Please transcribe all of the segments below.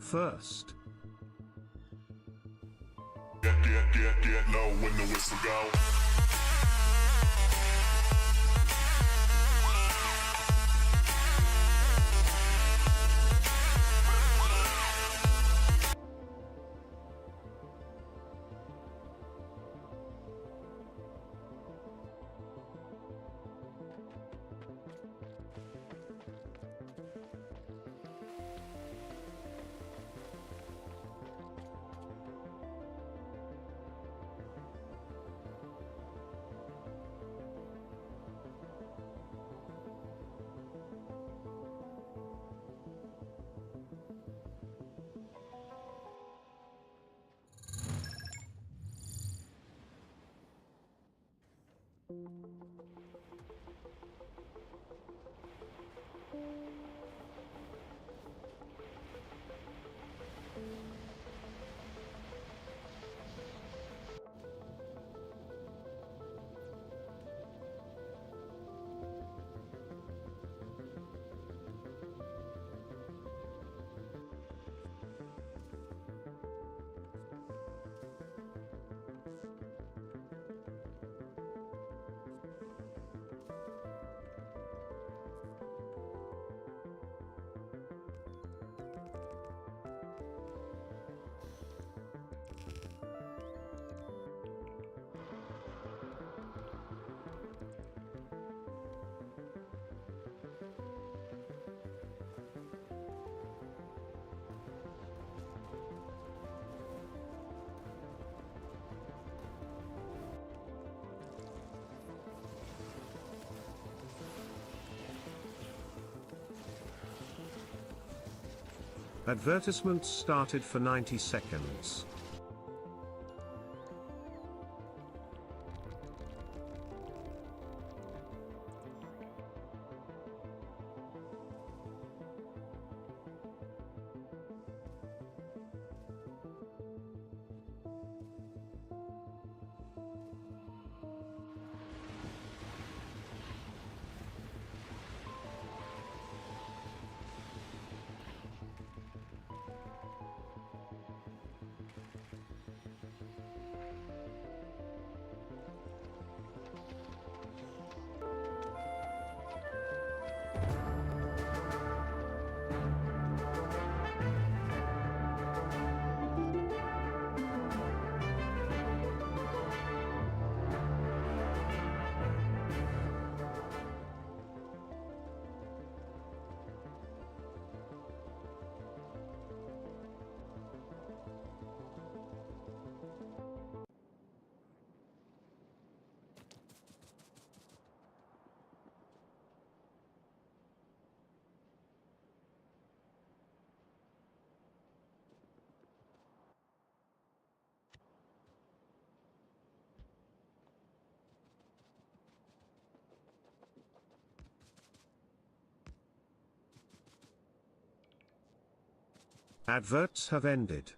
first. Get low when the whistle go. Advertisements started for 90 seconds. Adverts have ended.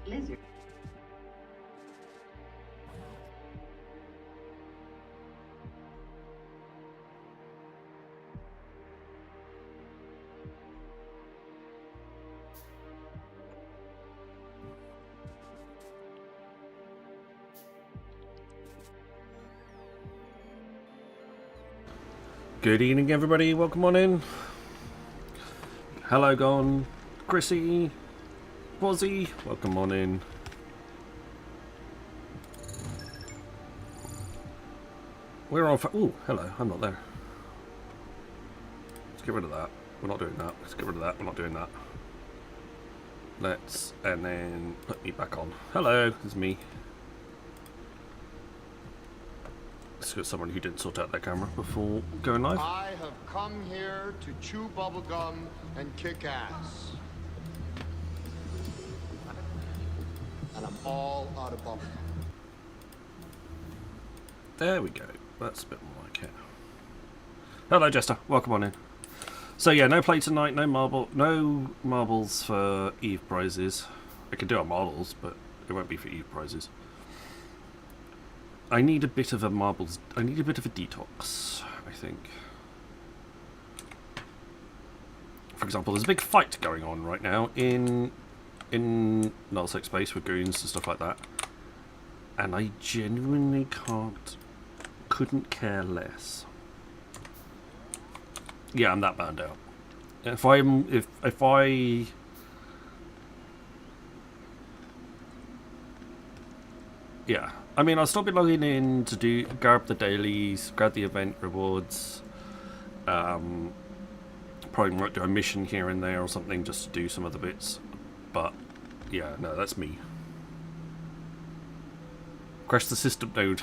lizard. Good evening, everybody. Welcome on in. Hello, Gon, Chrissy, Wazzy. Welcome on in. We're on. Oh, hello. I'm not there. Let's get rid of that. We're not doing that. Let's get rid of that. We're not doing that. Let's and then put me back on. Hello, it's me. Let's get someone who didn't sort out their camera before going live. I have come here to chew bubblegum and kick ass. And I'm all out of bubblegum. There we go. That's a bit more like it. Hello, Jester. Welcome on in. So yeah, no play tonight. No marbles for Eve prizes. I can do our marbles, but it won't be for Eve prizes. I need a bit of a marbles. I need a bit of a detox, I think. For example, there's a big fight going on right now in Nullsec space with goons and stuff like that, and I genuinely couldn't care less. Yeah, I'm that burned out. If I yeah. I mean, I'll still be logging in to grab the dailies, grab the event rewards. Probably might do a mission here and there or something just to do some of the bits. But yeah, no, that's me. Crash the system, dude.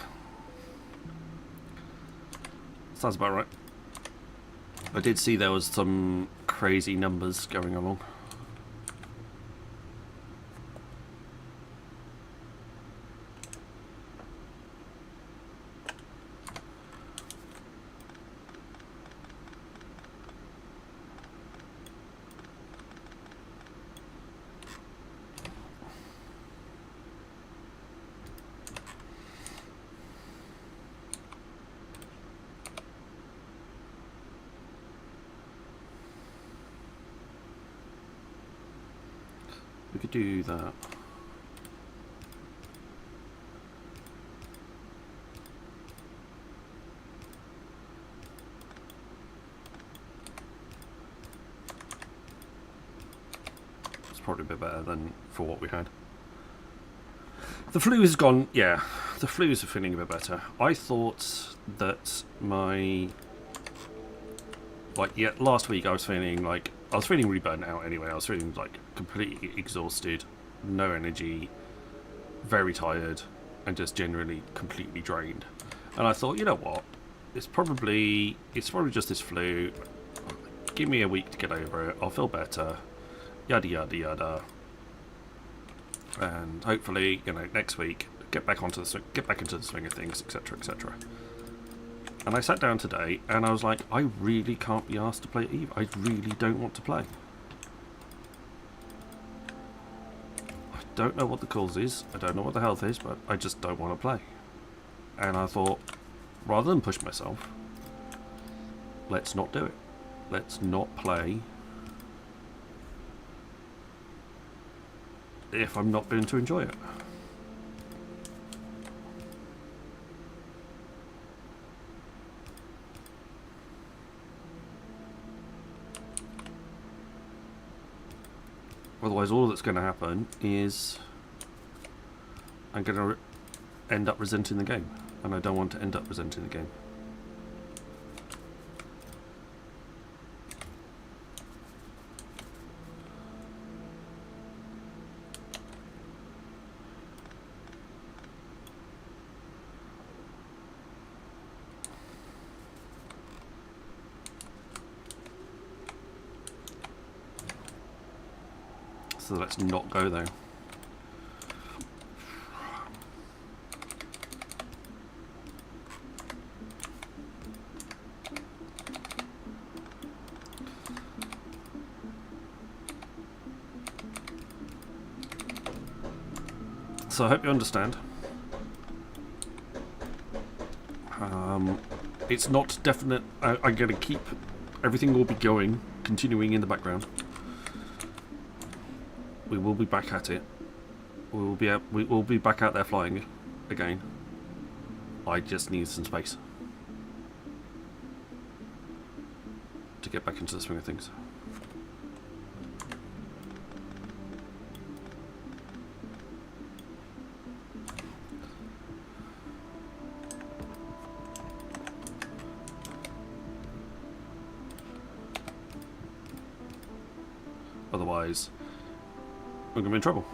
Sounds about right. I did see there was some crazy numbers going along. We could do that. It's probably a bit better than for what we had. The flu is gone. Yeah, the flu is feeling a bit better. I thought that last week I was feeling really burnt out anyway. I was feeling like completely exhausted, no energy, very tired, and just generally completely drained. And I thought, you know what? It's probably just this flu. Give me a week to get over it. I'll feel better. Yada yada yada. And hopefully, next week get back into the swing of things, etc., etc. And I sat down today and I was like, I really can't be asked to play Eve. I really don't want to play. I don't know what the cause is. I don't know what the health is, but I just don't want to play. And I thought, rather than push myself, let's not do it. Let's not play if I'm not going to enjoy it. Otherwise, all that's going to happen is I'm going to end up resenting the game, and I don't want to end up resenting the game. So let's not go there. So I hope you understand. It's not definite. I'm going to keep everything will be going, continuing in the background. We will be back at it. We will be back out there flying again. I just need some space to get back into the swing of things. Otherwise, we're going to be in trouble.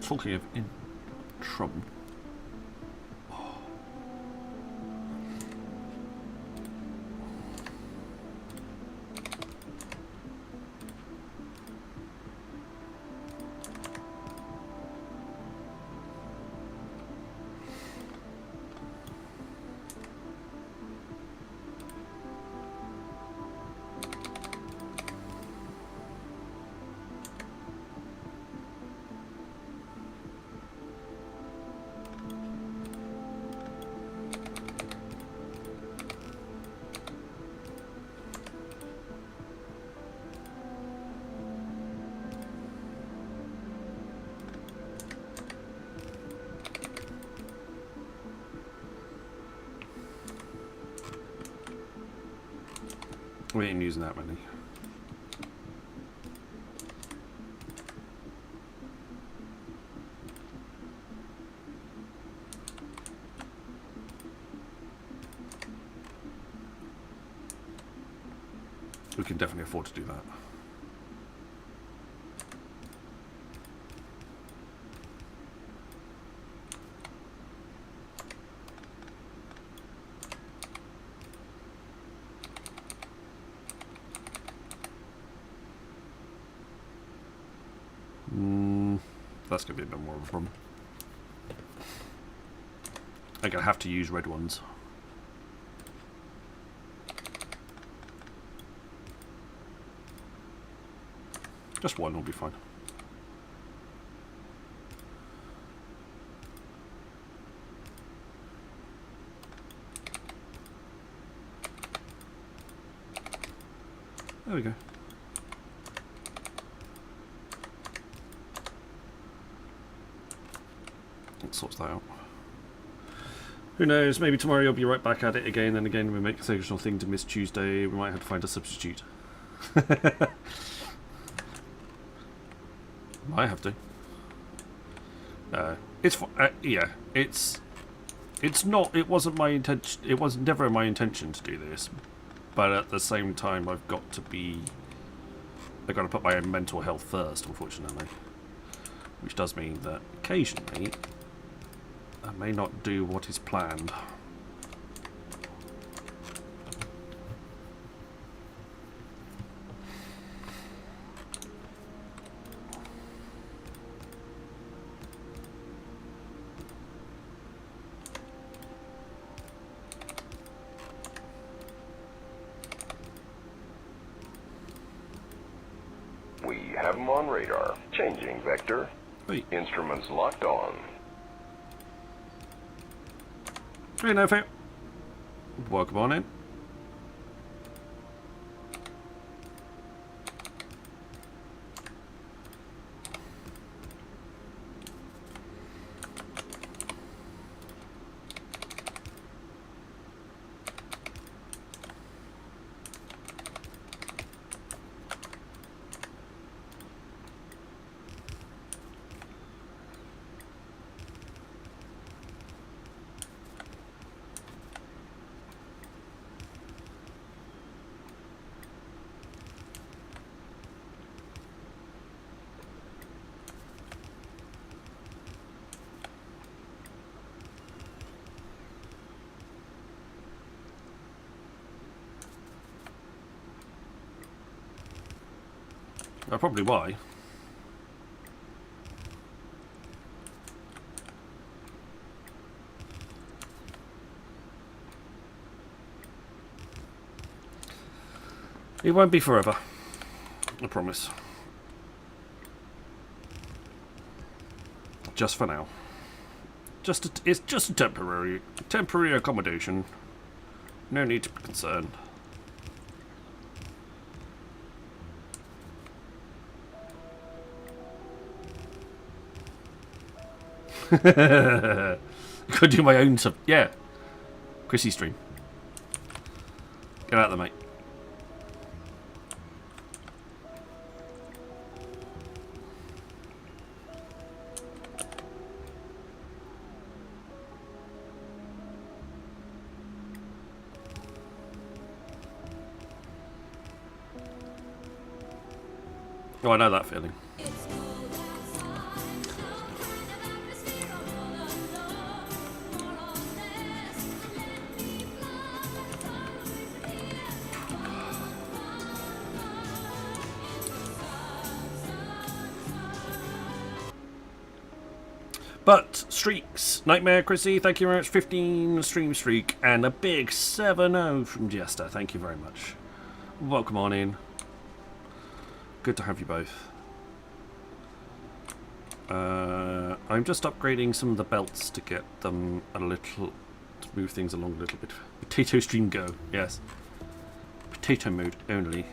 Talking of in trouble. We ain't using that many. We can definitely afford to do that. That's going to be a bit more of a problem. I'm going to have to use red ones. Just one will be fine. There we go. That sorts that out. Who knows, maybe tomorrow you'll be right back at it again, and again we make the occasional thing to miss Tuesday. We might have to find a substitute. I have to. Yeah, it's not. It wasn't my intention. It was never my intention to do this, but at the same time, I've got to put my own mental health first, unfortunately, which does mean that occasionally I may not do what is planned. We have them on radar. Changing vector. Wait. Instruments locked on. Hey, no fair. Welcome on in. Probably why. It won't be forever. I promise. Just for now. It's just a temporary accommodation. No need to be concerned. Could do my own sub. Yeah. Chrissy stream. Get out there, mate. Oh, I know that feeling. But streaks, Nightmare Chrissy, thank you very much. 15 stream streak and a big 7-0 from Jester. Thank you very much. Welcome on in. Good to have you both. I'm just upgrading some of the belts to get them a little, to move things along a little bit. Potato stream go, yes. Potato mode only.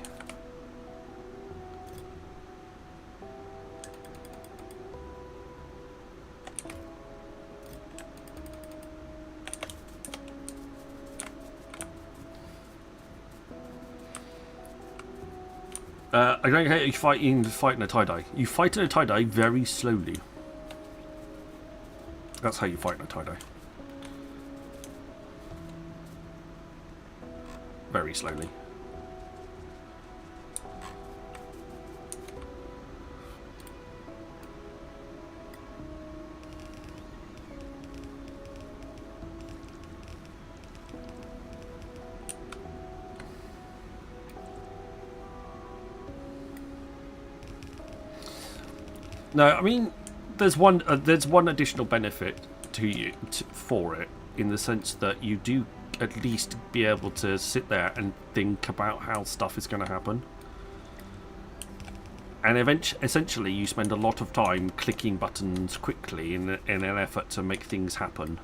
I don't hate you fighting a tie-dye. You fight in a tie-dye very slowly. That's how you fight in a tie-dye. Very slowly. No, I mean, there's one additional benefit to you for it, in the sense that you do at least be able to sit there and think about how stuff is going to happen. And essentially, you spend a lot of time clicking buttons quickly in an effort to make things happen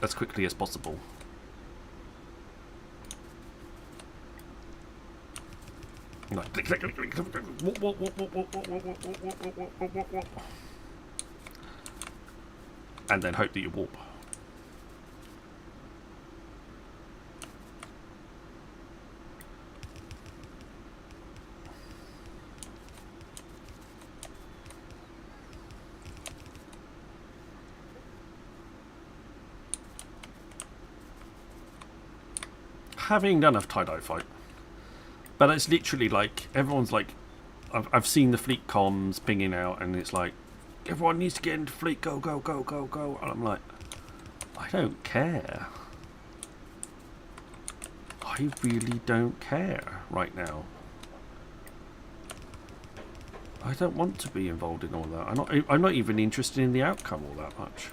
as quickly as possible. Like, click, click, click, click, click, click, and then hope that you warp. Having done a tie-dye fight. But it's literally like, everyone's like, I've seen the fleet comms pinging out, and it's like, everyone needs to get into fleet, go, go, go, go, go. And I'm like, I don't care. I really don't care right now. I don't want to be involved in all that. I'm not even interested in the outcome all that much.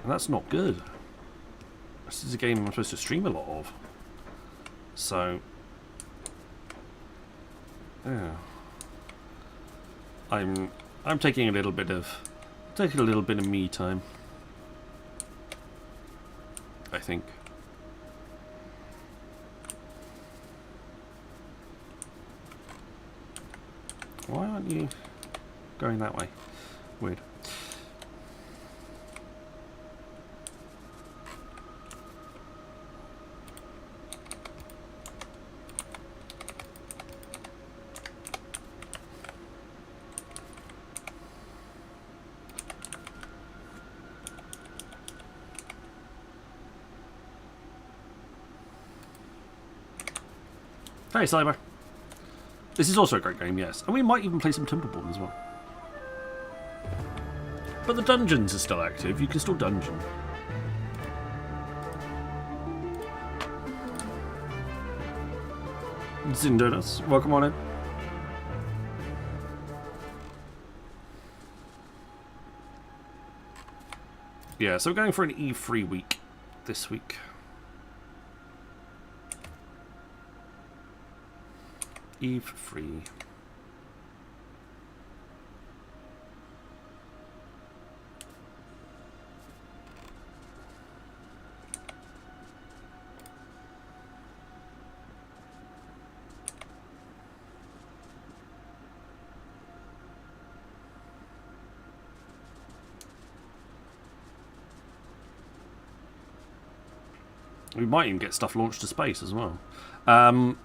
And that's not good. This is a game I'm supposed to stream a lot of. So, yeah, I'm taking a little bit of me time, I think. Why aren't you going that way? Weird. Hey, Cyber. This is also a great game, yes. And we might even play some Timberborn as well. But the dungeons are still active. You can still dungeon. Zindonas, welcome on in. Yeah, so we're going for an E3 week this week. Eve free. We might even get stuff launched to space as well. I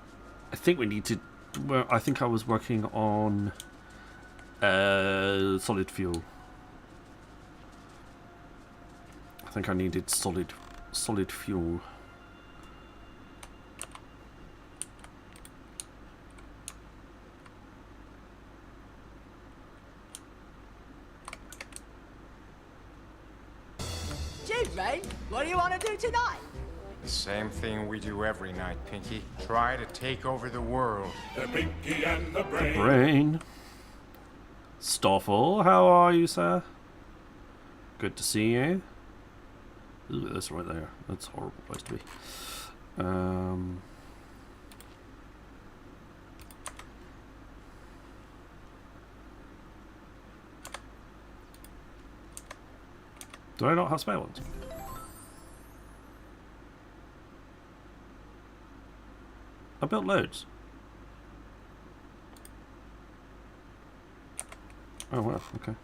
think we need to. Well, I think I was working on solid fuel. I think I needed solid fuel. Gee, Rain, what do you want to do tonight? The same thing we do every night, Pinky. Try to take over the world. The Pinky and the Brain. Brain. Stoffel, how are you, sir? Good to see you. Ooh, that's right there. That's a horrible place to be. Do I not have spare ones? I built loads. Oh wow, okay.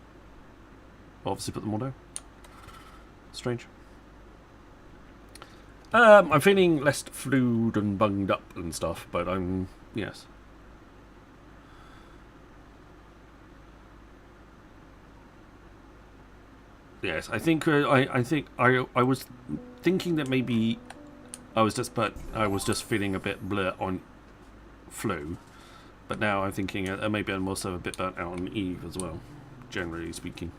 Obviously put them all down. Strange. I'm feeling less flued and bunged up and stuff, but I'm yes. Yes, I think I was thinking that maybe I was just feeling a bit blur on flu, but now I'm thinking maybe I'm also a bit burnt out on Eve as well, generally speaking.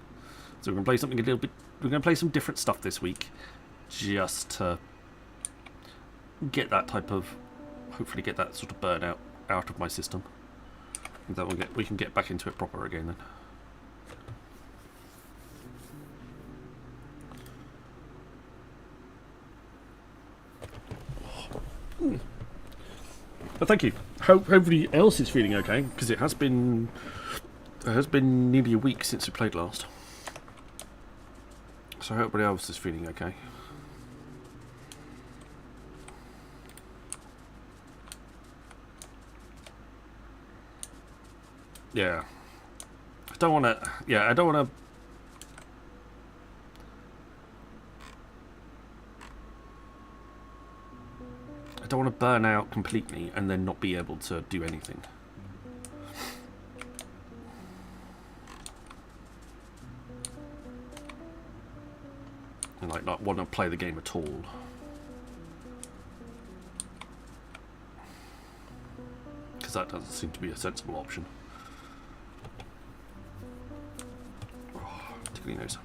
So we're gonna play something a little bit. We're gonna play some different stuff this week, just to get that type of, hopefully get that sort of burnout out of my system. And then we can get back into it proper again then. But thank you. Hope everybody else is feeling okay, because it has been nearly a week since we played last. So I hope everybody else is feeling okay. Yeah. I don't want to. Yeah, I don't want to. I don't want to burn out completely and then not be able to do anything. And like not want to play the game at all. Because that doesn't seem to be a sensible option. Oh, tickly nose.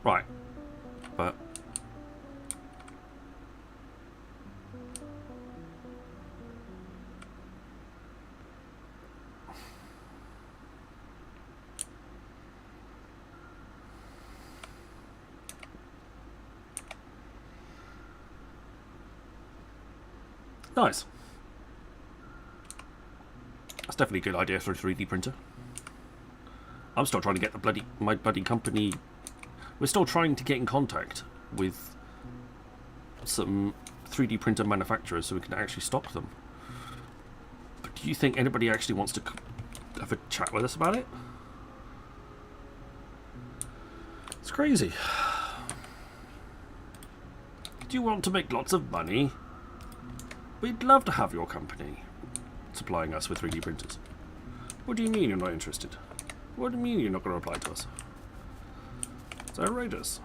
Right. But nice. That's definitely a good idea for a 3D printer. I'm still trying to get my bloody company. We're still trying to get in contact with some 3D printer manufacturers so we can actually stock them. But do you think anybody actually wants to have a chat with us about it? It's crazy. Do you want to make lots of money? We'd love to have your company supplying us with 3D printers. What do you mean you're not interested? What do you mean you're not going to reply to us? It's outrageous.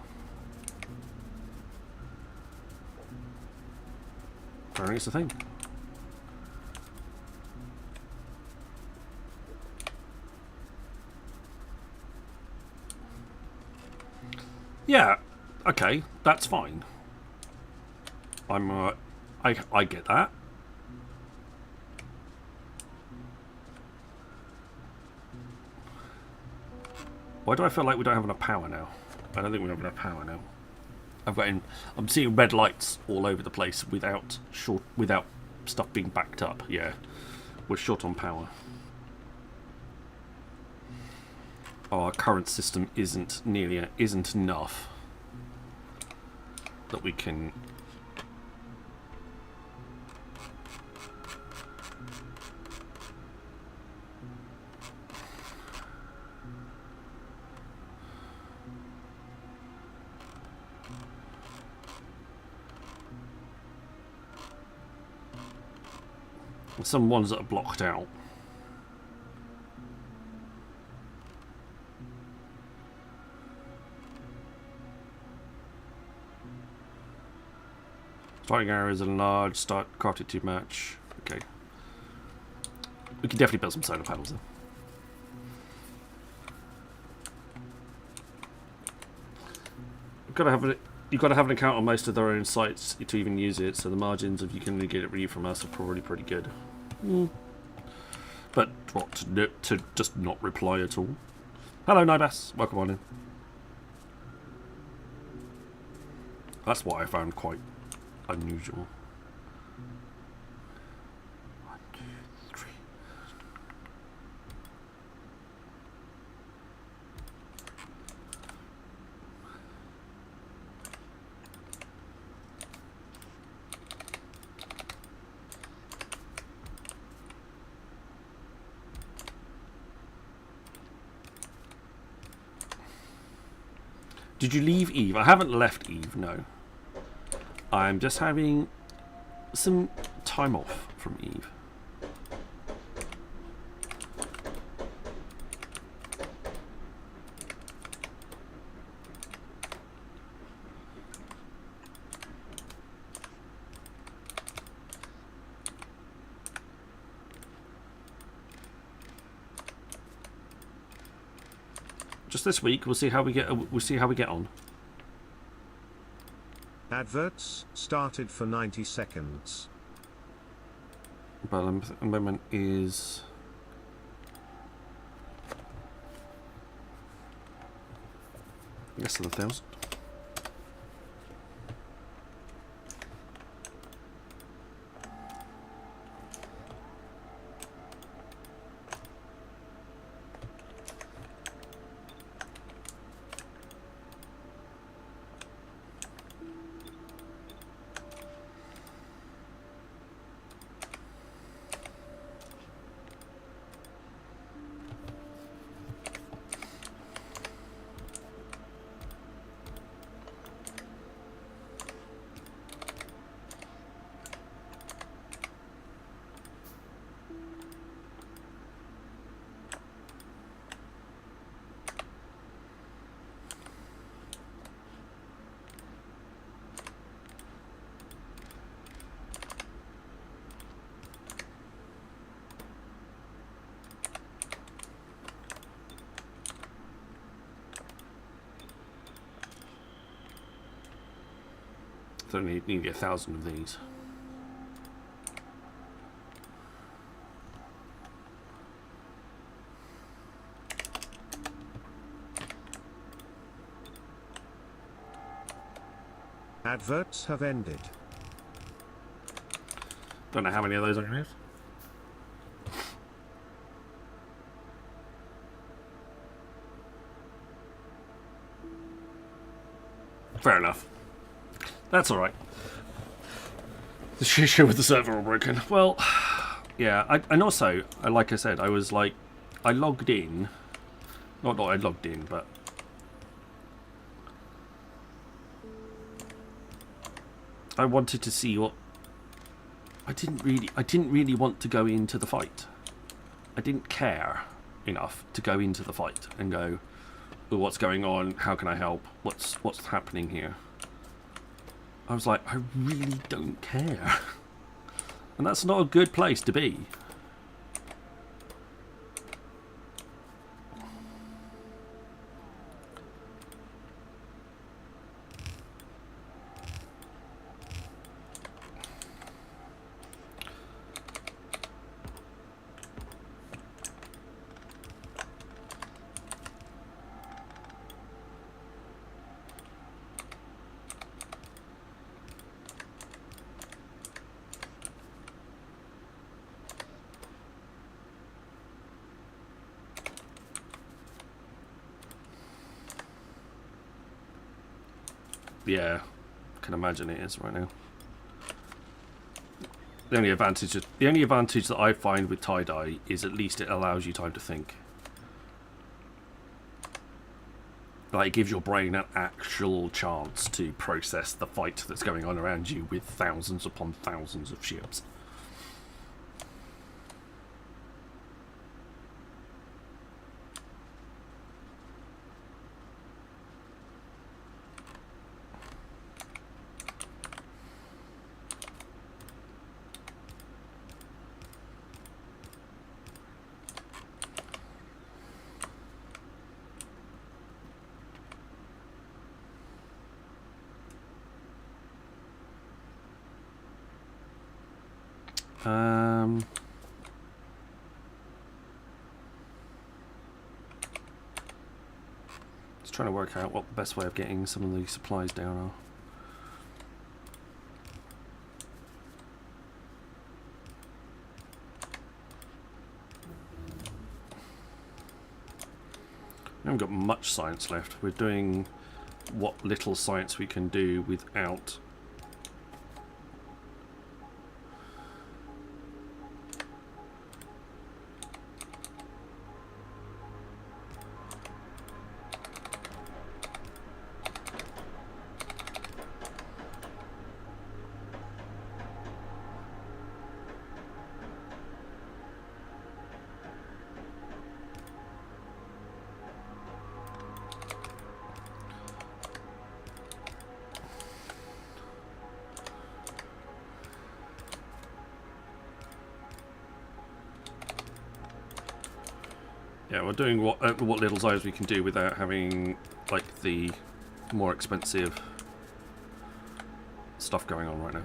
Apparently it's a thing. Yeah, okay, that's fine. I get that. Why do I feel like we don't have enough power now? I don't think we have enough power now. I'm seeing red lights all over the place without stuff being backed up. Yeah, we're short on power. Our current system isn't enough that we can. Some ones that are blocked out. Starting arrows and large, start crafted to match. Okay. We can definitely build some solar panels then. You've got to have an account on most of their own sites to even use it, so the margins of you can only get it read from us are probably pretty good. But what, to just not reply at all? Hello, Nibas. Welcome on in. That's what I found quite unusual. 1, 2, 3. Did you leave Eve? I haven't left Eve, no. I'm just having some time off from Eve. Just this week, we'll see how we get on. Adverts started for 90 seconds. But the moment is less than 1,000. So we need to get 1,000 of these. Adverts have ended. Don't know how many of those I can have. Fair enough. That's alright. The issue with the server all broken. Well, yeah, and also, like I said, I was like, I logged in. Not I logged in, but I wanted to see what. I didn't really want to go into the fight. I didn't care enough to go into the fight and go, oh, what's going on? How can I help? What's happening here? I was like, I really don't care. And that's not a good place to be. Yeah, I can imagine it is right now. The only advantage that I find with tie-dye is at least it allows you time to think. Like, it gives your brain an actual chance to process the fight that's going on around you with thousands upon thousands of ships. Just trying to work out what the best way of getting some of these supplies down are. We haven't got much science left. We're doing what little science we can do without yeah, we're doing what little science we can do without having like the more expensive stuff going on right now.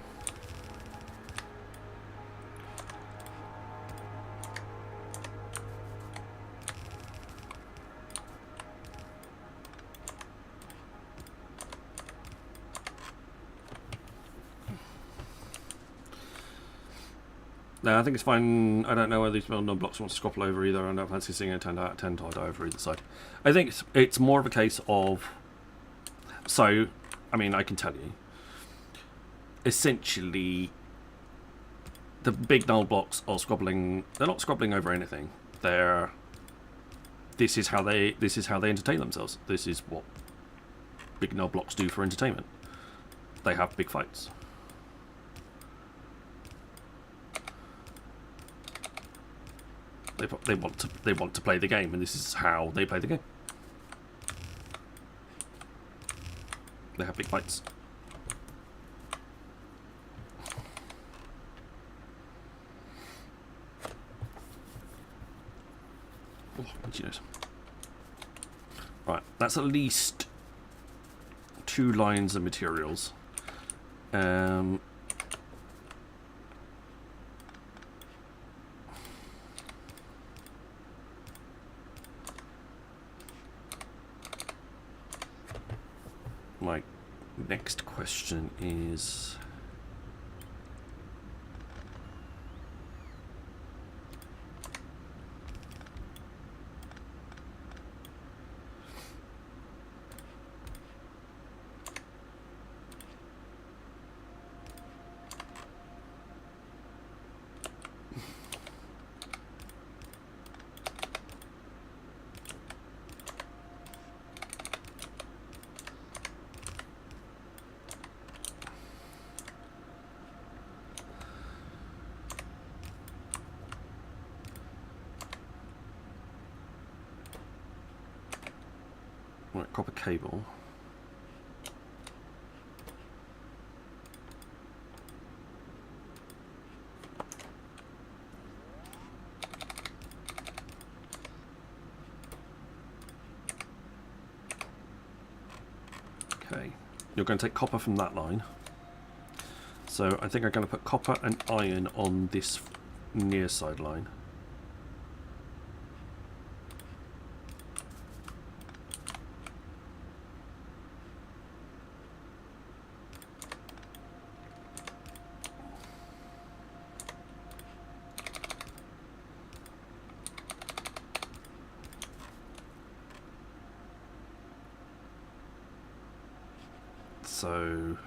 No, I think it's fine. I don't know whether these non-blocks want to scrapple over either. I don't fancy seeing a 10 out of 10 tide over either side. I think it's more of a case of... So, I mean, I can tell you. Essentially, the big null blocks are squabbling. They're not squabbling over anything. This is how they entertain themselves. This is what big null blocks do for entertainment. They have big fights. They want to play the game, and this is how they play the game. They have big fights. Oh, itchiness. Right, that's at least 2 lines of materials. My next question is... Right, copper cable. Okay, you're going to take copper from that line. So I think I'm going to put copper and iron on this near side line. So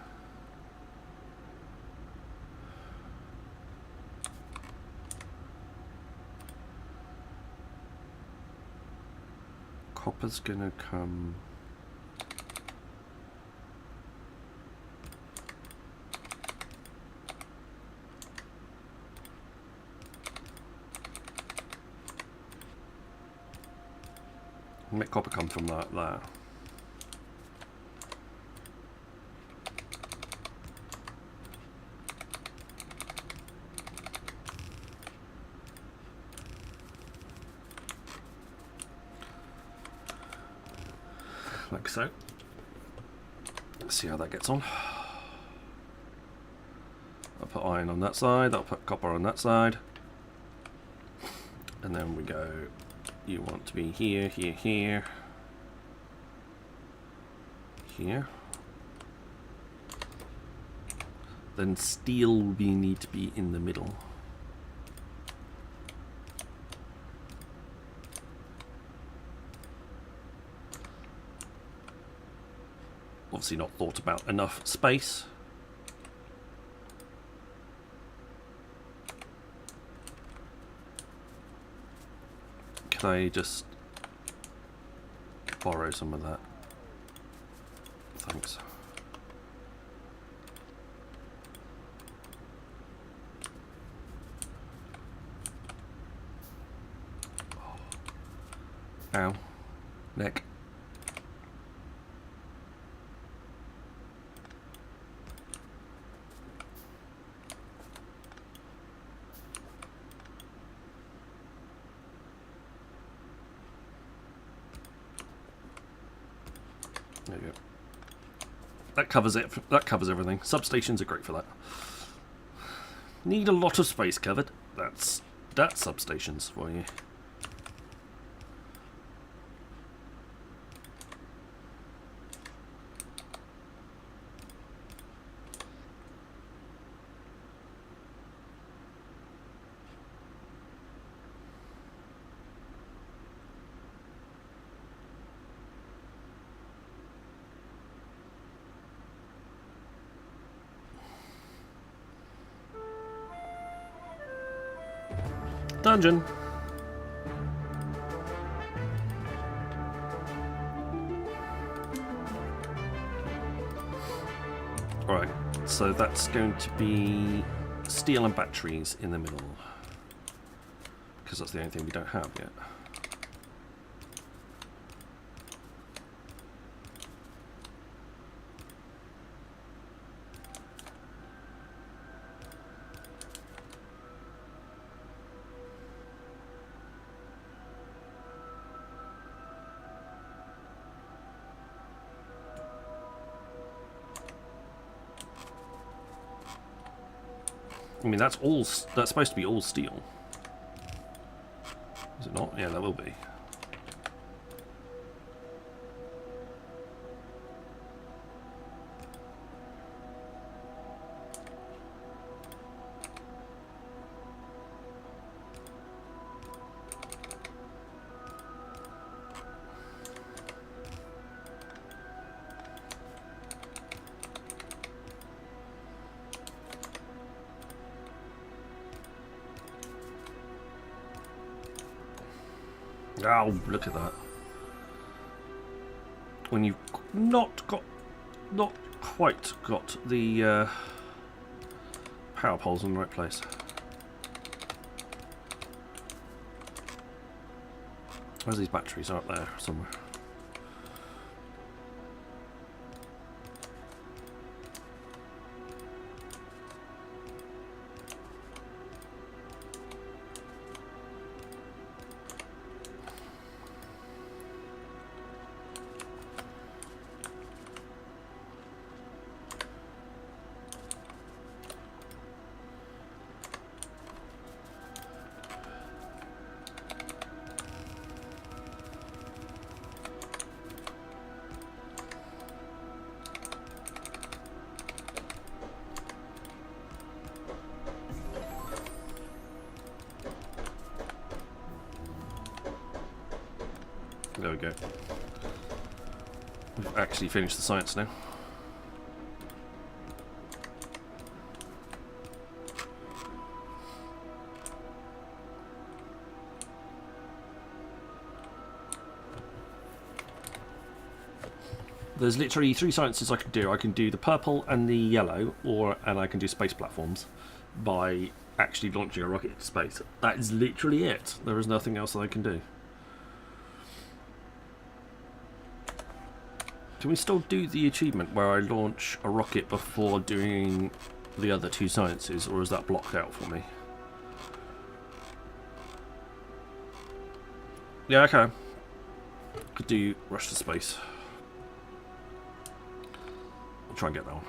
copper's gonna come. Make copper come from that there. Like so. Let's see how that gets on. I'll put iron on that side, I'll put copper on that side. And then we go, you want to be here, here, here. Here. Then steel we need to be in the middle. Obviously not thought about enough space. Can I just borrow some of that? Thanks. Ow. Neck. There you go. That covers it. That covers everything. Substations are great for that. Need a lot of space covered. That's substations for you. Dungeon. Alright, so that's going to be steel and batteries in the middle. Because that's the only thing we don't have yet. I mean, that's supposed to be all steel. Is it not? Yeah, that will be. Oh, look at that. When you've not quite got the power poles in the right place. Where's these batteries? Are up there somewhere. There we go. We've actually finished the science now. There's literally 3 sciences I can do. I can do the purple and the yellow, and I can do space platforms by actually launching a rocket into space. That is literally it. There is nothing else that I can do. Can we still do the achievement where I launch a rocket before doing the other 2 sciences, or is that blocked out for me? Yeah, okay. Could do rush to space. I'll try and get that one.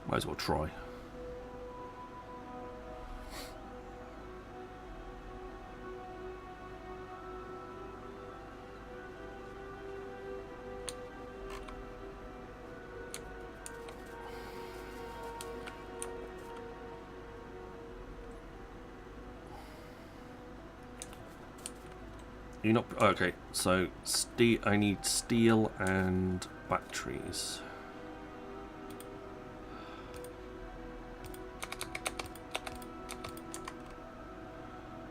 Might as well try. You're not okay. So I need steel and batteries.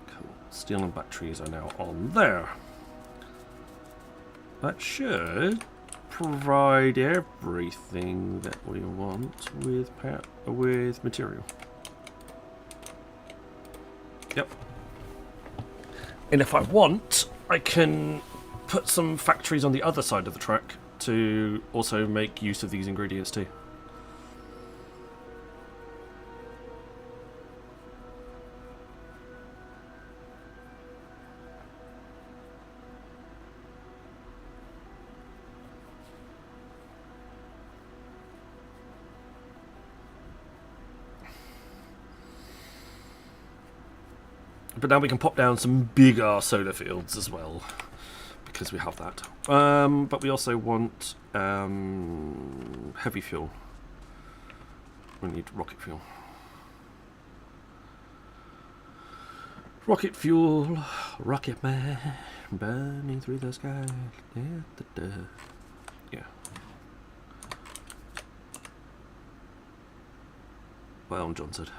Cool. Steel and batteries are now on there. That should provide everything that we want with material. Yep. And if I want, I can put some factories on the other side of the track to also make use of these ingredients too. But now we can pop down some bigger solar fields as well, because we have that. But we also want heavy fuel. We need rocket fuel. Rocket fuel, rocket man, burning through the sky. Yeah. By Elton John said.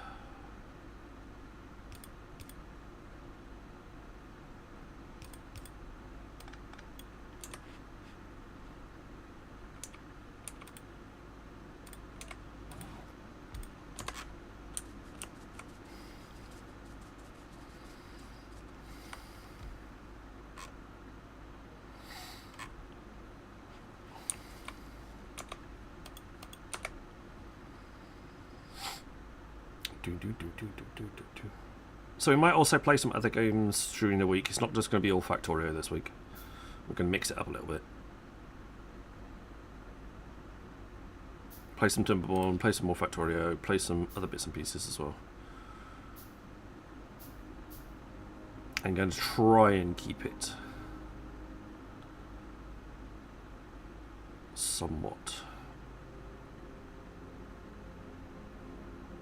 So we might also play some other games during the week. It's not just going to be all Factorio this week. We're going to mix it up a little bit. Play some Timberborn, play some more Factorio, play some other bits and pieces as well. I'm going to try and keep it somewhat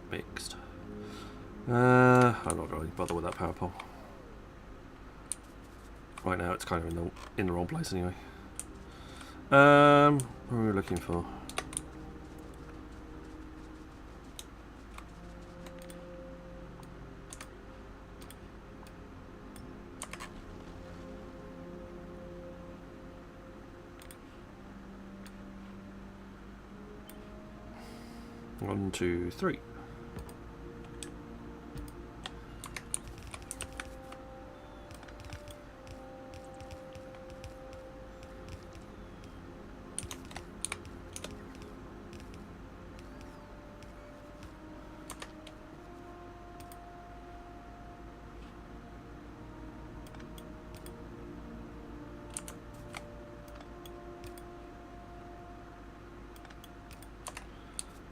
mixed. I'm not going to bother with that power pole. Right now it's kind of in the wrong place anyway. What are we looking for? One, two, three.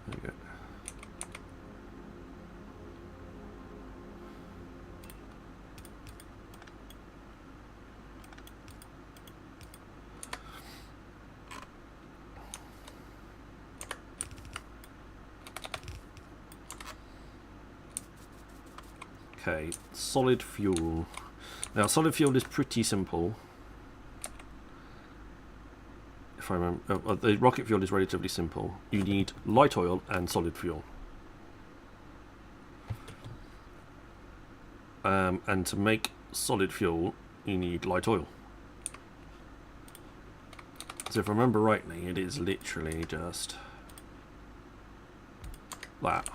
There we go. Okay, solid fuel. Now, solid fuel is pretty simple. If I remember, the rocket fuel is relatively simple. You need light oil and solid fuel. And to make solid fuel, you need light oil. So if I remember rightly, it is literally just that.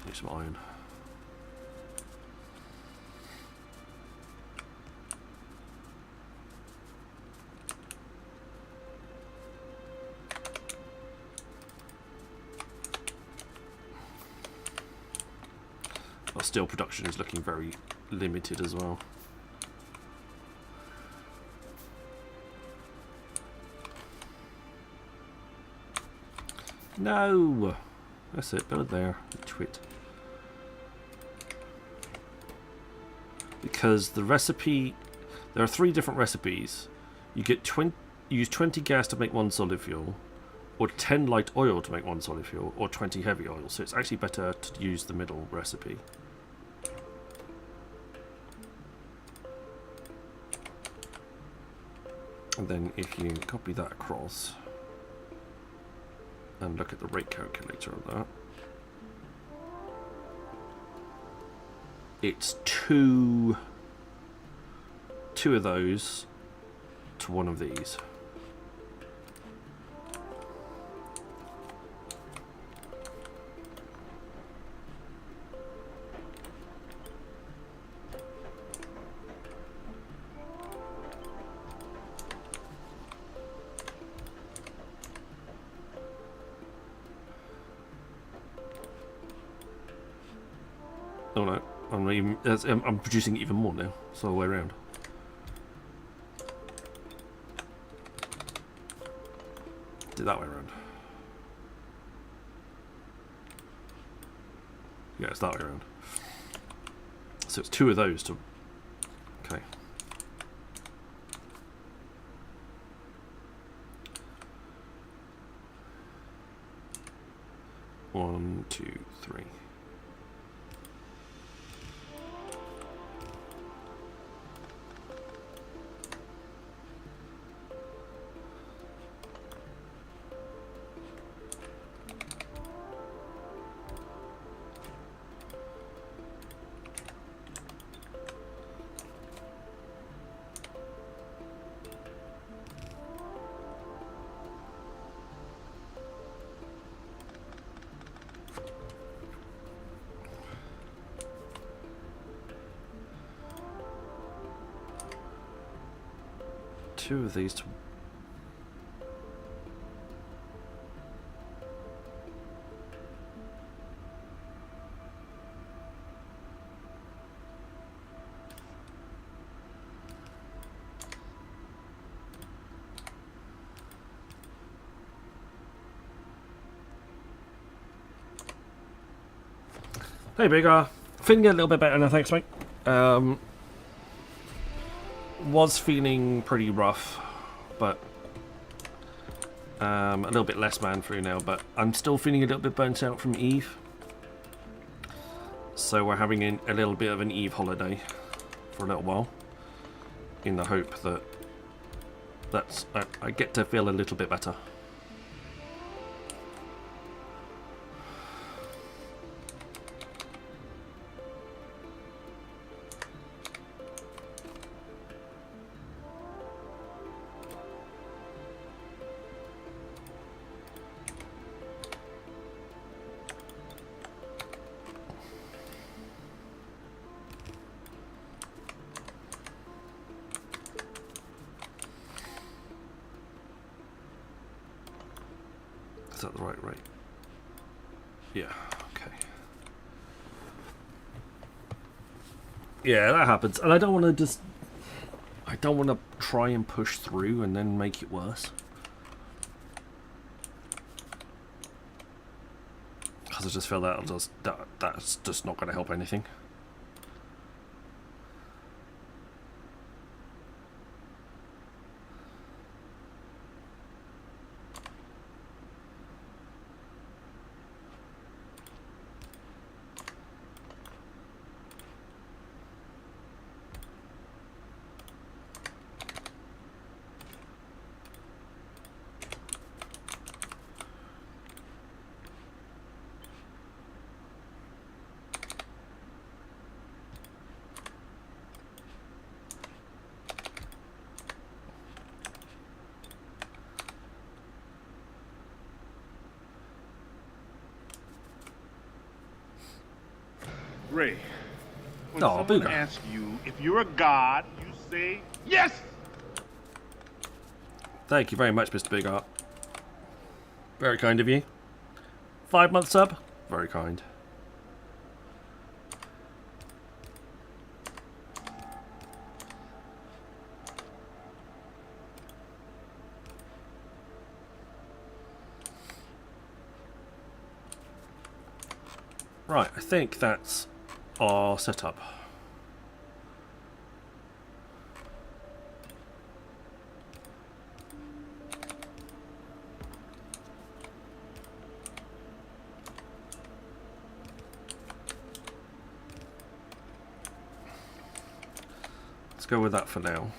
Need some iron. Our steel production is looking very limited as well. No! That's it, build there. Twit. Because the recipe... There are 3 different recipes. You get use 20 gas to make 1 solid fuel, or 10 light oil to make 1 solid fuel, or 20 heavy oil. So it's actually better to use the middle recipe. And then if you copy that across and look at the rate calculator of that, it's two of those to 1 of these. Oh no, I'm producing even more now, it's the other way around. Do it that way around. Yeah, it's that way around. So it's 2 of those to... Okay. One, two, three. Two of these to... Hey Bigger, feeling a little bit better now, thanks mate. Was feeling pretty rough, but a little bit less man through now, but I'm still feeling a little bit burnt out from Eve. So we're having a little bit of an Eve holiday for a little while, in the hope that I get to feel a little bit better. Is that the right rate? Yeah, okay. Yeah, that happens. And I don't want to try and push through and then make it worse. Because I just feel that's just not going to help anything. Ray, when Oh, someone Booger. asks you if you're a god, you say yes. Thank you very much, Mr. Big Art. Very kind of you. 5-month sub? Very kind. Right, I think that's our setup. Let's go with that for now.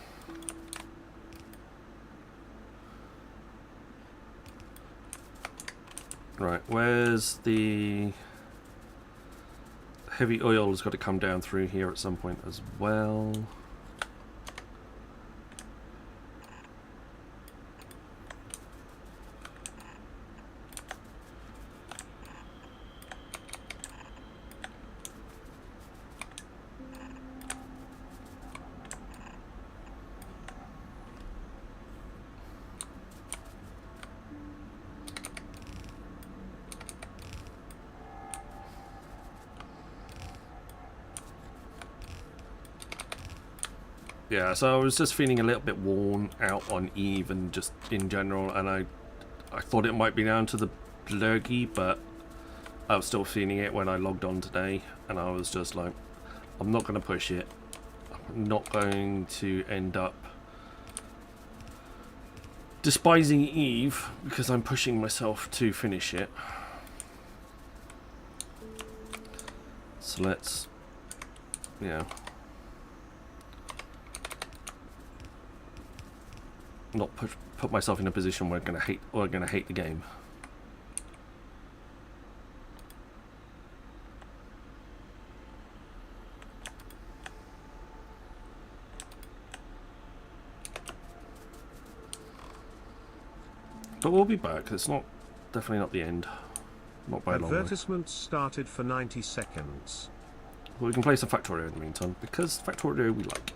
Right, where's the heavy oil? Has got to come down through here at some point as well. Yeah, so I was just feeling a little bit worn out on Eve and just in general, and I thought it might be down to the lurgy, but I was still feeling it when I logged on today, and I was just like, I'm not going to push it. I'm not going to end up despising Eve because I'm pushing myself to finish it. So let's, yeah. Not put myself in a position where I'm gonna hate the game. But we'll be back. It's definitely not the end. Not by a long way. Advertisements started for 90 seconds. Well, we can play some Factorio in the meantime, because Factorio we like.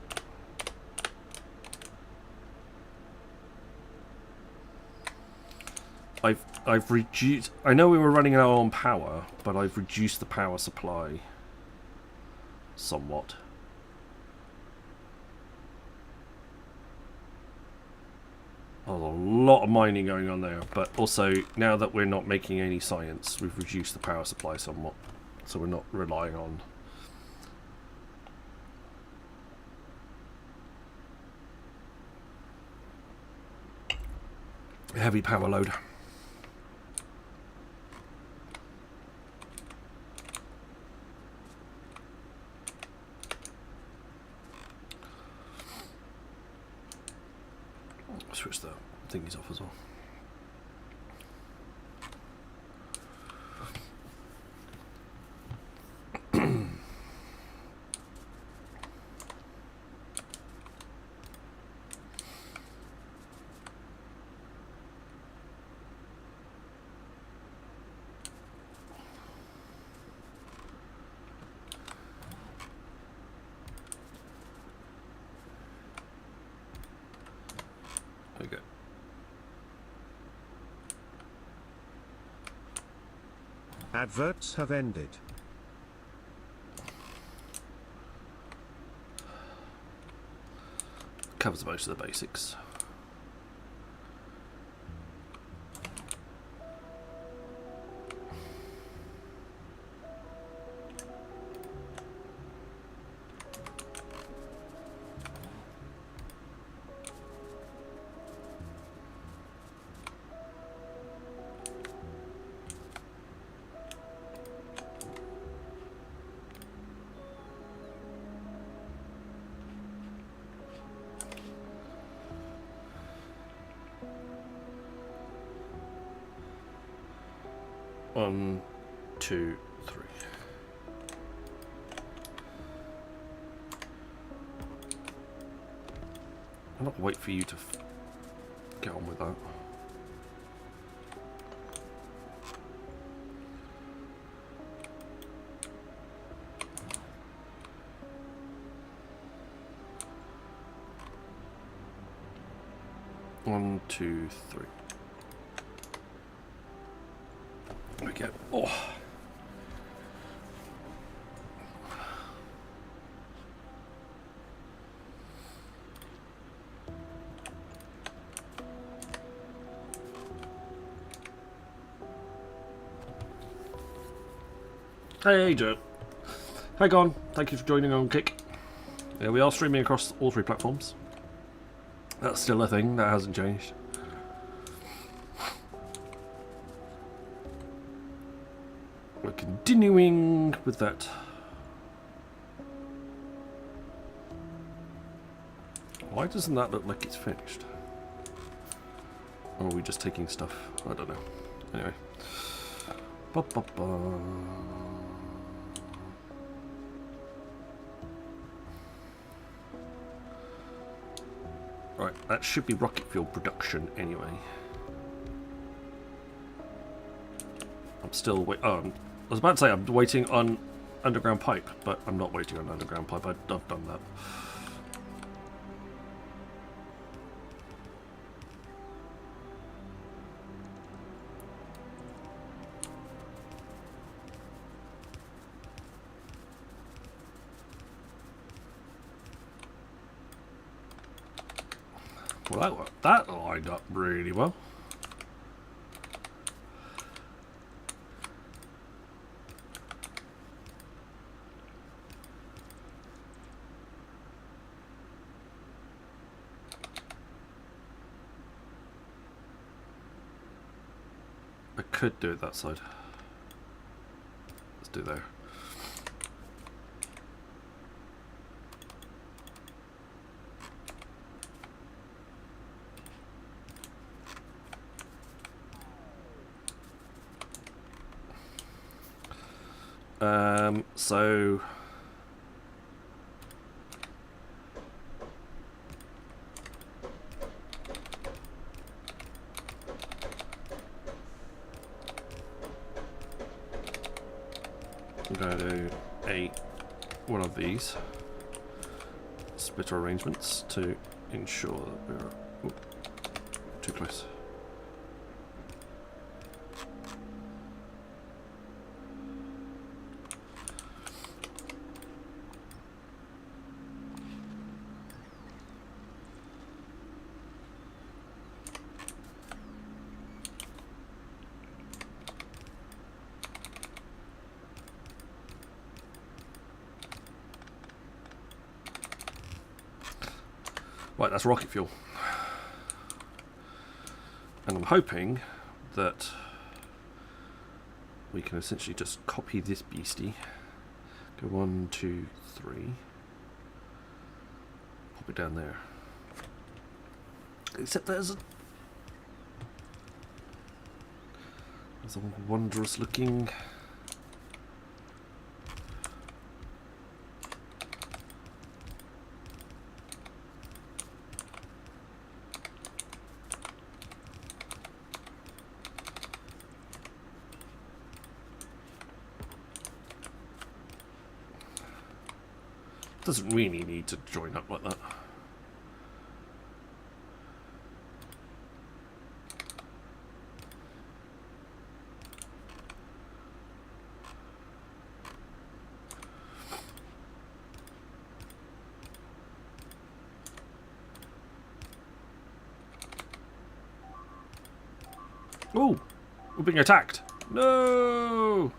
I've reduced. I know we were running out on power, but I've reduced the power supply somewhat. There's a lot of mining going on there, but also now that we're not making any science, we've reduced the power supply somewhat, so we're not relying on a heavy power load. Switch the thingies off as well. Okay. Adverts have ended. Covers most of the basics. One, two, three. I'm not wait for you to get on with that. 1, 2, 3. There we go. Oh. Hey Joe. Hi Gon, thank you for joining on Kick. Yeah, we are streaming across all 3 platforms. That's still a thing, that hasn't changed. We're continuing with that. Why doesn't that look like it's finished? Or are we just taking stuff? I don't know. Anyway. Ba -ba -ba. Right, that should be rocket fuel production anyway. I'm still wait. Oh, I was about to say I'm waiting on underground pipe, but I'm not waiting on underground pipe. I've done that. Well, that lined up really well. I could do it that side. Let's do there. So I'm going to do one of these splitter arrangements to ensure that we're too close. Right, that's rocket fuel. And I'm hoping that we can essentially just copy this beastie. Go 1, 2, 3. Pop it down there. Except there's a wondrous looking doesn't really need to join up like that. Oh, we're being attacked. No!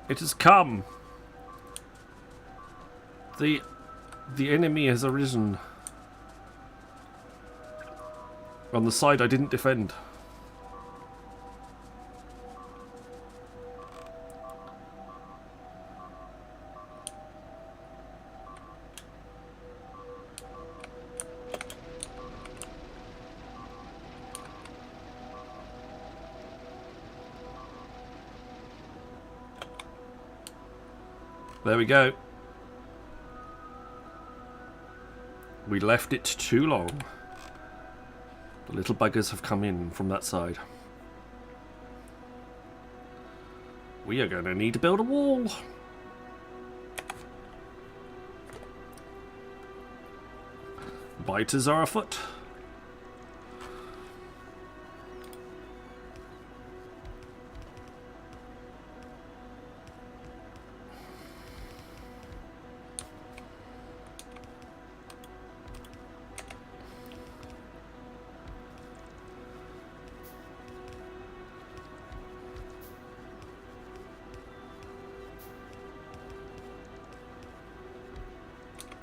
It has come. The enemy has arisen. On the side I didn't defend. There we go. We left it too long. The little buggers have come in from that side. We are going to need to build a wall. biters are afoot.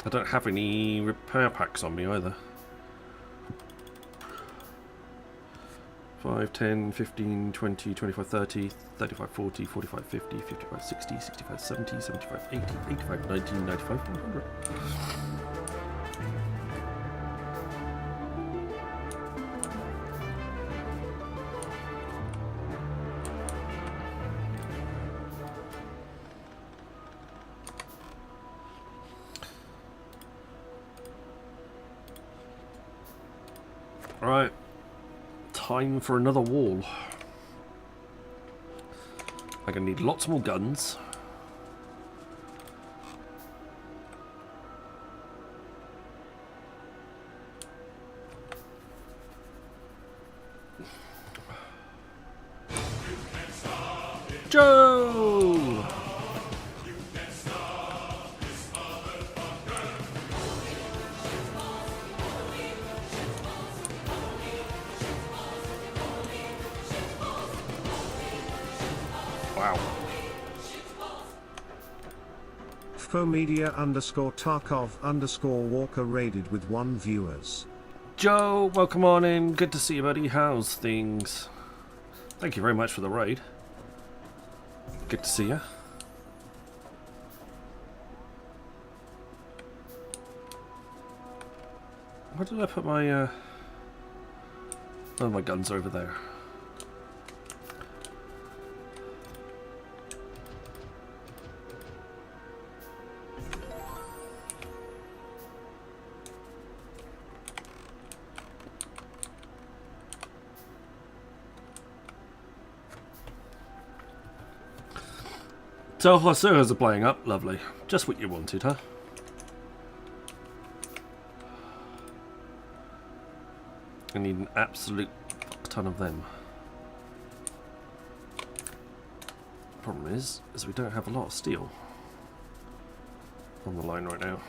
I don't have any repair packs on me either. 5, 10, 15, 20, 25, 30, 35, 40, 45, 50, 55, 60, 65, 70, 75, 80, 85, 90, 95, 100. Right, time for another wall. I'm gonna need lots more guns. Joe! Wow. Fomedia_Tarkov_Walker raided with 1 viewers. Joe, welcome on in. Good to see you, buddy. How's things? Thank you very much for the raid. Good to see you. Where did I put my oh, my guns over there. So Horsuras are playing up, lovely. Just what you wanted, huh? I need an absolute ton of them. Problem is we don't have a lot of steel on the line right now.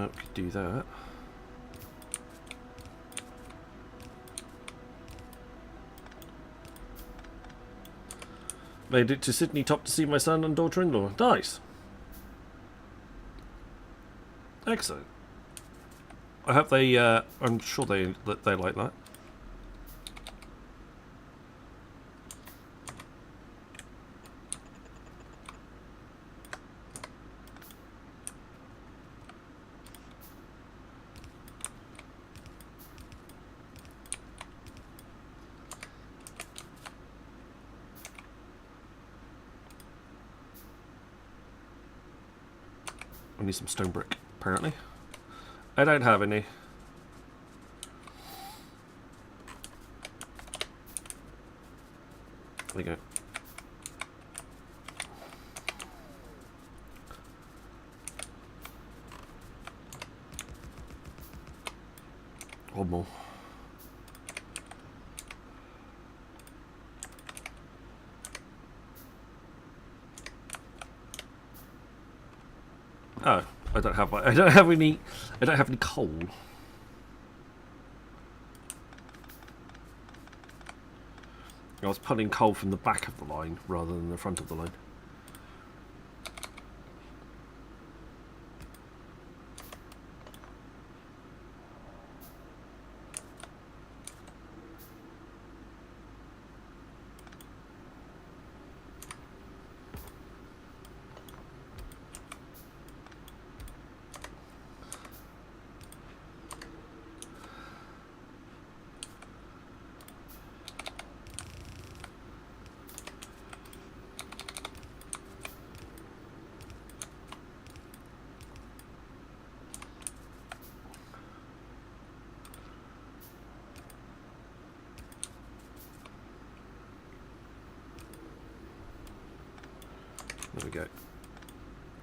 We could do that. Made it to Sydney Top to see my son and daughter-in-law. Nice. Excellent. I hope they. I'm sure they like that. I need some stone brick, apparently. I don't have any. There you go. One more. Oh, I don't have any coal. I was pulling coal from the back of the line rather than the front of the line.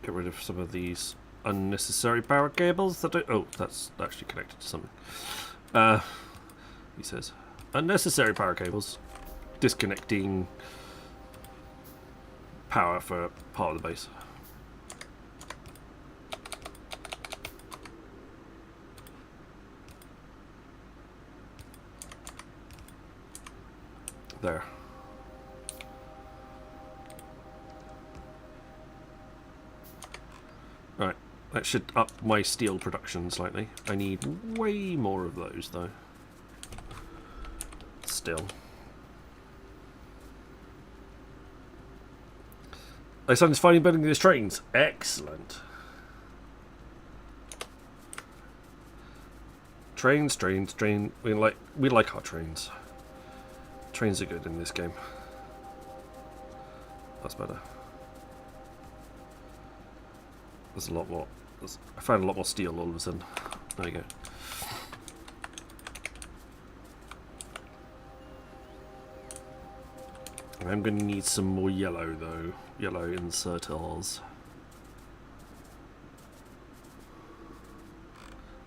Get rid of some of these unnecessary power cables that oh, that's actually connected to something. He says, unnecessary power cables. Disconnecting power for part of the base. There. Right, that should up my steel production slightly. I need way more of those though. Still. My son is finally building these trains. Excellent. Trains. We like our trains. Trains are good in this game. That's better. There's a lot more. I found a lot more steel all of a sudden. There you go. I'm going to need some more yellow though. Yellow inserters.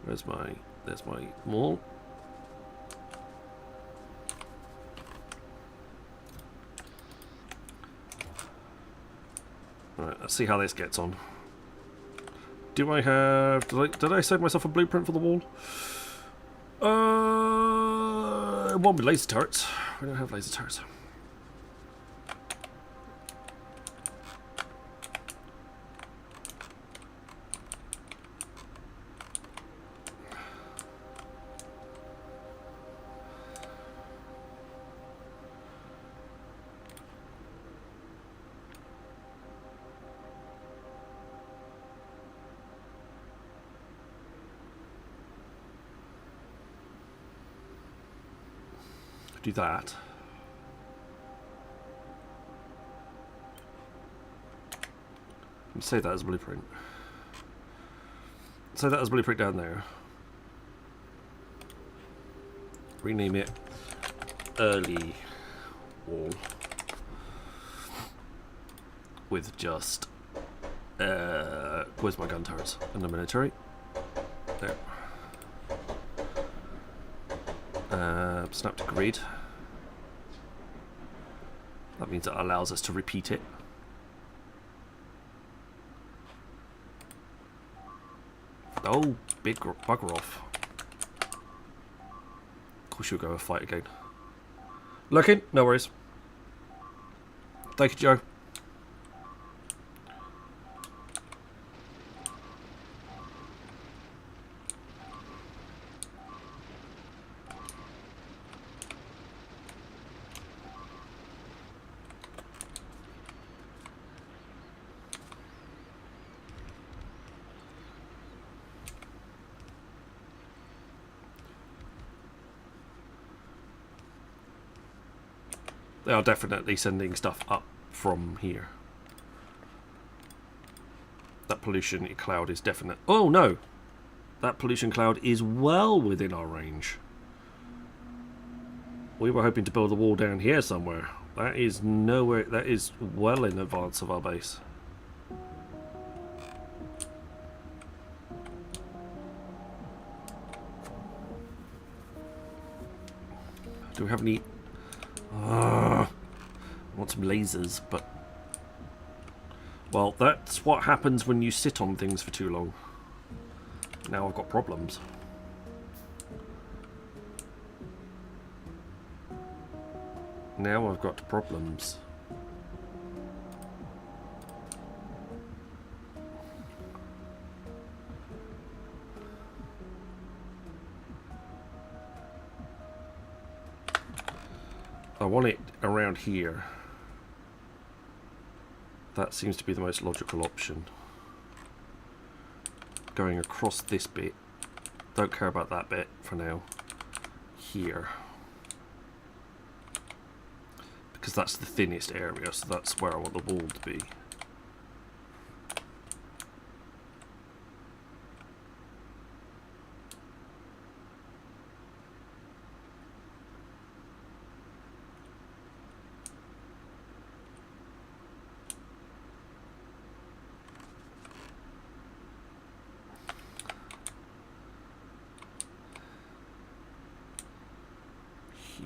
There's my mall. Right, let's see how this gets on. Do I have... Did I save myself a blueprint for the wall? It won't be laser turrets. We don't have laser turrets. Do that. Save that as a blueprint. Save that as a blueprint down there. Rename it early wall with just where's my gun turrets and the military? There. Snap to grid. That means it allows us to repeat it. Oh, big bugger off. Of course you'll go and fight again. Looking? No worries. Thank you, Joe. They are definitely sending stuff up from here. That pollution cloud is definite. Oh no! That pollution cloud is well within our range. We were hoping to build a wall down here somewhere. That is nowhere. That is well in advance of our base. Do we have any... I want some lasers, but... Well, that's what happens when you sit on things for too long. Now I've got problems. Now I've got problems. I want it around here. That seems to be the most logical option. Going across this bit. Don't care about that bit for now. Here. Because that's the thinnest area, so that's where I want the wall to be.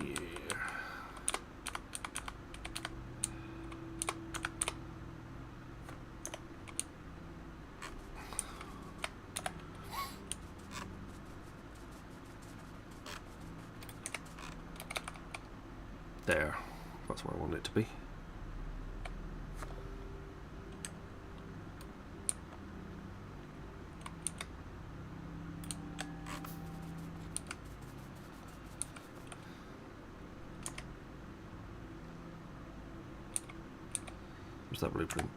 here. There. That's where I want it to be. Where's that blueprint?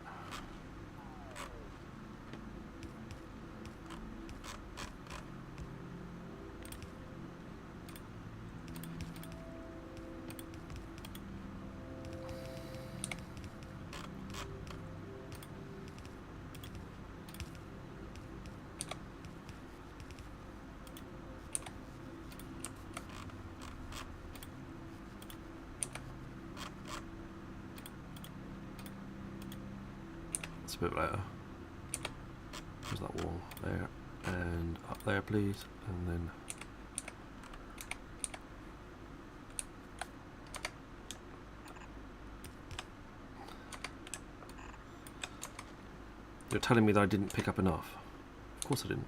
It's a bit better. There's that wall there, and up there please, and then you're telling me that I didn't pick up enough. Of course I didn't.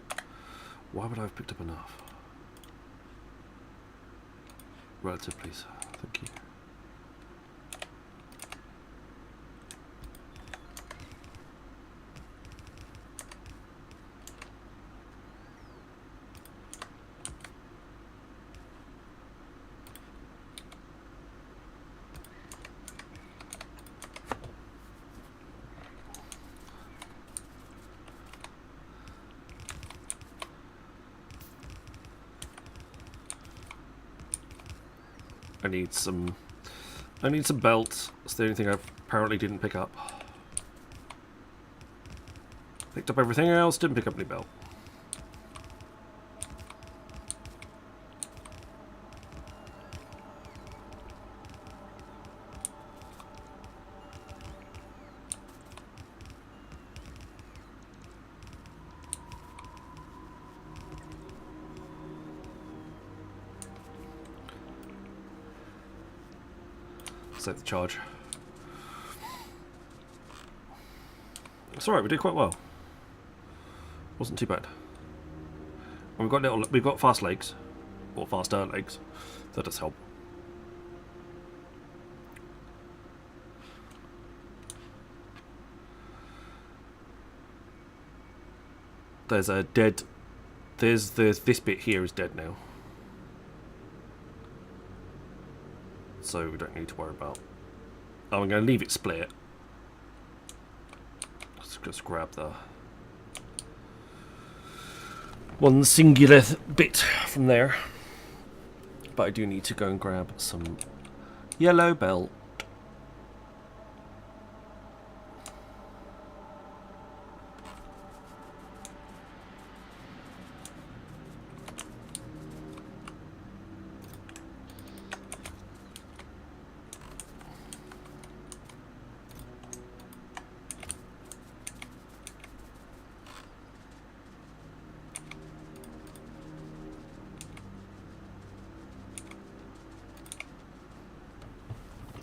Why would I have picked up enough? Relative please, thank you. I need some belts. That's the only thing I apparently didn't pick up. Picked up everything else, didn't pick up any belt. Save the charge. It's alright, we did quite well. Wasn't too bad. And we've got fast legs. Or faster legs. That does help. There's a dead this bit here is dead now. So we don't need to worry about. Oh, I'm going to leave it split. Let's just grab the one singular bit from there. But I do need to go and grab some yellow belt.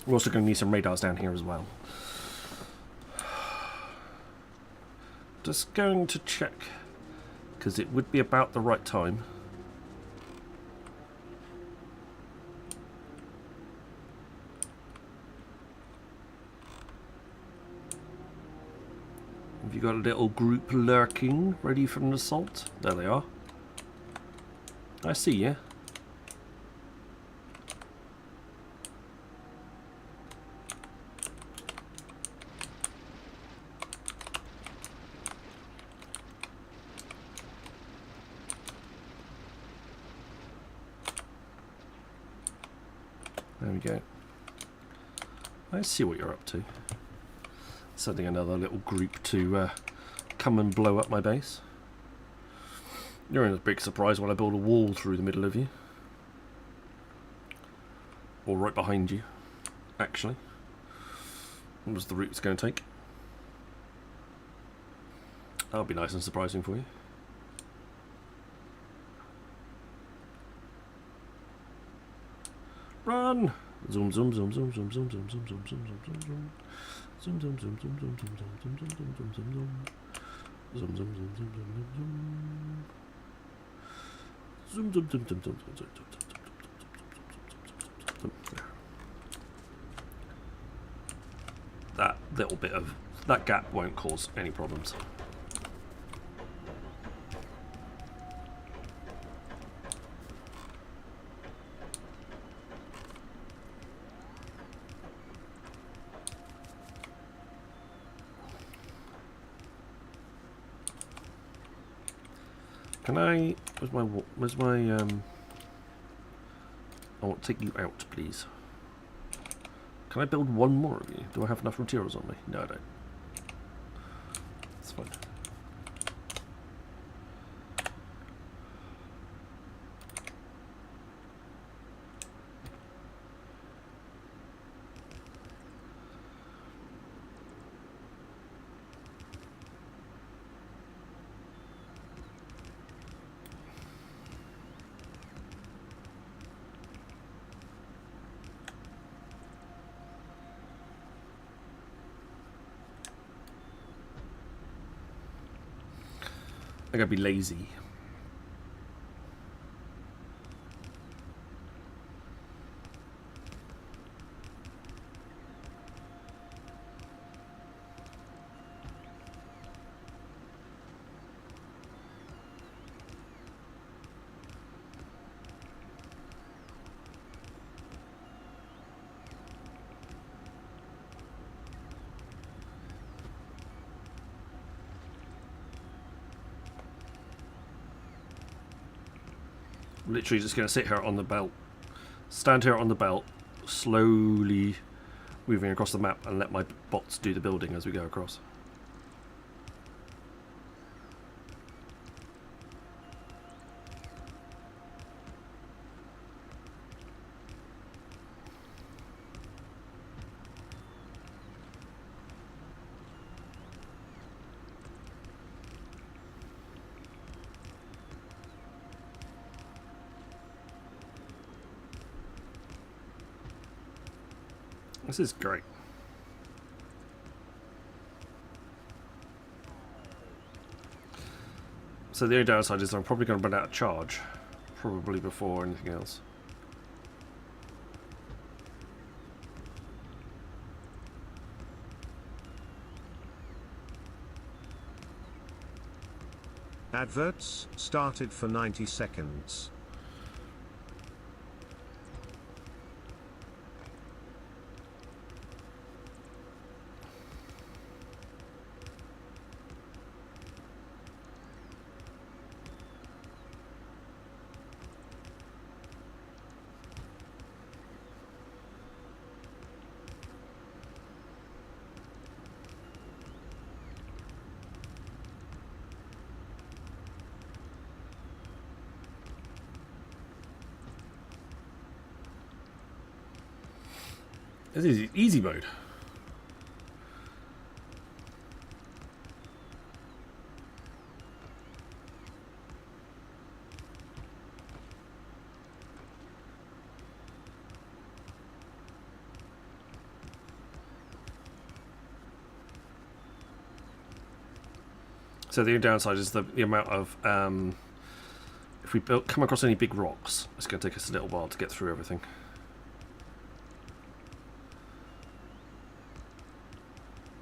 We're also going to need some radars down here as well. Just going to check, because it would be about the right time. Have you got a little group lurking, ready for an assault? There they are. I see you. There we go. I see what you're up to. Sending another little group to come and blow up my base. You're in a big surprise when I build a wall through the middle of you. Or right behind you, actually. What was the route it's going to take? That'll be nice and surprising for you. Run! Zoom, zoom, zoom, zoom, zoom, zoom, zoom, zoom, zoom, zoom, zoom, zoom, zoom. Zoom, zoom, zoom, zoom, zoom, zoom, zoom, zoom, zoom, zoom, zoom, zoom, zoom. Zoom, zoom, zoom, zoom, zoom, zoom, zoom. Zoom, zoom, zoom, zoom, zoom, zoom, zoom, zoom, zoom, zoom. That little bit of that gap won't cause any problems. Can I? Where's my I want to take you out, please. Can I build one more of you? Do I have enough materials on me? No, I don't. That's fine. I gotta be lazy. Literally just going to sit here on the belt, stand here on the belt, slowly moving across the map and let my bots do the building as we go across. This is great. So the only downside is I'm probably going to run out of charge, probably before anything else. Adverts started for 90 seconds. This is easy mode. So the only downside is the amount of if we come across any big rocks, it's going to take us a little while to get through everything.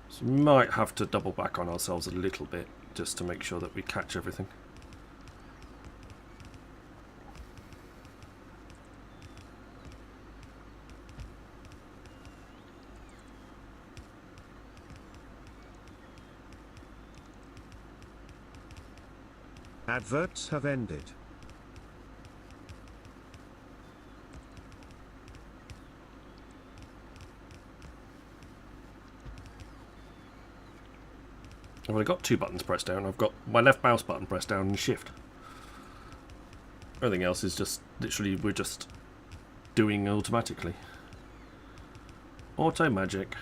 So we might have to double back on ourselves a little bit just to make sure that we catch everything. Adverts have ended. I've only got two buttons pressed down. I've got my left mouse button pressed down and shift. Everything else is just literally we're just doing automatically. Auto magic.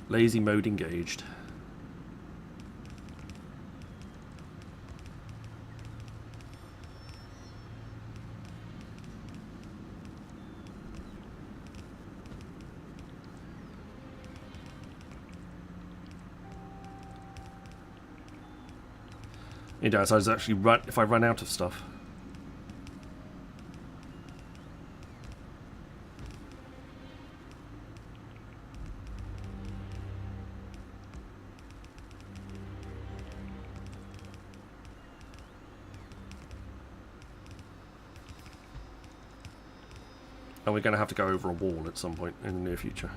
Lazy mode engaged. The downside is actually run if I run out of stuff. And we're going to have to go over a wall at some point in the near future.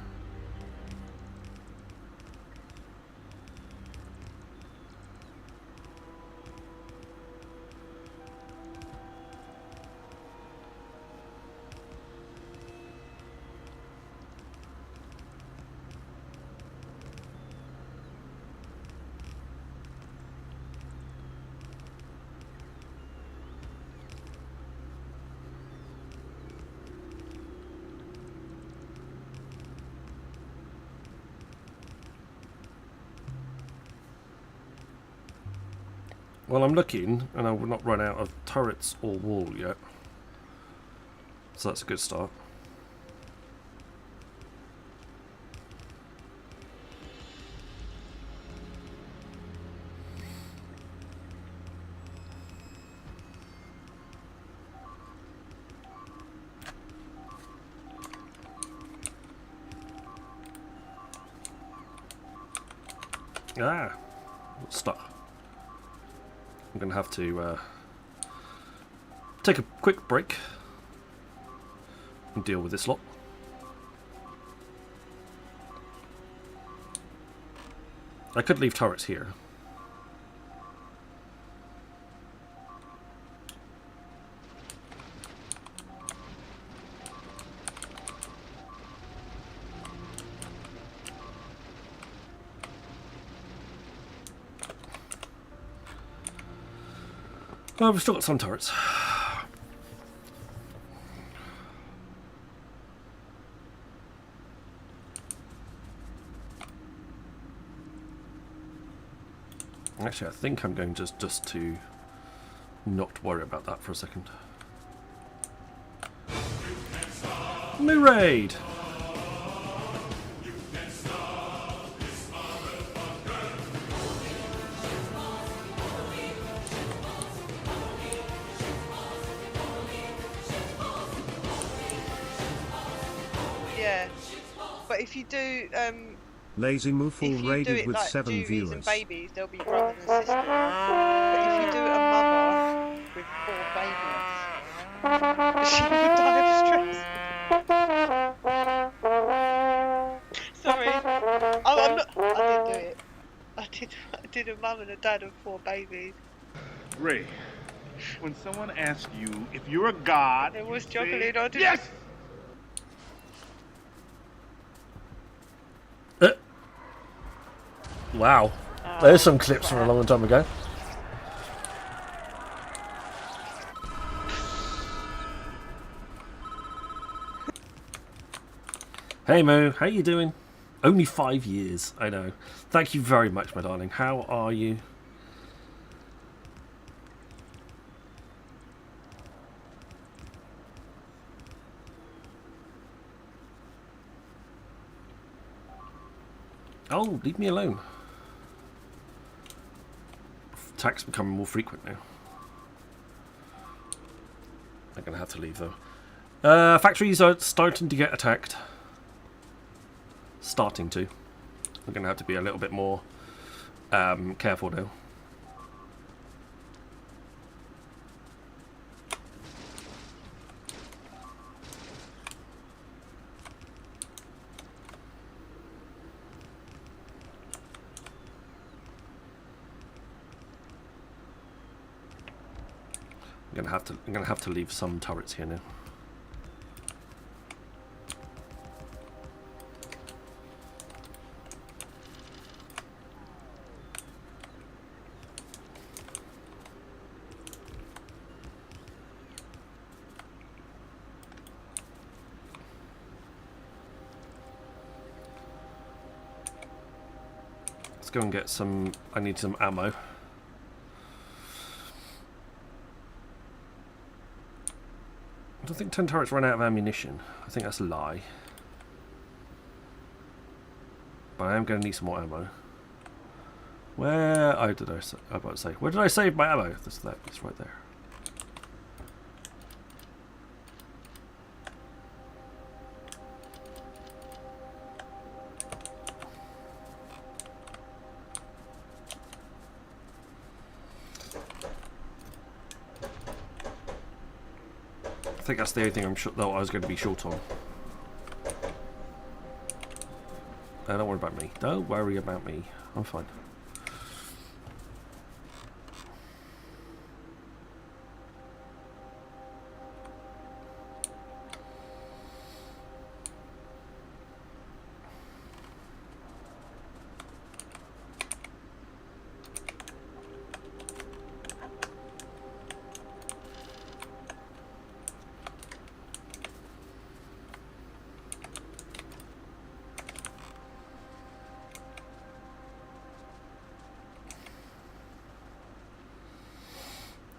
Well, I'm looking, and I will not run out of turrets or wall yet. So that's a good start. Ah, stuck. I'm going to have to take a quick break and deal with this lot. I could leave turrets here. Well, we've still got some turrets. Actually, I think I'm going just to not worry about that for a second. New raid! Yeah, but if you do, Lazy if Moofle you do raided it with like 7 doovies viewers. and babies, they'll be brothers and sisters. But if you do a mother with 4 babies, she would die of stress. Sorry, I'm not. I didn't do it. I did a mum and a dad and 4 babies. Ray, when someone asks you if you're a god, There was you juggling. say, I didn't. yes! Wow. There's some clips from a long time ago. Hey Mo, how you doing? Only 5 years, I know. Thank you very much, my darling. How are you? Oh, leave me alone. Attacks becoming more frequent now. I'm gonna have to leave though. Factories are starting to get attacked. Starting to. We're gonna have to be a little bit more careful now. I'm gonna have to leave some turrets here now. Let's go and get some. I need some ammo. I don't think 10 turrets run out of ammunition. I think that's a lie. But I am going to need some more ammo. Where? Oh, did I? I about to say. Where did I save my ammo? That's that. It's right there. I think that's the only thing that I was going to be short on. Don't worry about me. Don't worry about me. I'm fine.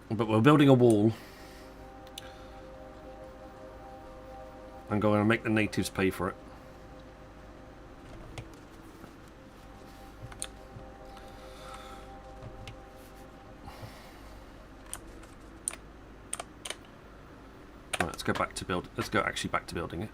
But we're building a wall. I'm going to make the natives pay for it. Right, let's go back to build. Let's go actually back to building it.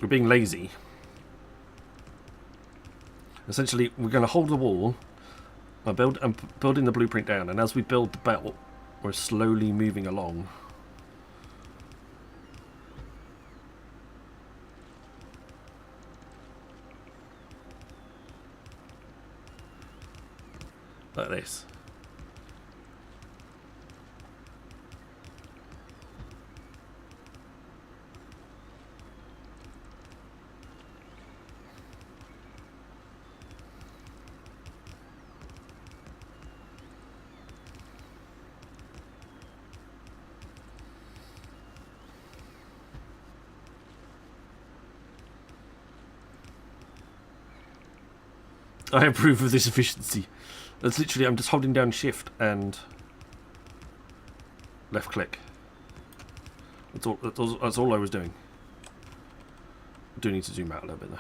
We're being lazy. Essentially, we're going to hold the wall. I'm building the blueprint down, and as we build the belt, we're slowly moving along. Like this. I approve of this efficiency. That's literally, I'm just holding down shift and left click. That's all I was doing. I do need to zoom out a little bit though.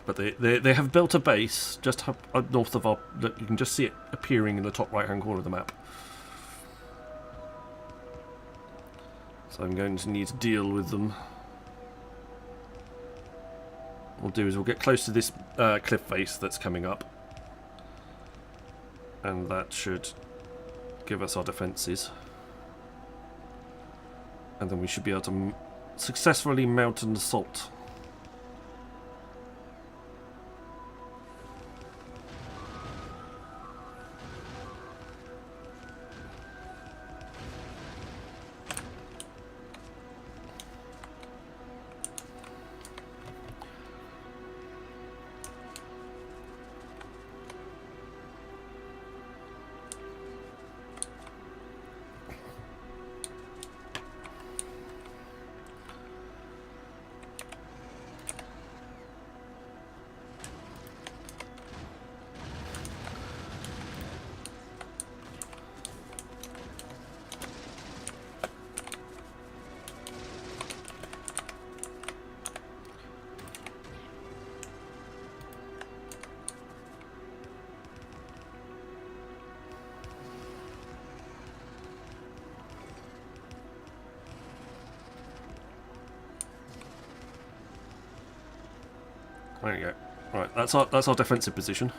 But they have built a base just up north of our... Look, you can just see it appearing in the top right hand corner of the map. So I'm going to need to deal with them. What we'll do is we'll get close to this cliff face that's coming up. And that should give us our defences. And then we should be able to successfully mount an assault. There you go. Right, that's our defensive position.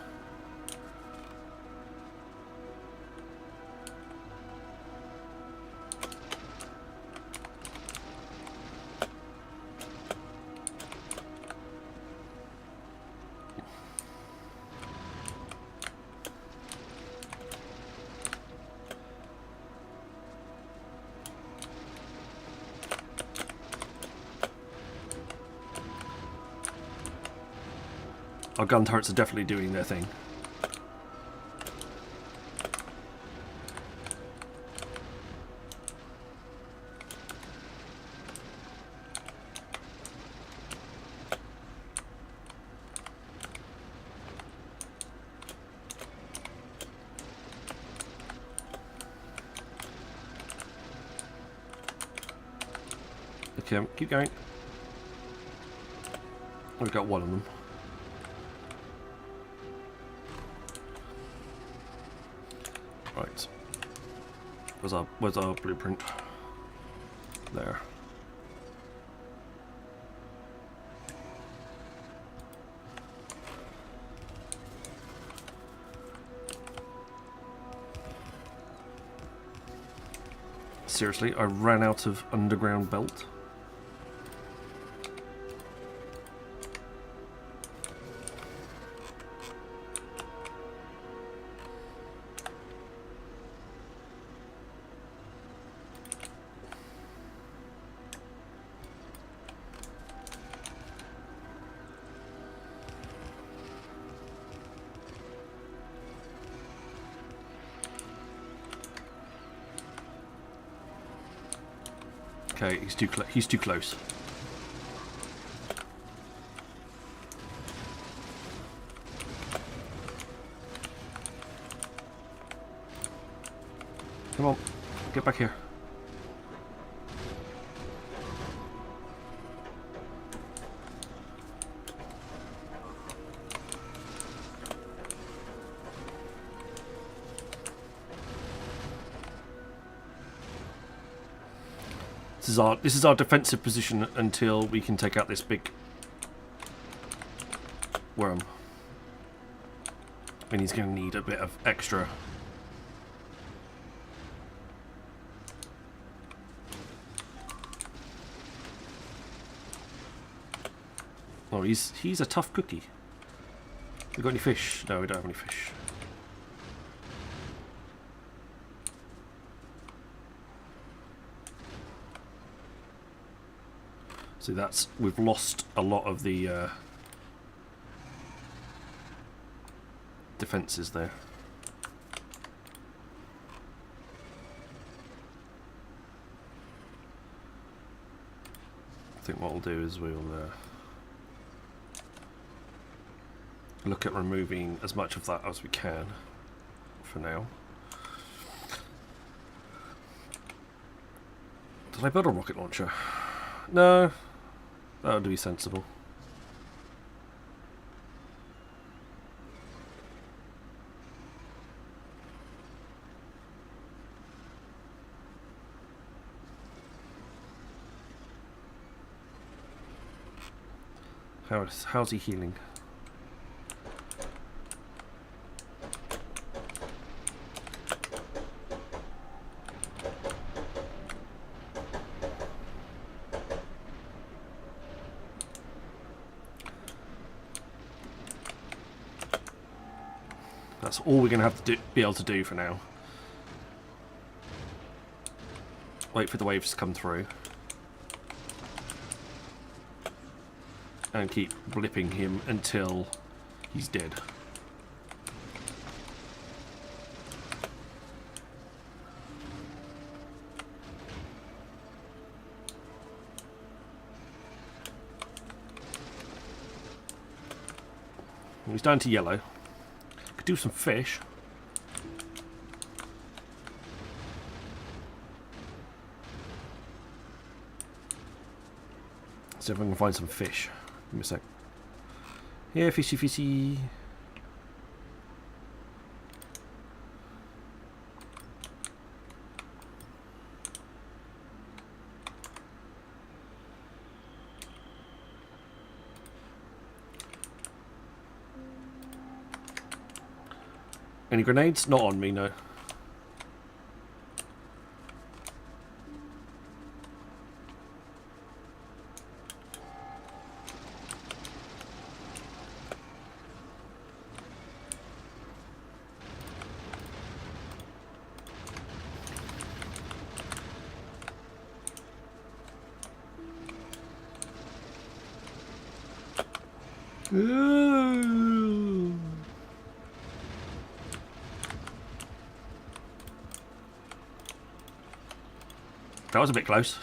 Our gun turrets are definitely doing their thing. Okay, keep going. We've got one of them. Right. Where's our blueprint? There. Seriously, I ran out of underground belt. Okay, he's too close. Come on, get back here. This is our defensive position until we can take out this big worm. And he's going to need a bit of extra. Oh, he's a tough cookie. We got any fish? No, we don't have any fish. So we've lost a lot of the defences there. I think what we'll do is we'll look at removing as much of that as we can for now. Did I build a rocket launcher? No. That would be sensible. How's he healing? That's all we're going to have to be able to do for now. Wait for the waves to come through. And keep blipping him until he's dead. He's down to yellow. Could do some fish. See if I can find some fish. Give me a sec. Yeah, fishy, fishy. Any grenades? Not on me, no. That was a bit close.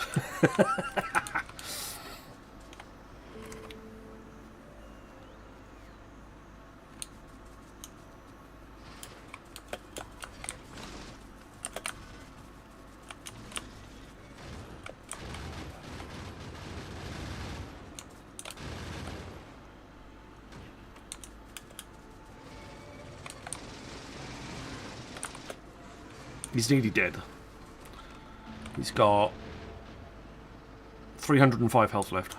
He's nearly dead. He's got 305 health left.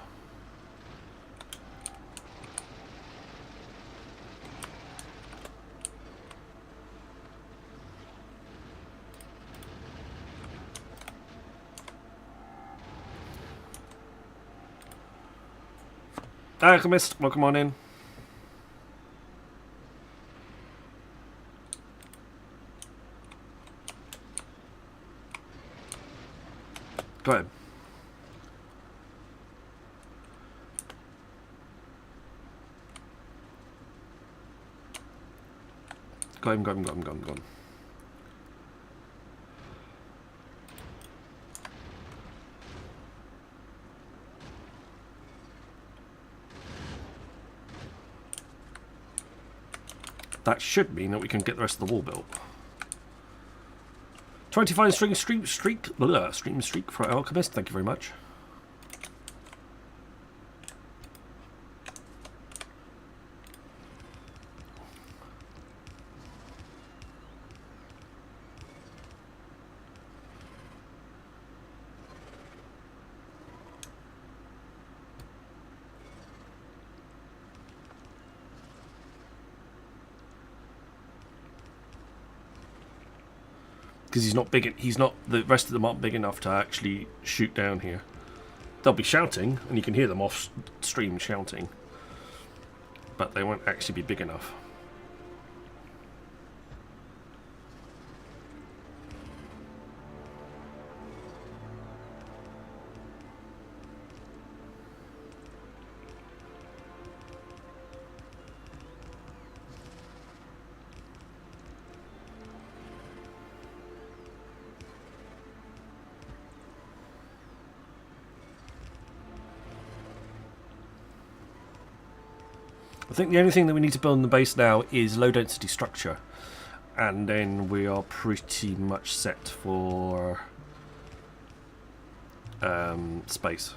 Alchemist, welcome on in. Go ahead. Go on. That should mean that we can get the rest of the wall built. 25 stream streak for Alchemist, thank you very much. Because he's not big. He's not. The rest of them aren't big enough to actually shoot down here. They'll be shouting, and you can hear them off stream shouting, but they won't actually be big enough. I think the only thing that we need to build in the base now is low density structure, and then we are pretty much set for space.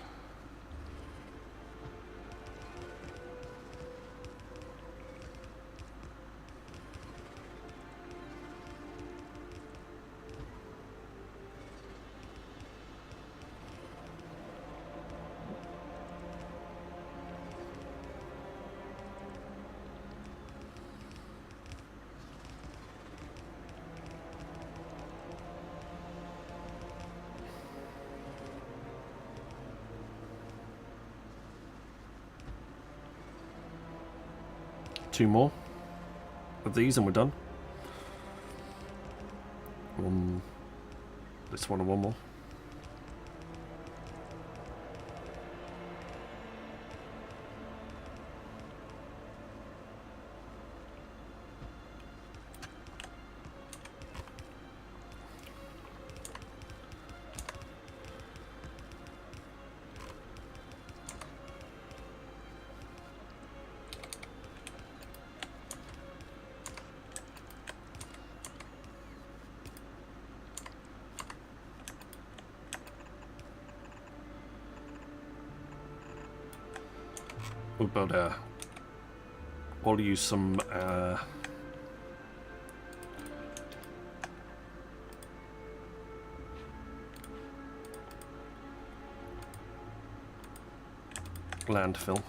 Two more of these and we're done. This one and one more. We'll build we'll use some landfill.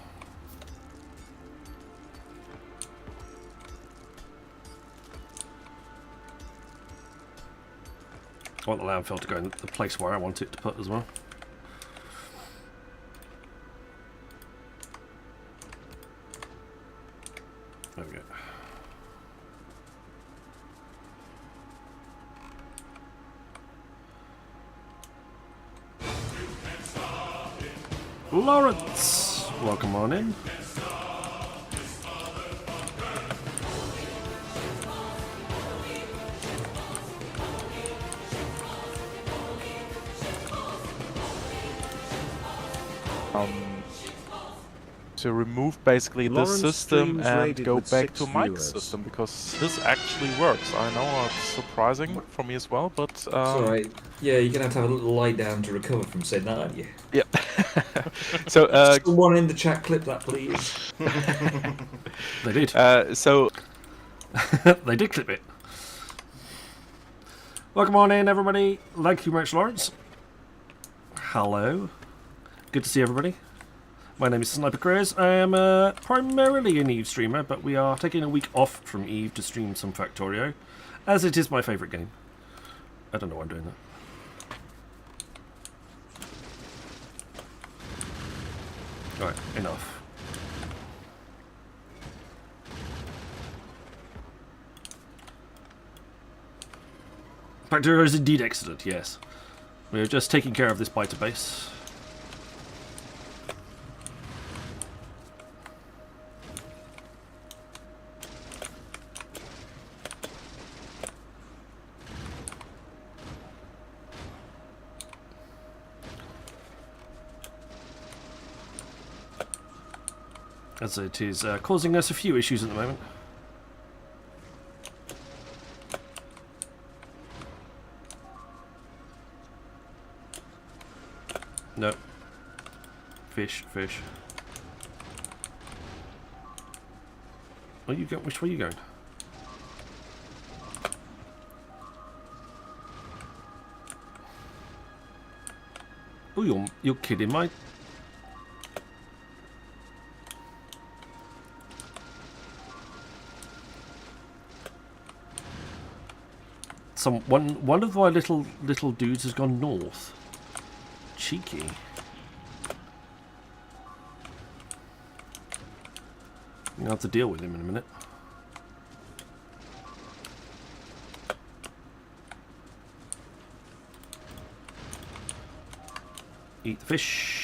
I want the landfill to go in the place where I want it to put as well. There we go. Lawrence, welcome on in. to remove basically this Lawrence system streams and rated go with back 6 to Mike's viewers. system, because this actually works. I know it's surprising for me as well, but It's alright. Yeah, you're gonna have to have a little lie down to recover from saying that, aren't you? Yep. So someone in the chat clip that, please. They did. So they did clip it. Welcome on in, everybody. Thank you very much, Lawrence. Hello. Good to see everybody. My name is Sniper Chris. I am primarily an Eve streamer, but we are taking a week off from Eve to stream some Factorio, as it is my favourite game. I don't know why I'm doing that. Alright, enough. Factorio is indeed excellent, yes. We are just taking care of this biter base. As it is causing us a few issues at the moment. No. Fish, fish. Where you go? Which way are you going? Oh, you're kidding, mate. One of my little dudes has gone north. Cheeky. I'll have to deal with him in a minute. Eat the fish.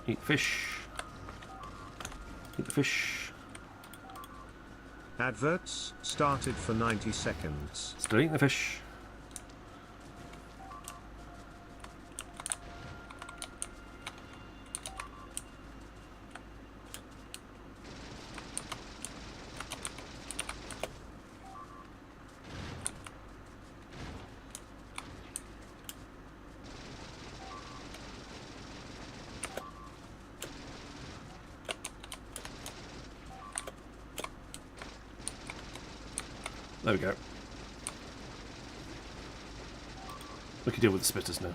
Eat fish. Eat the fish. Adverts started for 90 seconds. Still eating the fish. There we go. We can deal with the spitters now.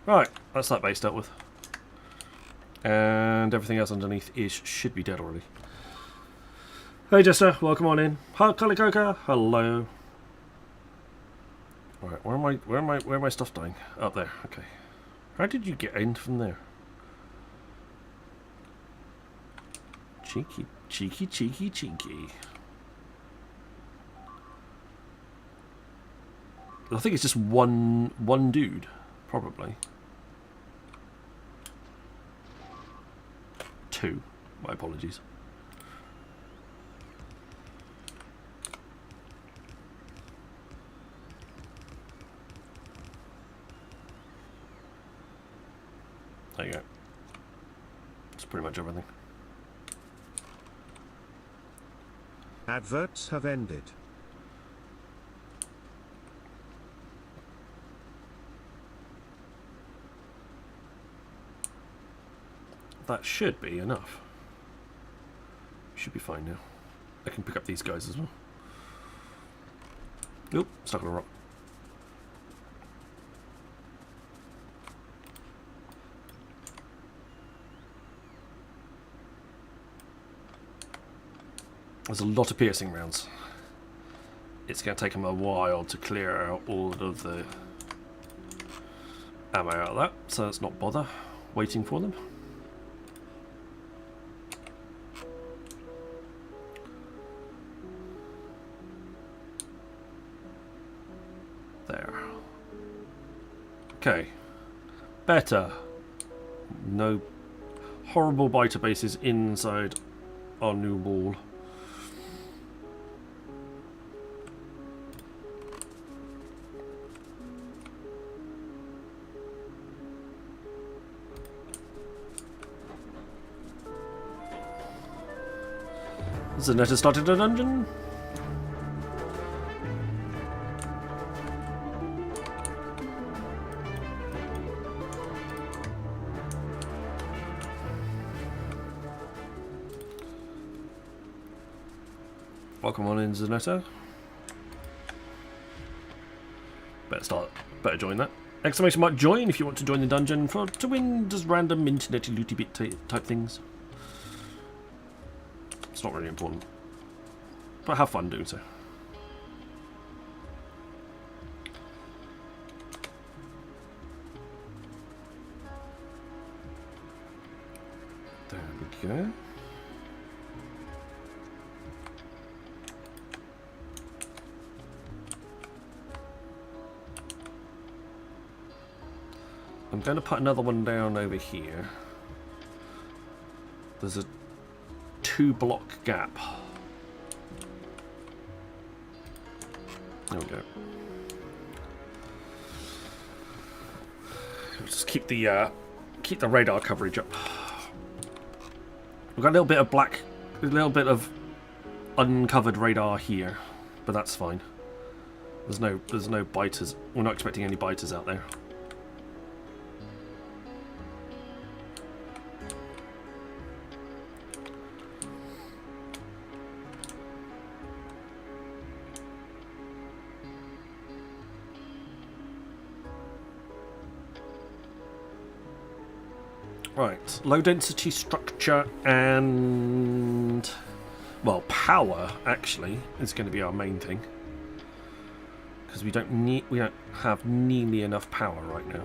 Right, that's that base dealt with. And everything else underneath should be dead already. Hey Jester, welcome on in. Hi Kalikoka, hello. Alright, where am I stuff dying? Up there, okay. How did you get in from there? Cheeky, cheeky, cheeky, cheeky. I think it's just one dude, probably. Two. My apologies. There you go. That's pretty much everything. Adverts have ended. That should be enough. Should be fine now. I can pick up these guys as well. Nope, stuck on a rock. There's a lot of piercing rounds. It's going to take them a while to clear out all of the ammo out of that, so let's not bother waiting for them. Okay. Better. No horrible biter bases inside our new wall. Zanetta started a dungeon. Welcome on in, Zanetta. Better join that. Exclamation mark join if you want to join the dungeon to win just random internet looty bit type things. It's not really important, but have fun doing so. There we go. I'm going to put another one down over here. There's a 2-block gap. There we go. Just keep the radar coverage up. We've got a little bit of uncovered radar here, but that's fine. There's no biters. We're not expecting any biters out there. Right, low density structure and, well, power actually is going to be our main thing, because we don't have nearly enough power right now.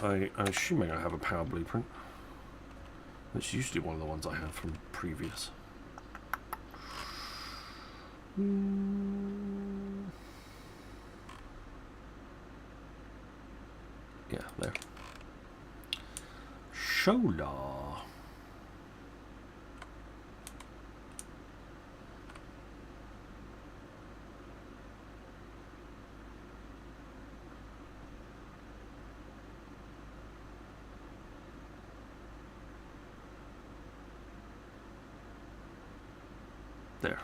I'm assuming I have a power blueprint. That's usually one of the ones I have from previous. Yeah, there. Solar. There.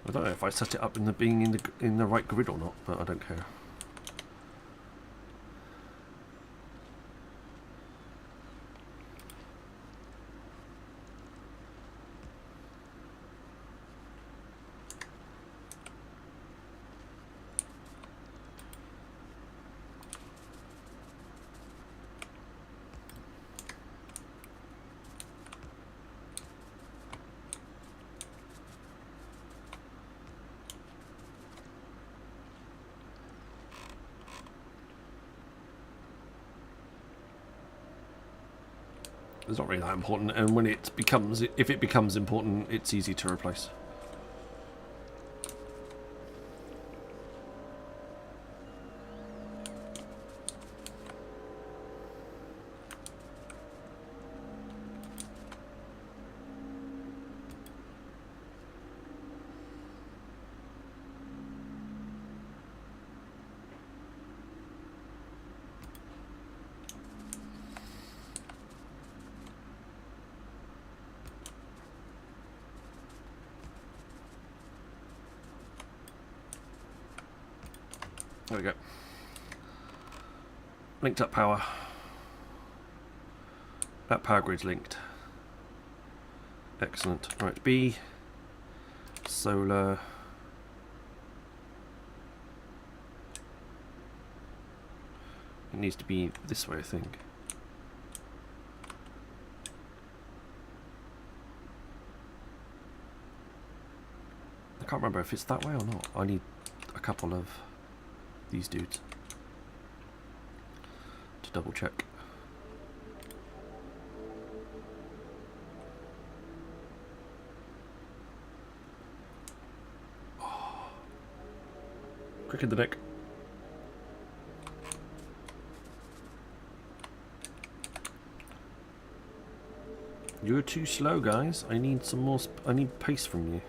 I don't know if I set it up in the right grid or not, but I don't care. It's not really that important, and when if it becomes important, it's easy to replace. There we go. Linked up power. That power grid's linked. Excellent. Right, B. Solar. It needs to be this way, I think. can't remember if it's that way or not. I need a couple of these dudes to double check. Oh. Quick in the neck. You're too slow, guys. I need some more. I need pace from you.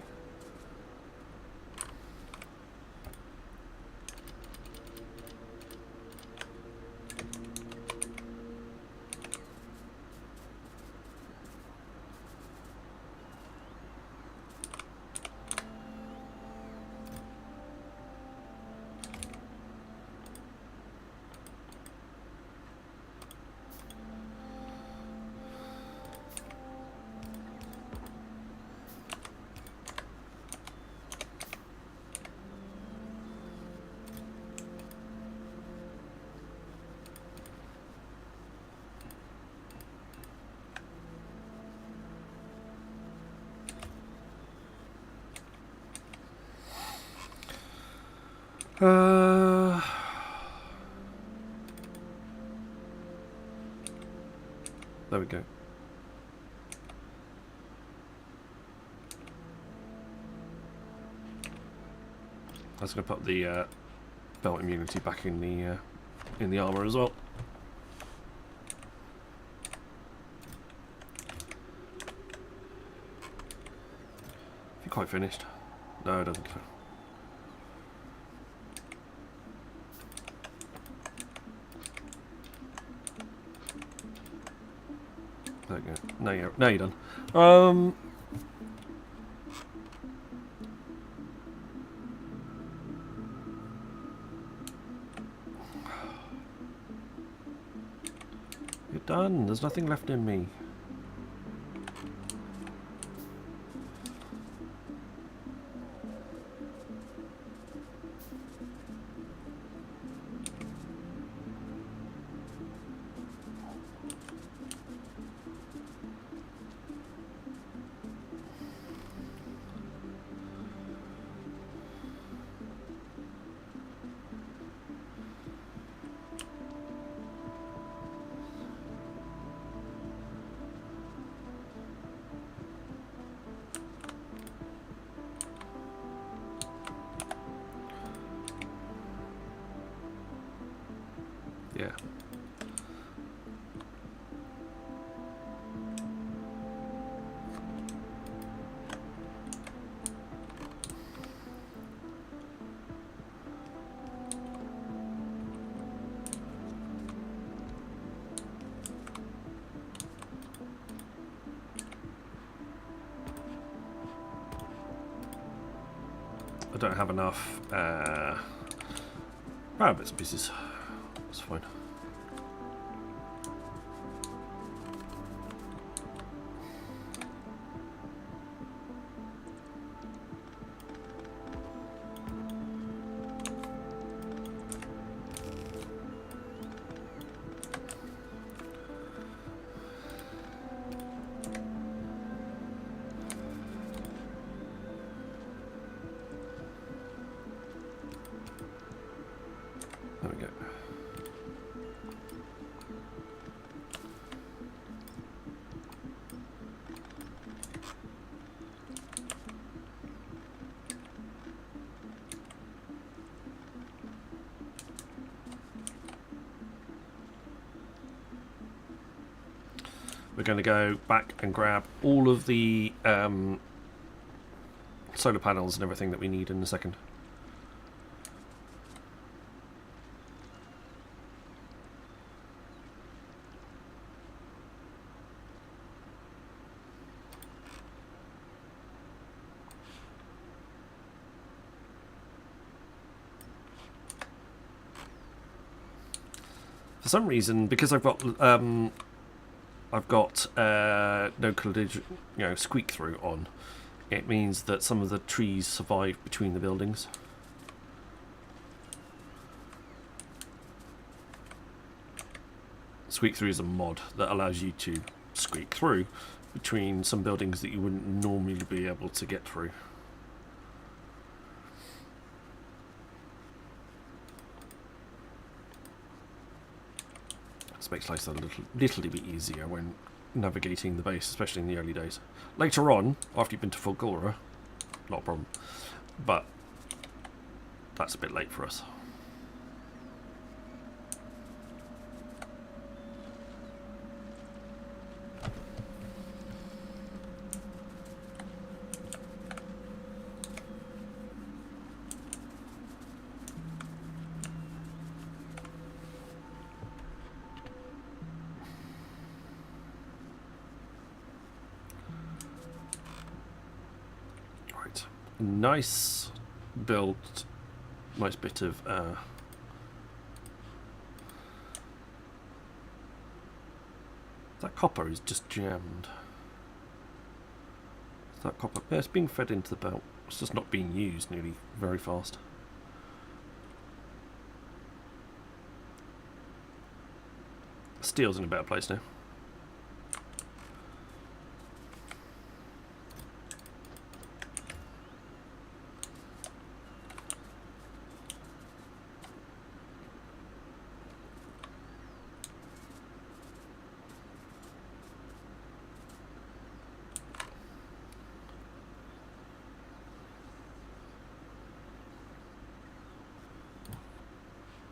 There we go. I was going to put the belt immunity back in the armor as well. Have you quite finished? No, I don't think so. There you go. Now you're done. You're done. There's nothing left in me. Yeah. I don't have enough bits and pieces. That's fine. There we go. We're going to go back and grab all of the solar panels and everything that we need in a second. For some reason, because I've got no collision, squeak through on, it means that some of the trees survive between the buildings. Squeak through is a mod that allows you to squeak through between some buildings that you wouldn't normally be able to get through. This makes life a little bit easier when navigating the base, especially in the early days. Later on, after you've been to Fulgora, not a problem. But that's a bit late for us. Nice built, nice bit of that copper is just jammed. That copper, yeah, it's being fed into the belt. It's just not being used nearly very fast. Steel's in a better place now.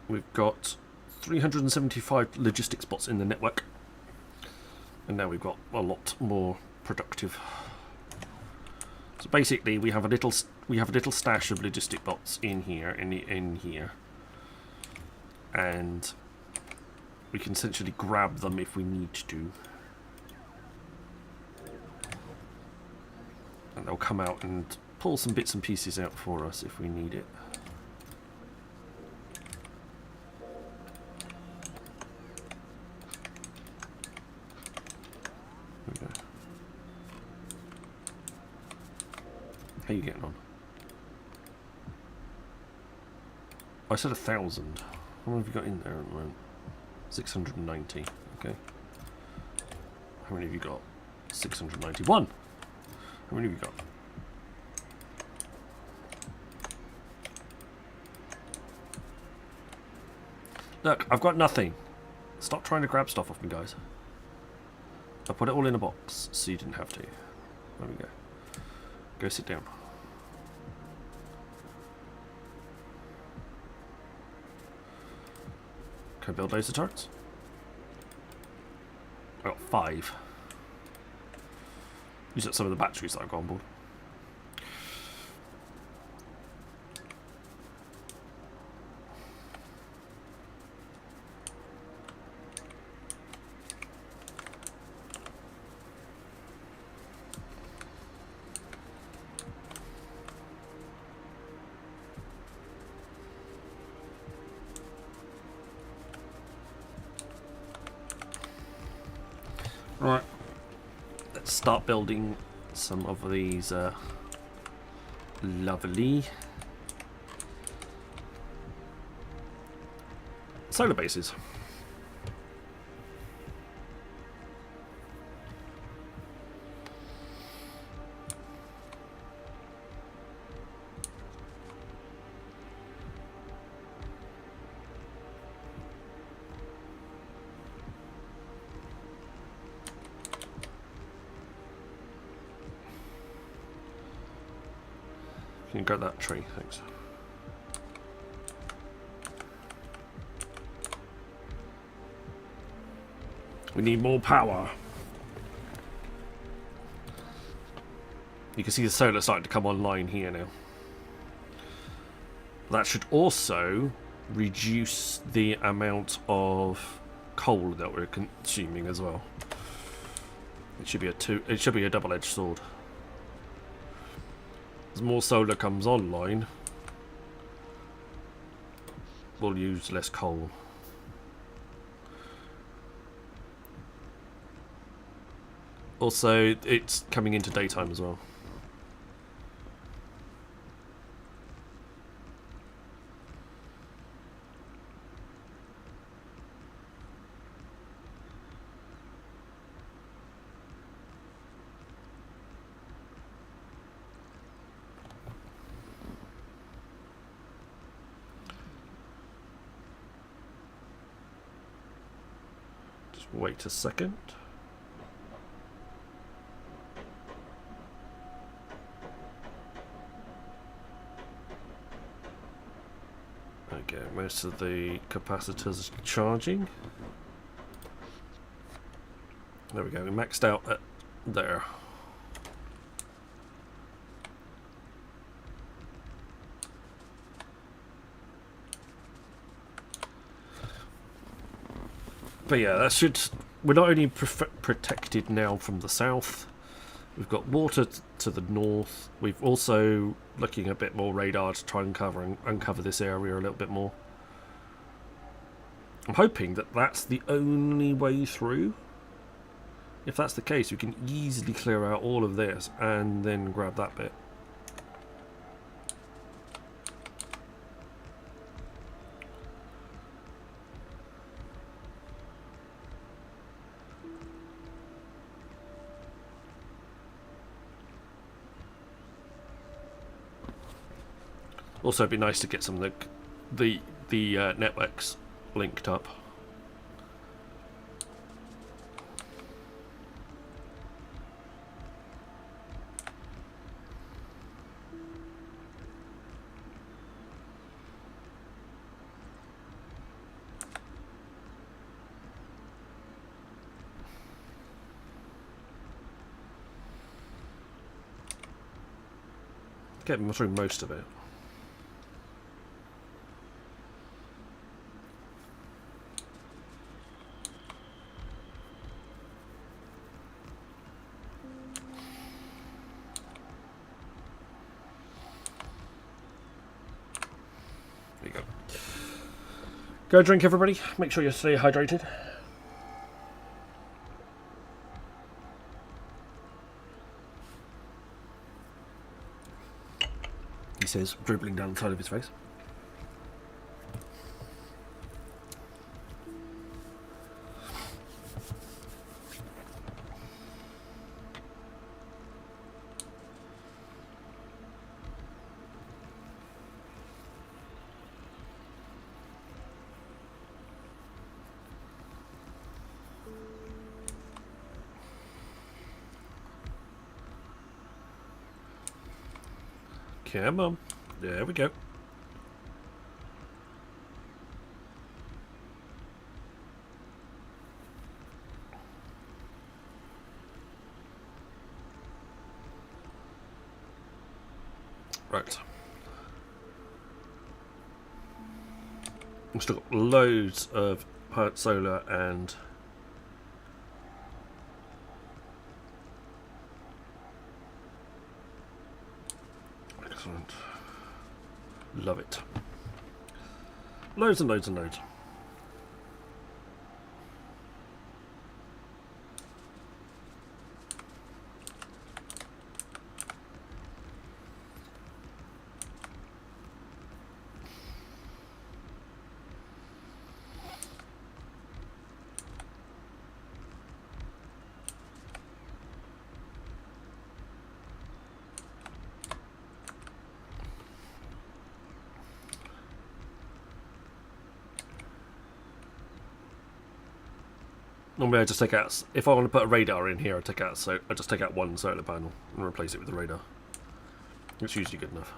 We've got 375 logistics bots in the network, and now we've got a lot more productive. So basically, we have a little stash of logistic bots in here, in here, and we can essentially grab them if we need to, and they'll come out and pull some bits and pieces out for us if we need it. How are you getting on? I said 1,000. How many have you got in there at the moment? 690. Okay. How many have you got? 691. How many have you got? Look, I've got nothing. Stop trying to grab stuff off me, guys. I put it all in a box, so you didn't have to. There we go. Go sit down. Can I build laser turrets? I got 5. Use up some of the batteries that I've got on board. Right, let's start building some of these lovely solar bases. Can you grab that tree? Thanks. We need more power. You can see the solar starting to come online here now. That should also reduce the amount of coal that we're consuming as well. It should be a double-edged sword. As more solar comes online, we'll use less coal. Also, it's coming into daytime as well. Wait a second. Okay, most of the capacitors are charging. There we go, we maxed out at there. But yeah, that should... We're not only protected now from the south, we've got water to the north. We've also looking a bit more radar to try and uncover this area a little bit more. I'm hoping that that's the only way through. If that's the case, we can easily clear out all of this and then grab that bit. Also, it'd be nice to get some of the networks linked up. Get through most of it. There you go. Go drink, everybody. Make sure you stay hydrated. He says, dribbling down the side of his face. Come on. There we go. Right. We've still got loads of solar and excellent. Love it. Loads and loads and loads. Normally I just take out, if I want to put a radar in here, I just take out one solar panel and replace it with the radar. It's usually good enough.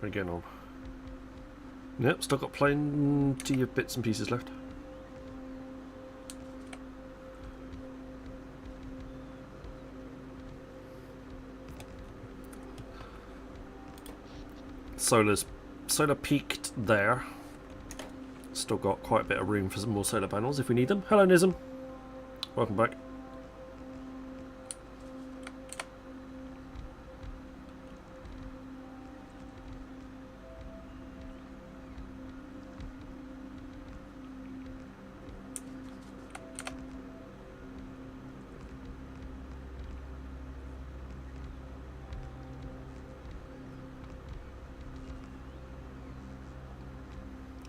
We're getting on. Yep, still got plenty of bits and pieces left. Solar peaked there. Still got quite a bit of room for some more solar panels if we need them. Hello Nism. Welcome back.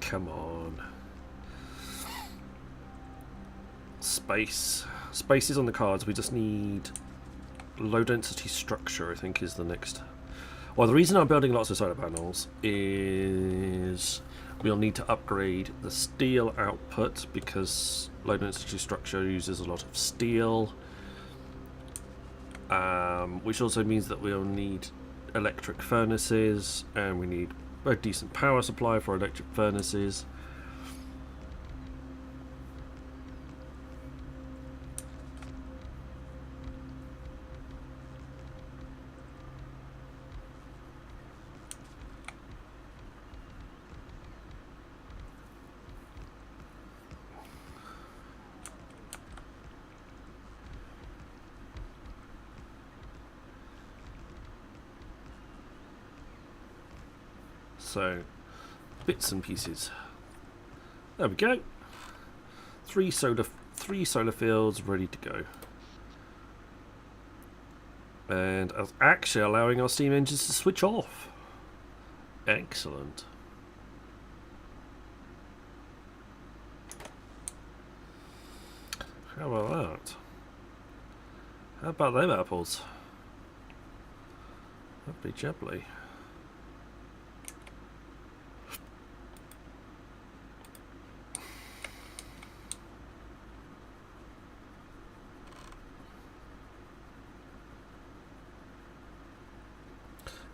Come on. Space. Space is on the cards. We just need low density structure, I think, is the next. Well, the reason I'm building lots of solar panels is we'll need to upgrade the steel output because low density structure uses a lot of steel. Which also means that we'll need electric furnaces, and we need a decent power supply for electric furnaces. So, bits and pieces. There we go. Three solar fields ready to go, and actually allowing our steam engines to switch off. Excellent. How about that? How about them apples? Lovely jubbly.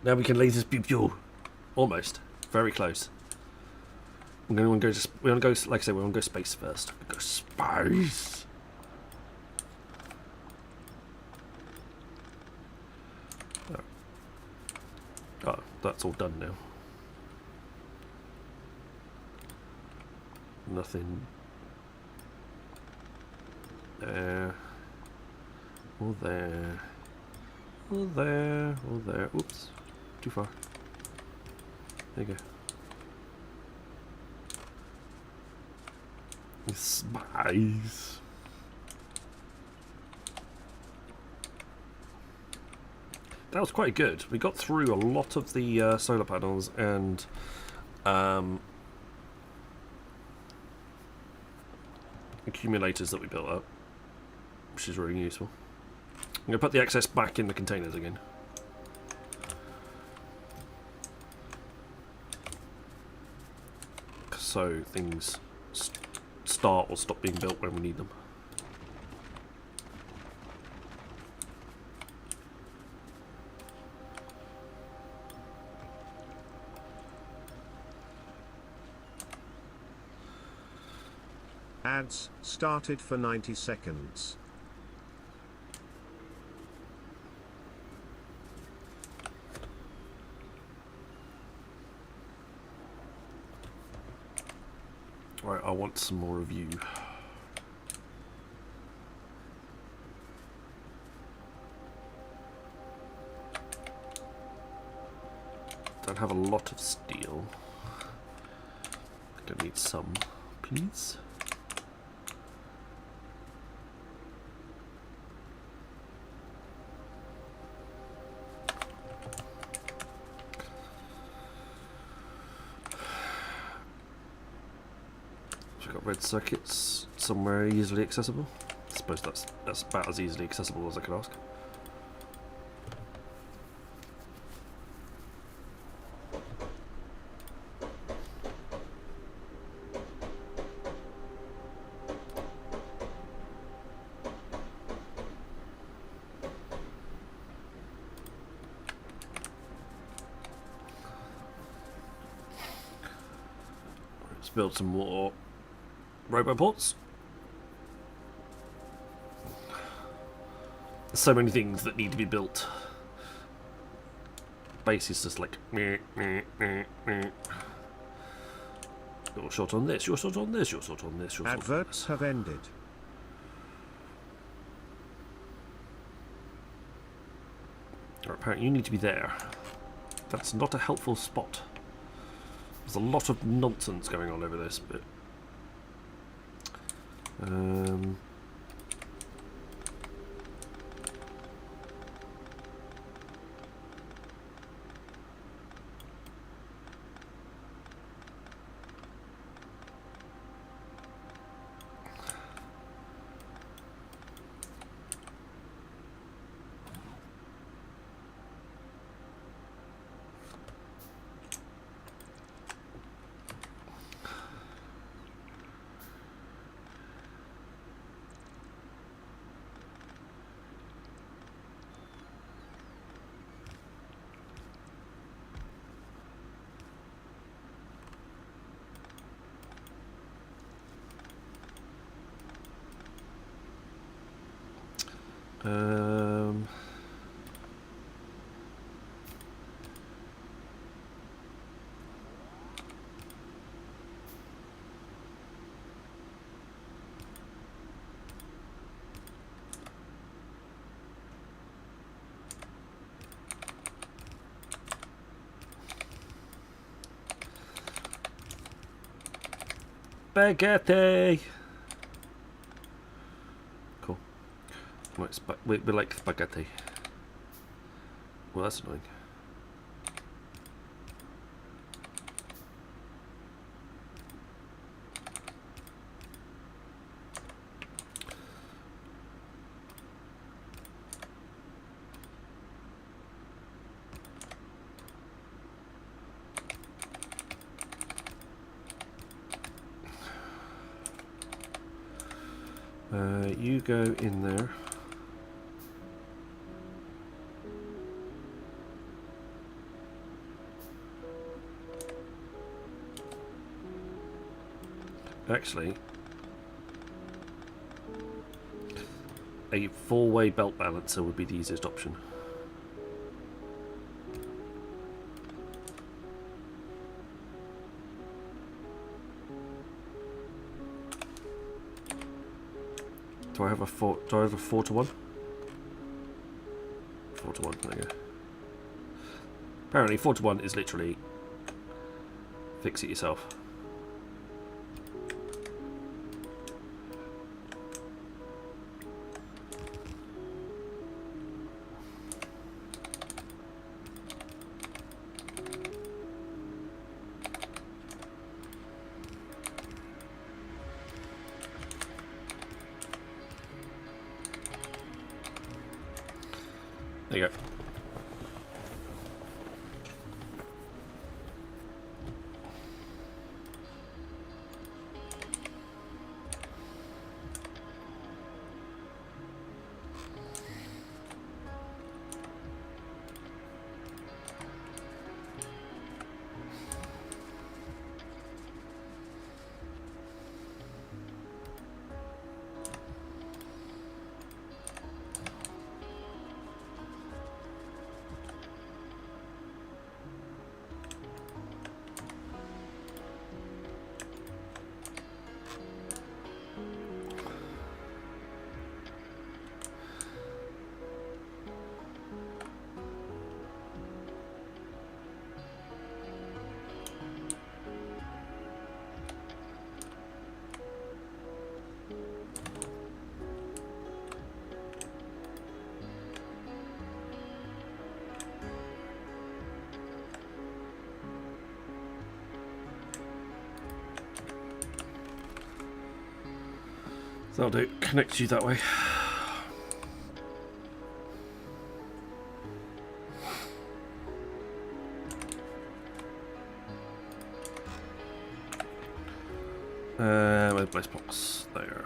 Now we can lasers pew pew. Almost. Very close. We're going to go. We want to go. Like I said, we want to go space first. Go space. Oh, that's all done now. Nothing. There. All there. All there. All there. Oops. Too far. There you go. Spies. That was quite good. We got through a lot of the solar panels and accumulators that we built up, which is really useful. I'm going to put the excess back in the containers again. So things start or stop being built when we need them. Ads started for 90 seconds. Right, I want some more of you. Don't have a lot of steel. Gonna need some, please. Red circuits somewhere easily accessible. I suppose that's about as easily accessible as I could ask. Let's build some more Roboports. So many things that need to be built. Base is just like meh, meh, meh, meh. You're short on this, you're short on this, you're short on this, you're short on this. Adverts have ended. Apparently you need to be there. That's not a helpful spot. There's a lot of nonsense going on over this, but Um. Spaghetti. Cool. Right, we like spaghetti. Well, that's annoying. You go in there. Actually, a four-way belt balancer would be the easiest option. Do I have a 4 to 1? 4 to 1, there you go. Apparently 4 to 1 is literally fix it yourself. There you go. That'll do. Connect you that way. Where's place box? There.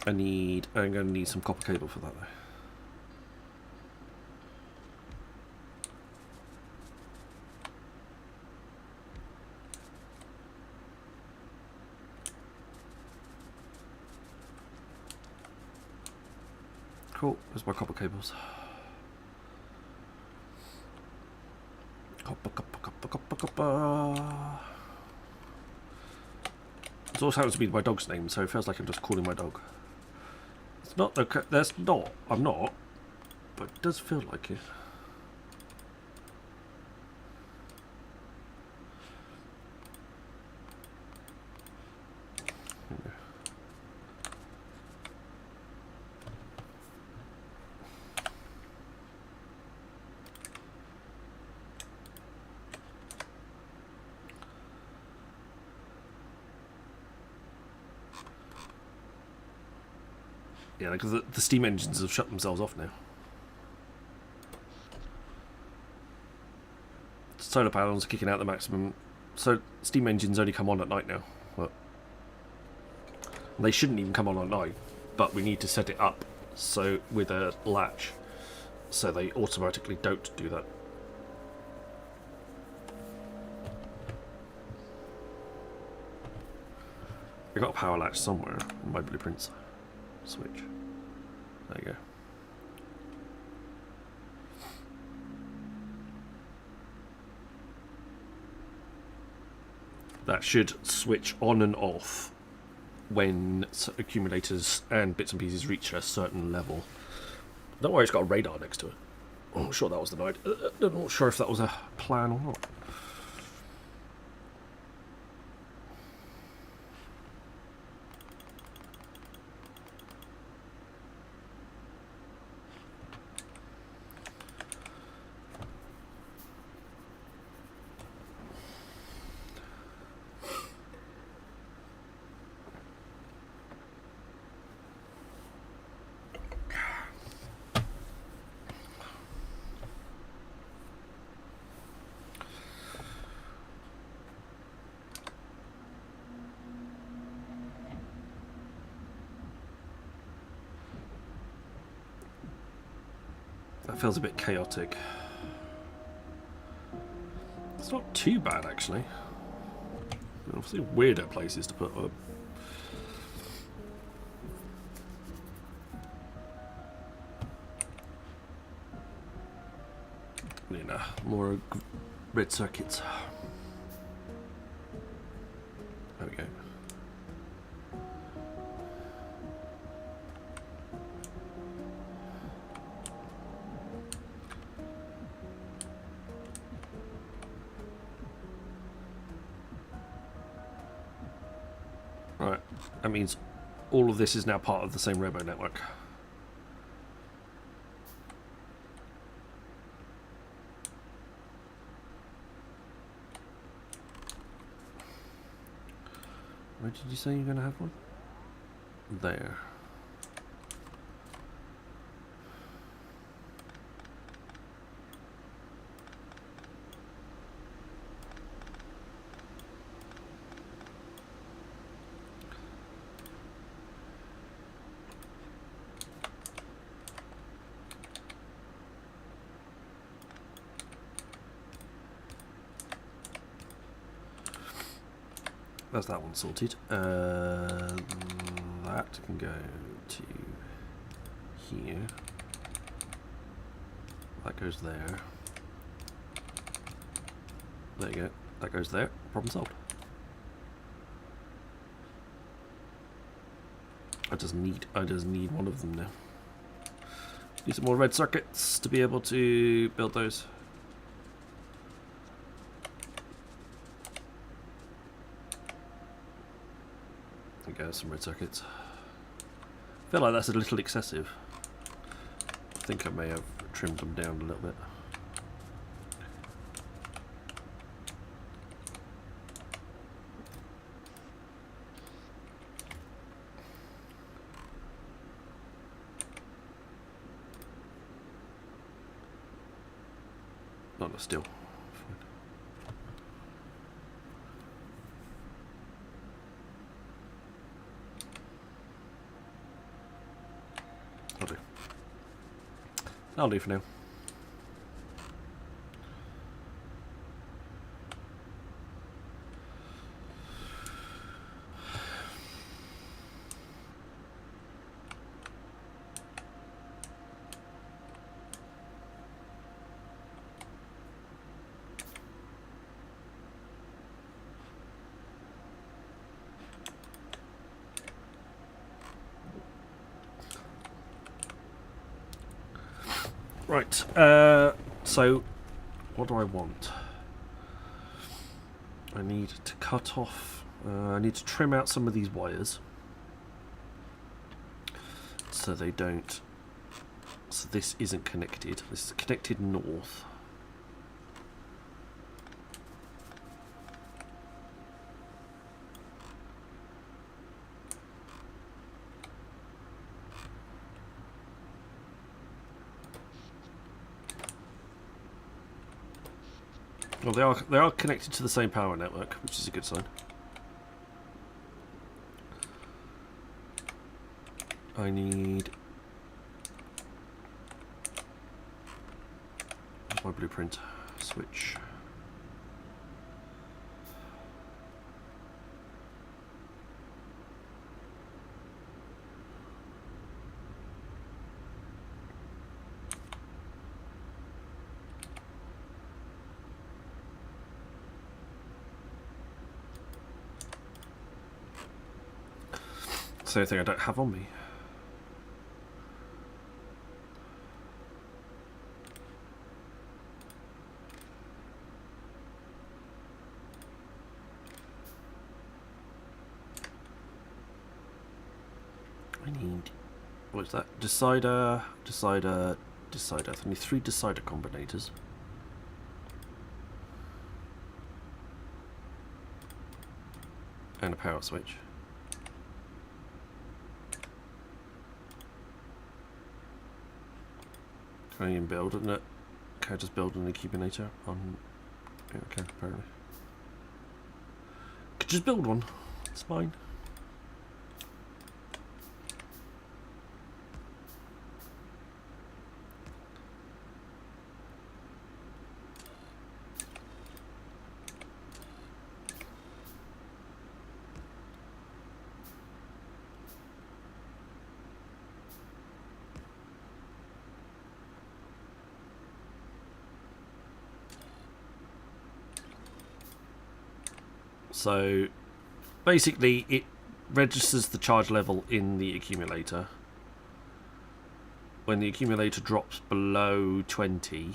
I'm going to need some copper cable for that though. Cool, where's my copper cables? Copper. This also happens to be my dog's name, so it feels like I'm just calling my dog. It's not, okay, that's not, I'm not, but it does feel like it. Yeah, because the steam engines have shut themselves off now. Solar panels are kicking out the maximum. So steam engines only come on at night now. But they shouldn't even come on at night, but we need to set it up so with a latch, so they automatically don't do that. I got a power latch somewhere on my blueprints. Switch. There you go. That should switch on and off when accumulators and bits and pieces reach a certain level. Don't worry, it's got a radar next to it. I'm not sure that was the night. I'm not sure if that was a plan or not. That feels a bit chaotic. It's not too bad, actually. Obviously, weirder places to put up. More red circuits. There we go. Right, that means all of this is now part of the same robo network. Where did you say you're going to have one? There. That's that one sorted. That can go to here. That goes there. There you go. That goes there. Problem solved. I just need one of them now. Need some more red circuits to be able to build those. Go, some red circuits. I feel like that's a little excessive. I think I may have trimmed them down a little bit. Not a still. I'll do for now. Right, so what do I want? I need to cut off, I need to trim out some of these wires so they don't, so this isn't connected, this is connected north. Well, they are connected to the same power network, which is a good sign. I need my blueprint switch. It's the only thing I don't have on me. I need... What's that? Decider... I need 3 decider combinators. And a power switch. Can I even build it? Can I just build an accumulator on... Yeah, okay, apparently. Could just build one. It's fine. So basically it registers the charge level in the accumulator. When the accumulator drops below 20,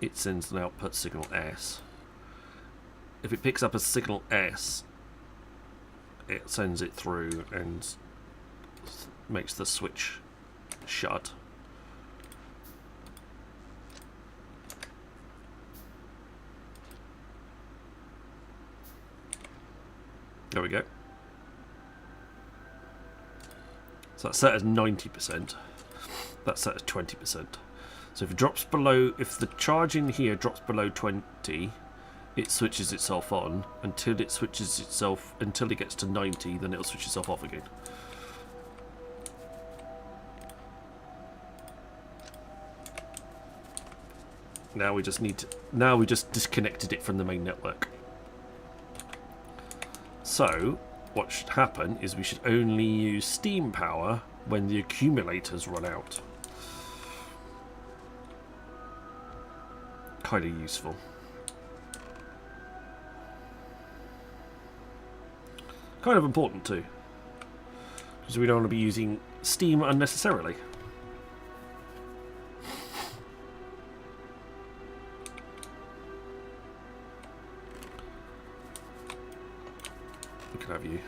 it sends an output signal S. If it picks up a signal S, it sends it through and makes the switch shut. There we go. So that's set as 90%. That's set as 20%. So if it drops below, if the charge in here drops below 20, it switches itself on until it gets to 90, then it'll switch itself off again. Now we just disconnected it from the main network. So, what should happen is we should only use steam power when the accumulators run out. Kind of useful. Kind of important too. Because we don't want to be using steam unnecessarily. Have you?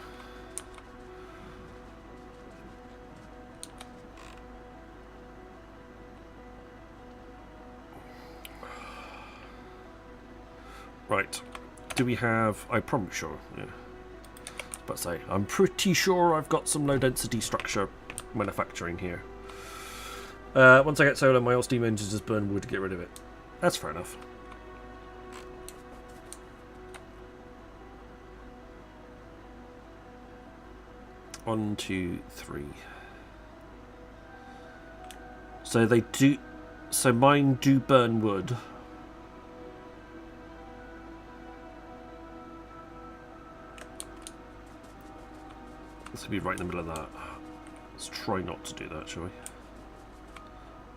Right. Do we have... I'm probably sure, yeah. But say, I'm pretty sure I've got some low density structure manufacturing here. Once I get solar, my old steam engines just burn wood to get rid of it. That's fair enough. One, two, three. So they do. So mine do burn wood. This will be right in the middle of that. Let's try not to do that, shall we?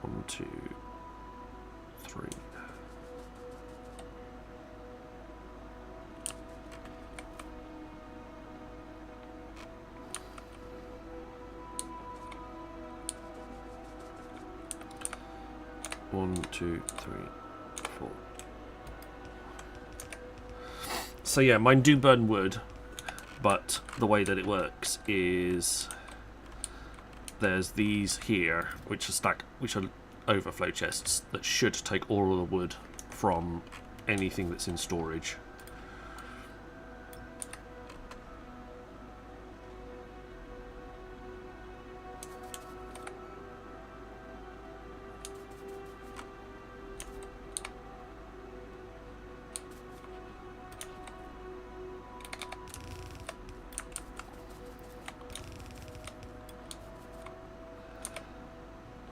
1, 2, 3. One, two, three, 4. So yeah, mine do burn wood, but the way that it works is there's these here, which are overflow chests that should take all of the wood from anything that's in storage.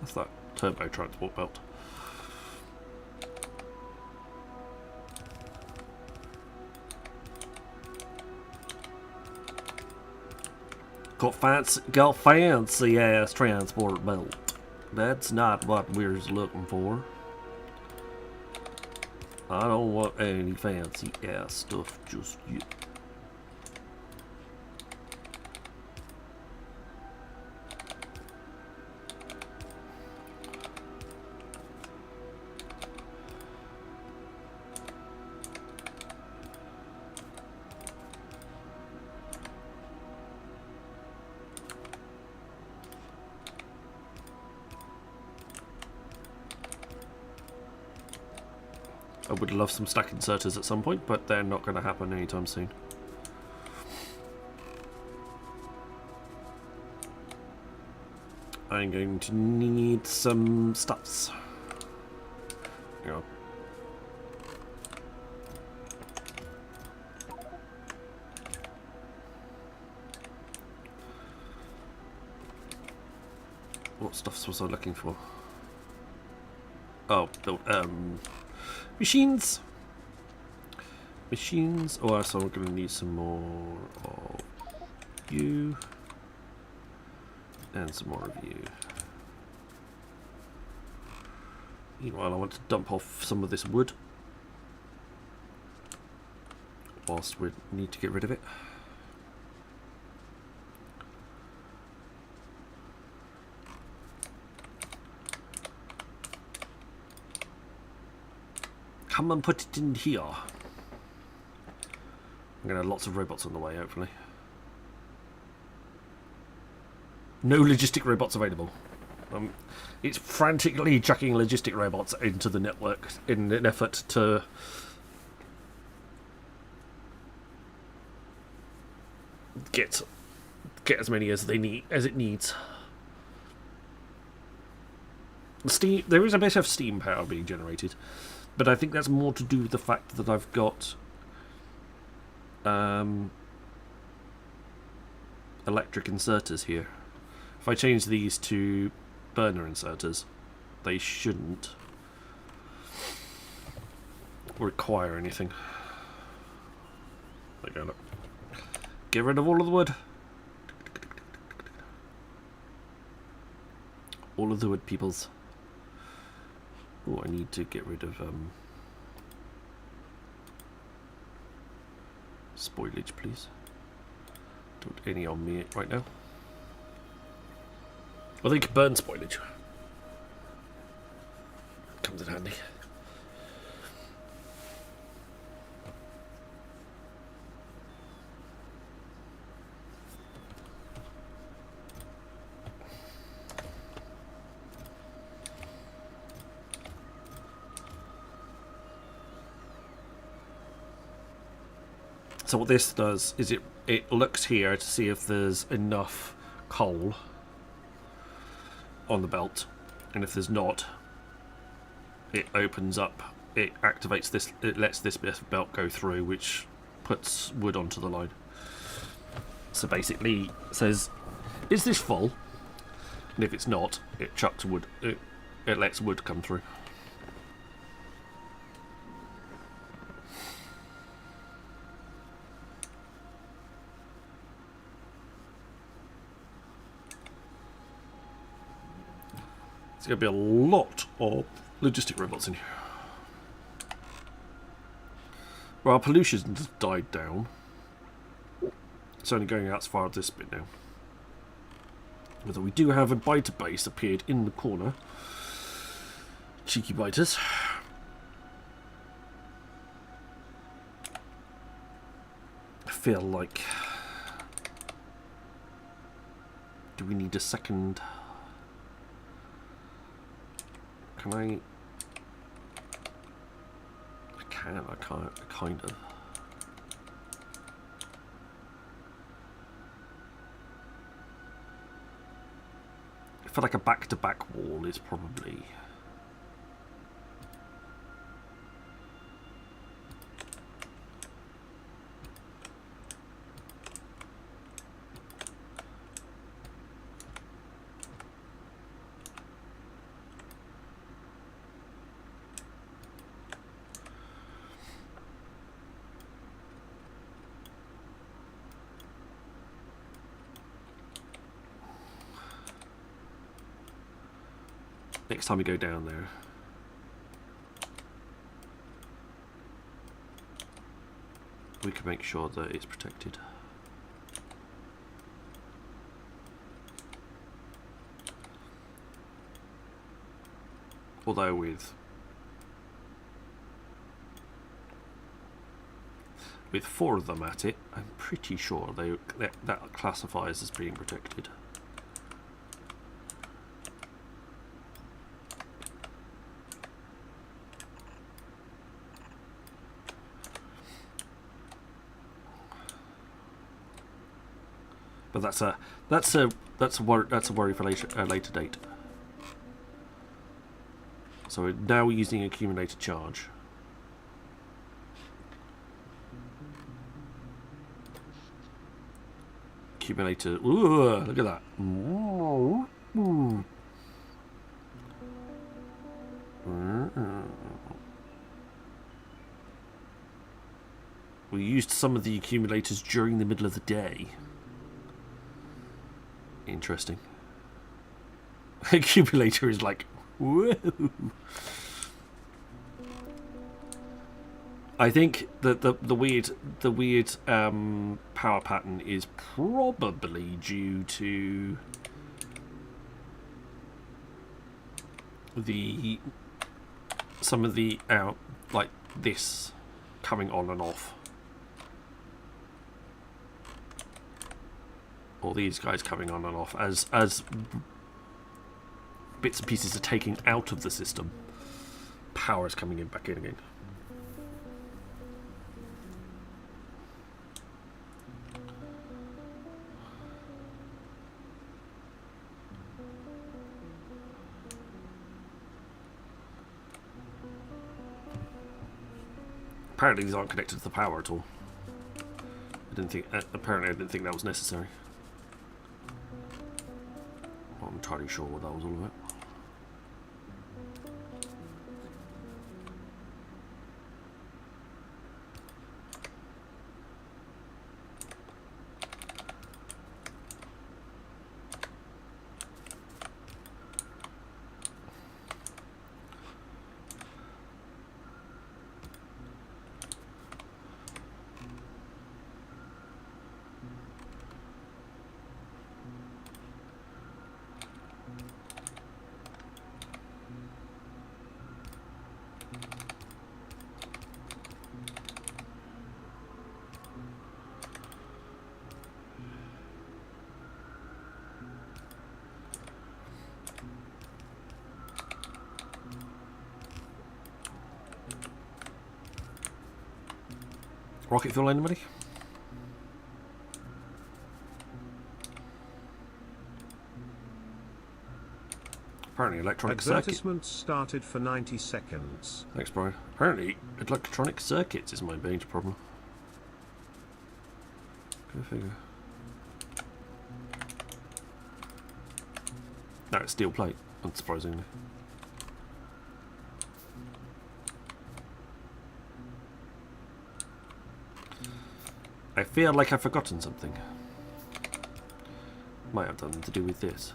That's that turbo transport belt. Got fancy ass transport belt. That's not what we're looking for. I don't want any fancy ass stuff just yet. I would love some stack inserters at some point, but they're not going to happen anytime soon. I'm going to need some stuffs. Yeah. What stuffs was I looking for? Oh, machines. Machines. Oh, so we're going to need some more of you. And some more of you. Meanwhile, I want to dump off some of this wood. Whilst we need to get rid of it. Come and put it in here. I'm going to have lots of robots on the way, hopefully. No logistic robots available. It's frantically chucking logistic robots into the network in an effort to get as many as they need as it needs. There is a bit of steam power being generated, but I think that's more to do with the fact that I've got electric inserters here. If I change these to burner inserters, they shouldn't require anything. There we go. Get rid of all of the wood. All of the wood, peoples. Oh, I need to get rid of spoilage, please. Don't any on me right now. I think burn spoilage comes in handy. So what this does is it looks here to see if there's enough coal on the belt, and if there's not, it opens up, it activates this, it lets this bit of belt go through, which puts wood onto the line. So basically it says, is this full? And if it's not, it chucks wood, it lets wood come through. There's going to be a lot of logistic robots in here. Well, our pollution's died down. It's only going out as far as this bit now. Although we do have a biter base appeared in the corner. Cheeky biters. I feel like... do we need a second... Can I can't, kind of. I feel like a back-to-back wall is probably... next time we go down there, we can make sure that it's protected. Although with 4 of them at it, I'm pretty sure that classifies as being protected. But that's a worry for later date. So we're now using accumulator charge. Accumulator. Ooh, look at that. Ooh. We used some of the accumulators during the middle of the day. Interesting. Accumulator is like, whoa. I think that the weird power pattern is probably due to some of the like this coming on and off, or these guys coming on and off as bits and pieces are taking out of the system. Power is coming in back in again. Apparently these aren't connected to the power at all. Apparently I didn't think that was necessary. Not entirely sure what that was all about. Rocket fuel, anybody? Apparently electronic circuit. Advertisements started for 90 seconds. Thanks, Brian. Apparently electronic circuits is my major problem. Go figure. No, it's steel plate, unsurprisingly. I feel like I've forgotten something. Might have done to do with this.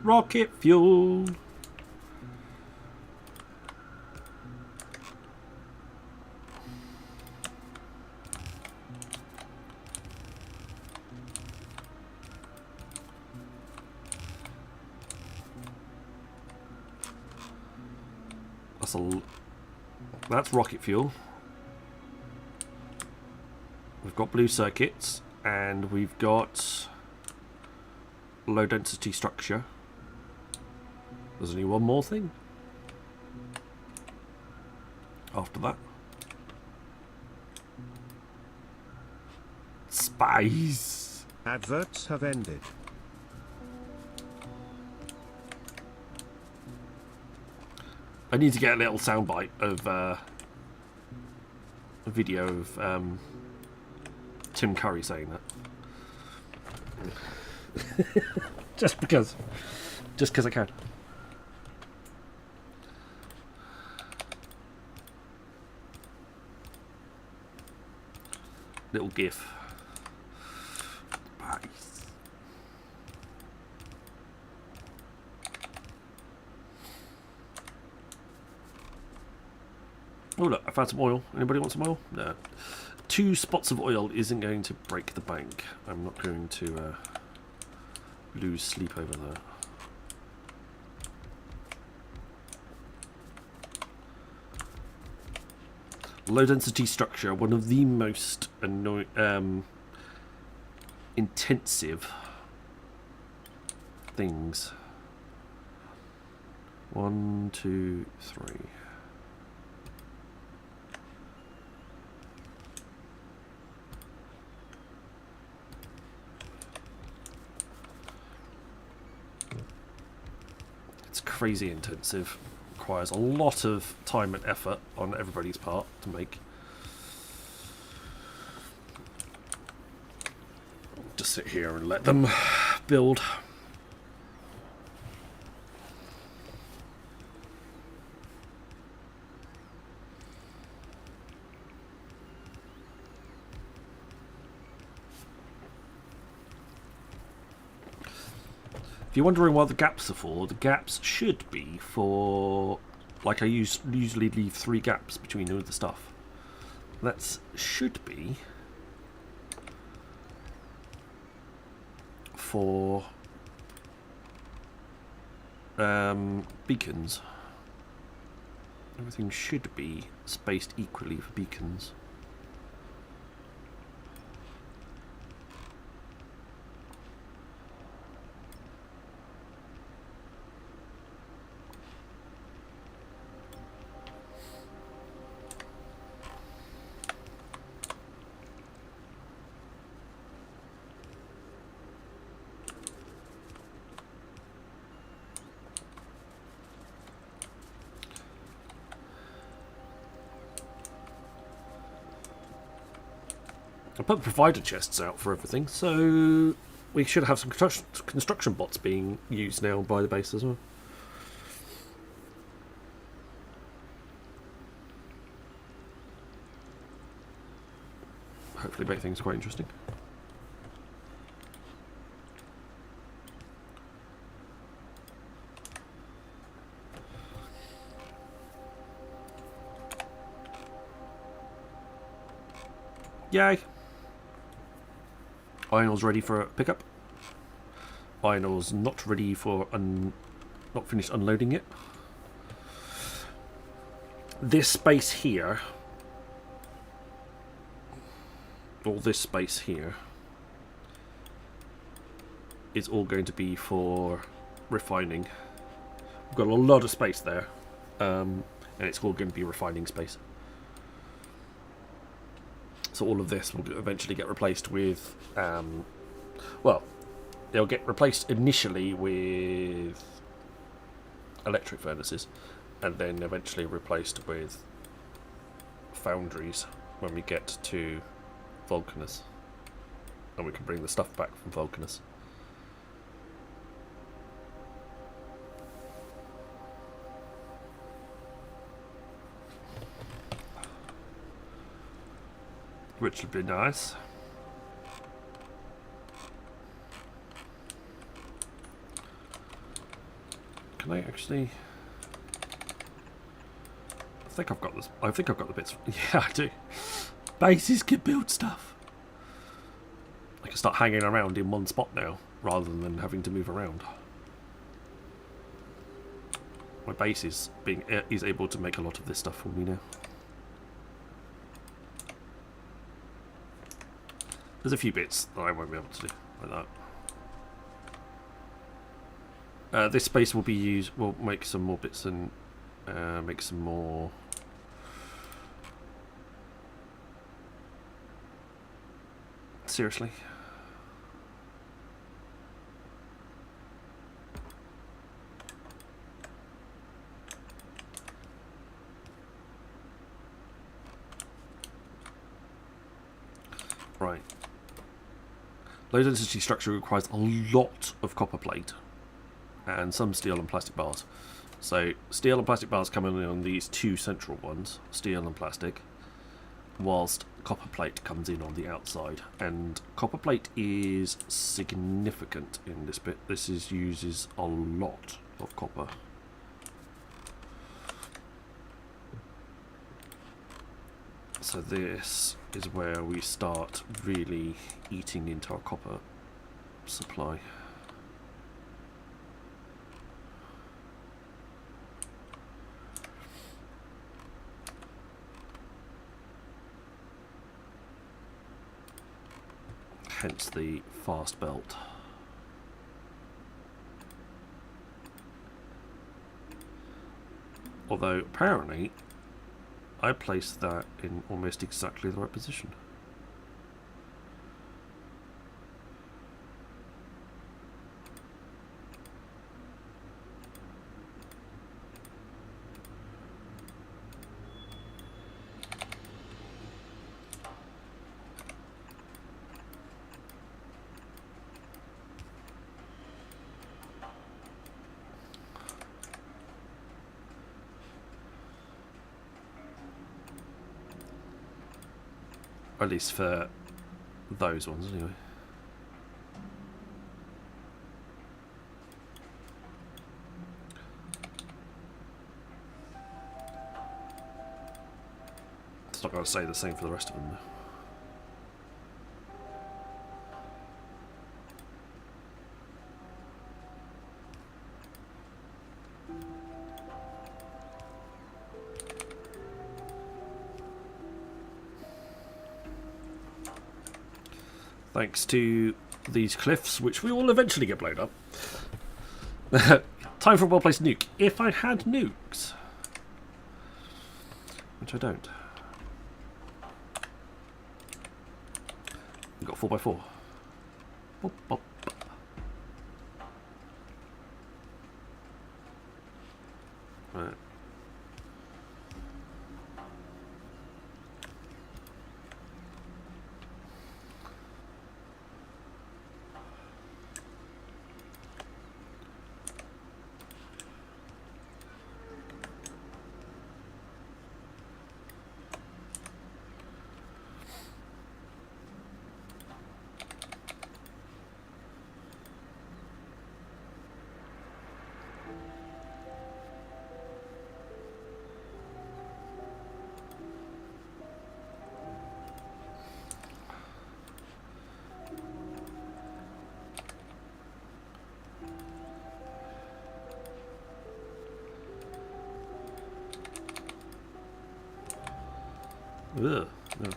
Rocket fuel. That's rocket fuel. We've got blue circuits and we've got low density structure. There's only one more thing after that. Spies. Adverts have ended. I need to get a little soundbite of a video of Tim Curry saying that. just because I can. Little gif. Nice. Oh look, I found some oil. Anybody want some oil? No. 2 spots of oil isn't going to break the bank. I'm not going to lose sleep over that. Low density structure, one of the most intensive things. 1, 2, 3. It's crazy intensive. Requires a lot of time and effort on everybody's part to make. Just sit here and let them build. If you're wondering what the gaps are for, the gaps should be for, like I usually leave 3 gaps between all the stuff. That should be for beacons. Everything should be spaced equally for beacons. I put the provider chests out for everything, so we should have some construction bots being used now by the base as well. Hopefully make things quite interesting. Yay! Iron ore's ready for pickup. Iron ore's not ready for not finished unloading yet. This space here, all this space here, is all going to be for refining. We've got a lot of space there, and it's all going to be refining space. So all of this will eventually get replaced with, well, they'll get replaced initially with electric furnaces, and then eventually replaced with foundries when we get to Vulcanus, and we can bring the stuff back from Vulcanus. Which would be nice. Can I actually? I think I've got this. I think I've got the bits. Yeah, I do. Bases can build stuff. I can start hanging around in one spot now, rather than having to move around. My base is able to make a lot of this stuff for me now. There's a few bits that I won't be able to do like that. This space will be used. We'll make some more bits and make some more. Seriously. Right. Low density structure requires a lot of copper plate and some steel and plastic bars. So steel and plastic bars come in on these 2 central ones, steel and plastic, whilst copper plate comes in on the outside. And copper plate is significant in this bit. This uses a lot of copper. So this is where we start really eating into our copper supply. hence the fast belt. Although apparently I placed that in almost exactly the right position. At least for those ones, anyway. It's not going to say the same for the rest of them, though. Thanks to these cliffs, which we will eventually get blown up. Time for a well-placed nuke. If I had nukes. Which I don't. We've got 4x4. Bop, bop. Right. Ugh. No.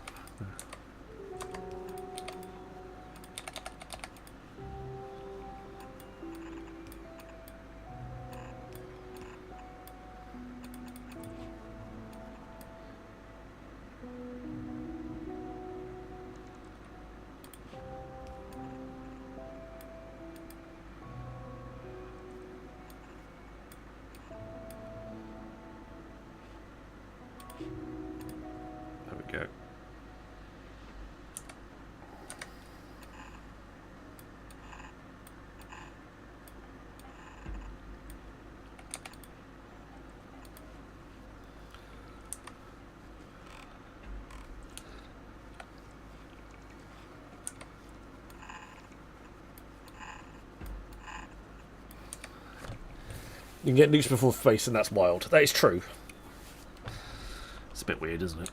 There we go. You can get nukes before face, and that's wild. That is true. It's a bit weird, isn't it?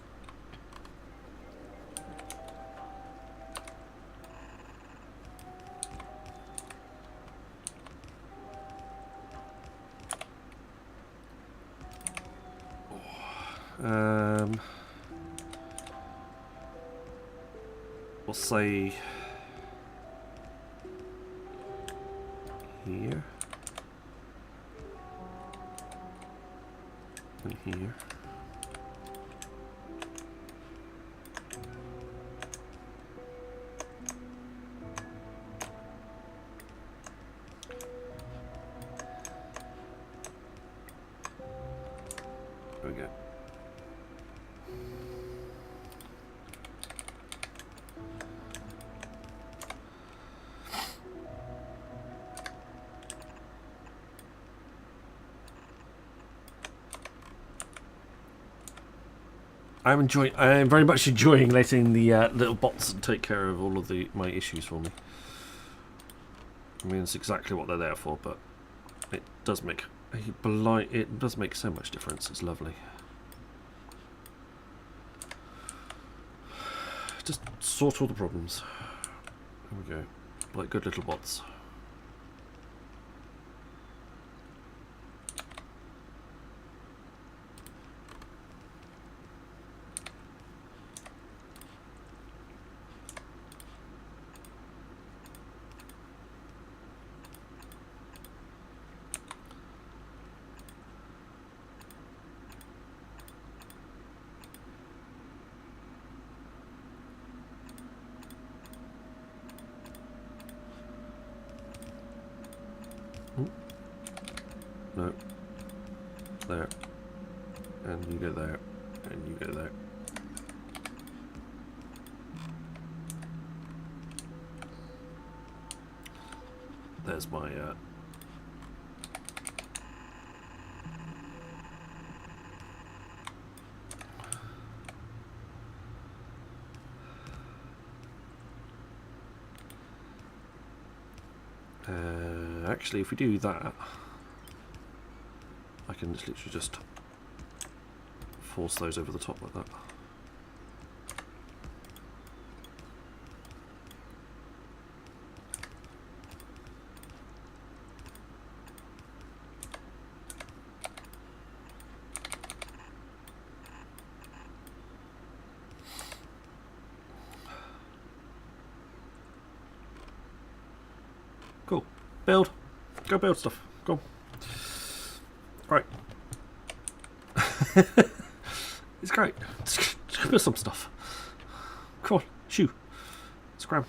We'll say here and here. There we go. I am very much enjoying letting the little bots take care of all of my issues for me. I mean, it's exactly what they're there for, but it does make so much difference. It's lovely. Just sort all the problems. There we go. Like good little bots. No. There. And you go there. And you go there. There's my actually, if we do that, I can just literally just force those over the top like that. Cool. Build. Go build stuff. Go. Right. It's great. Just go build some stuff. Come on. Shoo. Scram.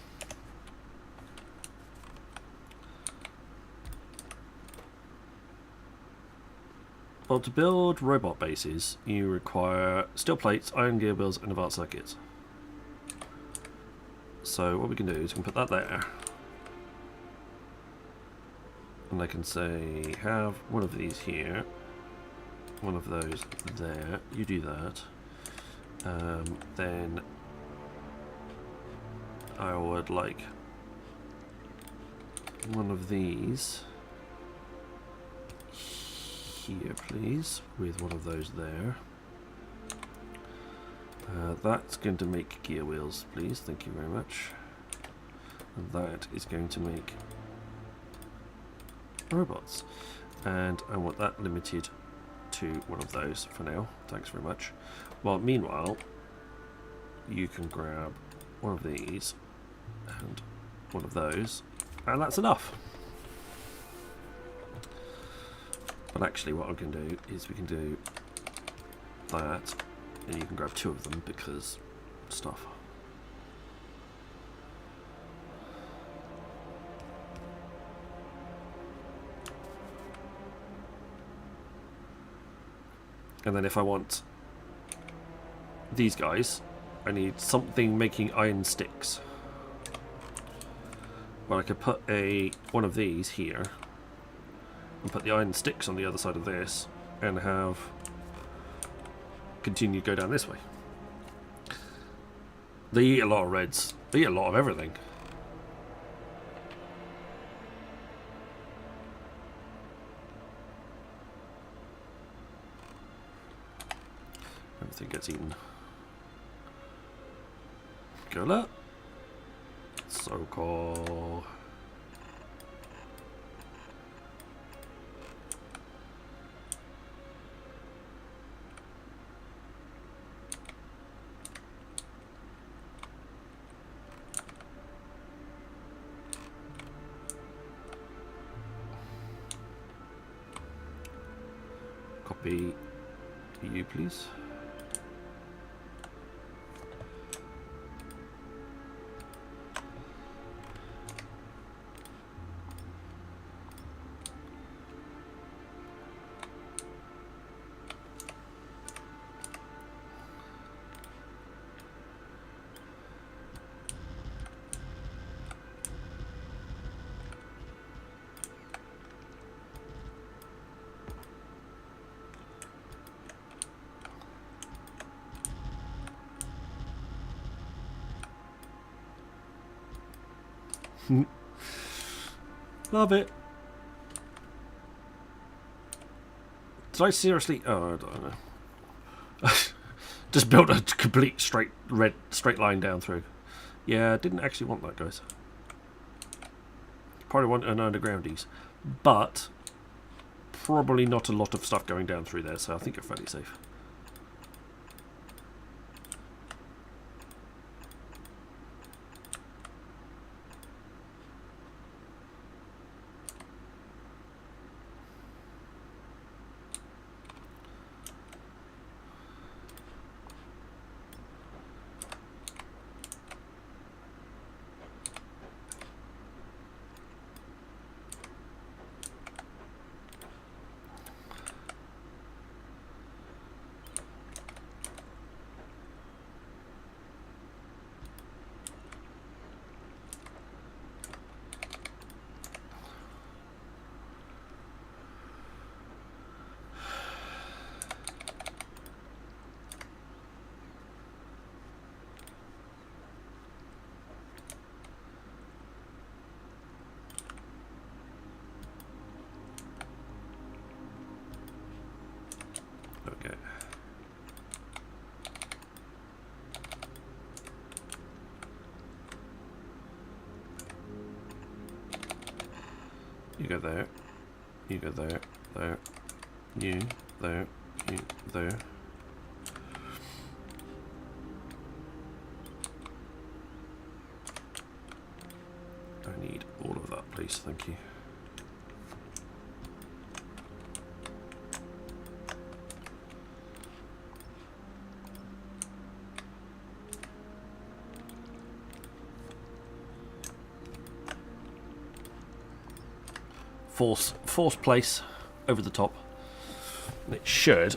Well, to build robot bases, you require steel plates, iron gear wheels, and advanced circuits. So what we can do is we can put that there. And I can say, have one of these here, one of those there, you do that, then I would like one of these here, please, with one of those there. That's going to make gear wheels, please, thank you very much. And that is going to make robots, and I want that limited to one of those for now, thanks very much. Well, meanwhile, you can grab one of these and one of those, and that's enough. But actually what I can do is we can do that, and you can grab two of them because stuff. And then if I want these guys, I need something making iron sticks. Well, I could put one of these here and put the iron sticks on the other side of this and have continue to go down this way. They eat a lot of reds. They eat a lot of everything. Everything gets eaten. Gola. So cool. Copy you, please. Love it. Did I seriously? Oh, I don't know. Just built a complete straight line down through. Yeah, I didn't actually want that, guys. Probably want an undergroundies, but probably not a lot of stuff going down through there, so I think you're fairly safe. You go there. You go there. There. You. There. You. There. I need all of that, please. Thank you. Force place over the top. And it should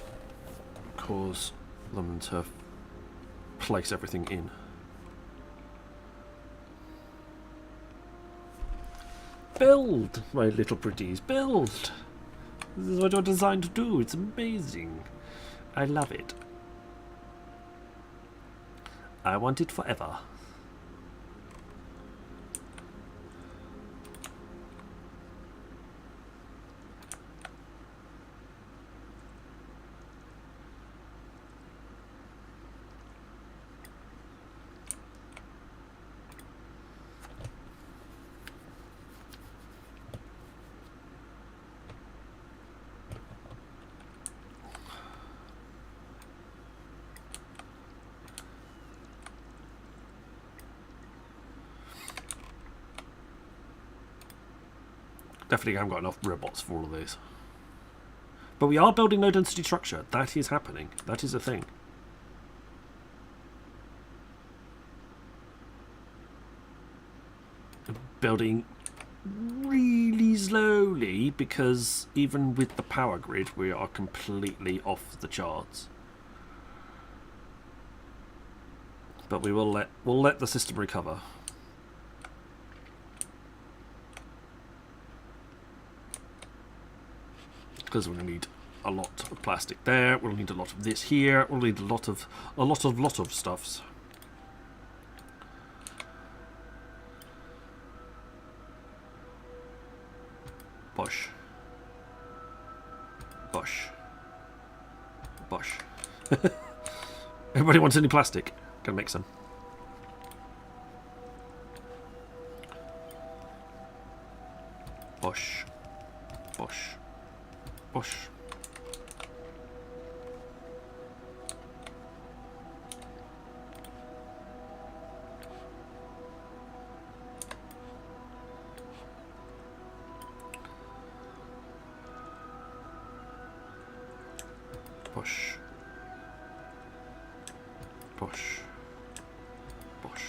cause them to place everything in. Build, my little pretties, build! This is what you're designed to do. It's amazing. I love it. I want it forever. Definitely haven't got enough robots for all of these. But we are building low density structure. That is happening. That is a thing. Building really slowly because even with the power grid we are completely off the charts. But we'll let the system recover. Because we'll need a lot of plastic there, we'll need a lot of this here, we'll need a lot of stuffs. Bosh. Bosh. Bosh. Everybody wants any plastic? Gonna make some. Bosh. Bosh. Bosh. Bosh. Bosh. Bosh.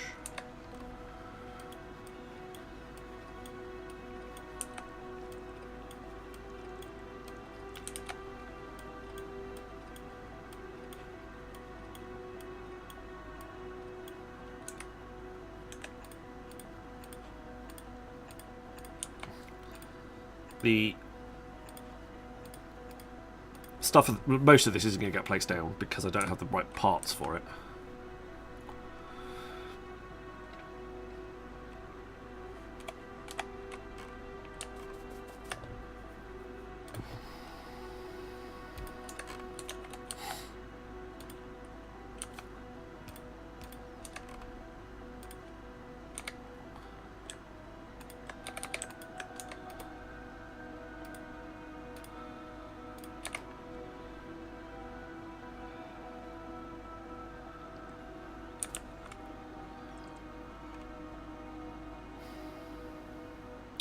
The stuff, most of this isn't going to get placed down because I don't have the right parts for it.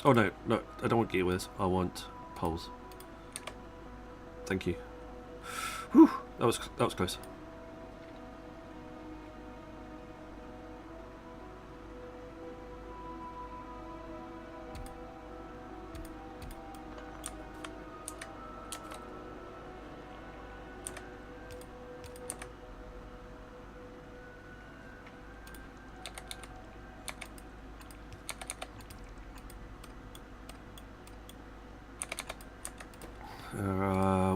Oh no, I don't want gear wheels. I want poles. Thank you. Whew, that was close.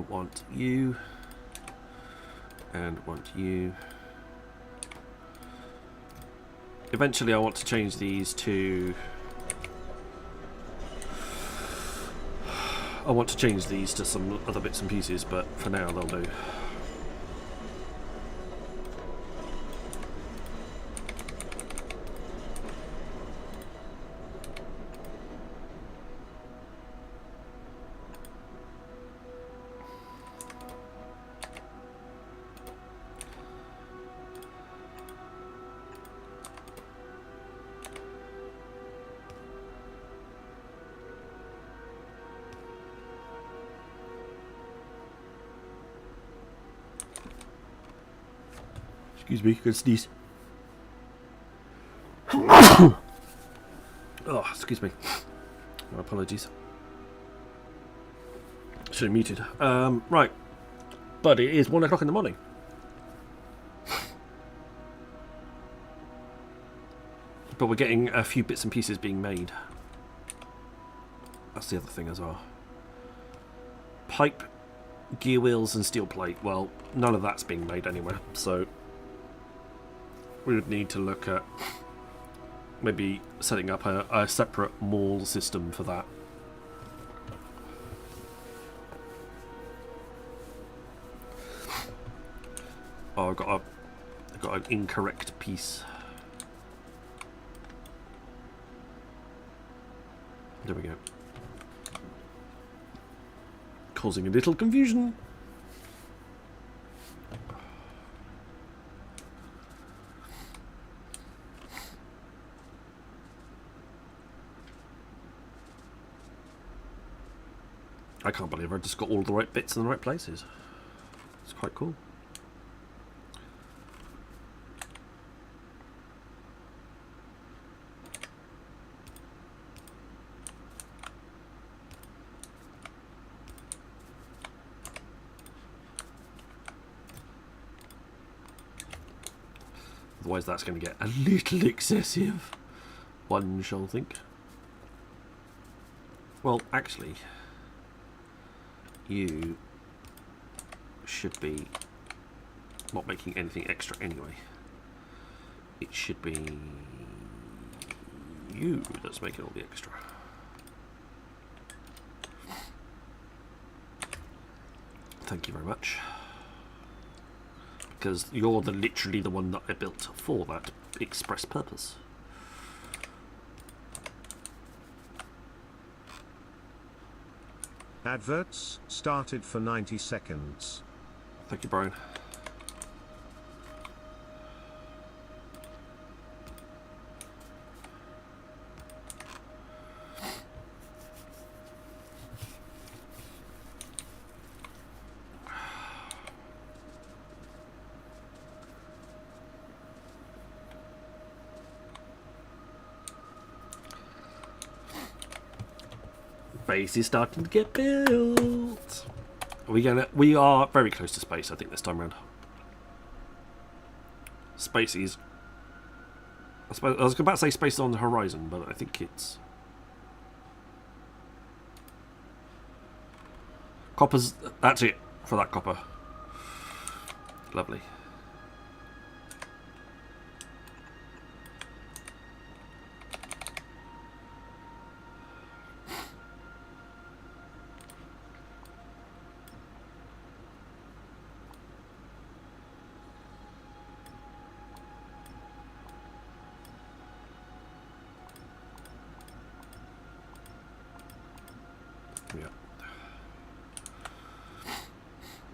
Want you and want you. Eventually I want to change these to some other bits and pieces, but for now they'll do. Excuse me, good sneeze. Oh, excuse me. My apologies. Should have muted. Right. But it is 1 o'clock in the morning. But we're getting a few bits and pieces being made. That's the other thing as well. Pipe, gear wheels and steel plate. Well, none of that's being made anywhere. So we would need to look at maybe setting up a separate mall system for that. Oh, I've got an incorrect piece. There we go. Causing a little confusion. I can't believe I just got all the right bits in the right places. It's quite cool. Otherwise that's going to get a little excessive, one shall think. Well, actually, you should be not making anything extra anyway. It should be you that's making all the extra. Thank you very much. Because you're literally the one that I built for that express purpose. Adverts started for 90 seconds. Thank you, Brian. Base is starting to get built. We are very close to space, I think, this time around. Space is, I was about to say space is on the horizon, but I think it's copper's. That's it for that copper. Lovely.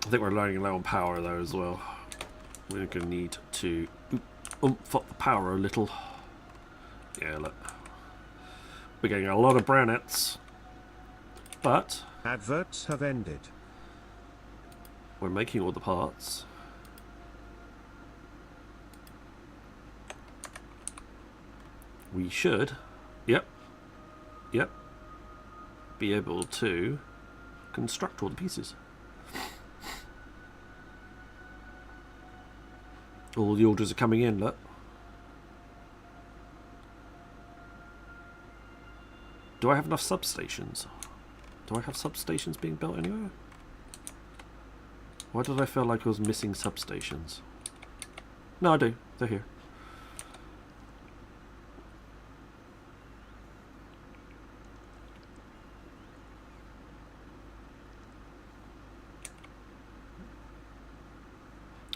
I think we're running low on power though as well. We're going to need to oomph up the power a little. Yeah, look. We're getting a lot of brownouts, but adverts have ended. We're making all the parts. We should, yep, be able to construct all the pieces. All the orders are coming in, look. Do I have enough substations? Do I have substations being built anywhere? Why did I feel like I was missing substations? No, I do. They're here.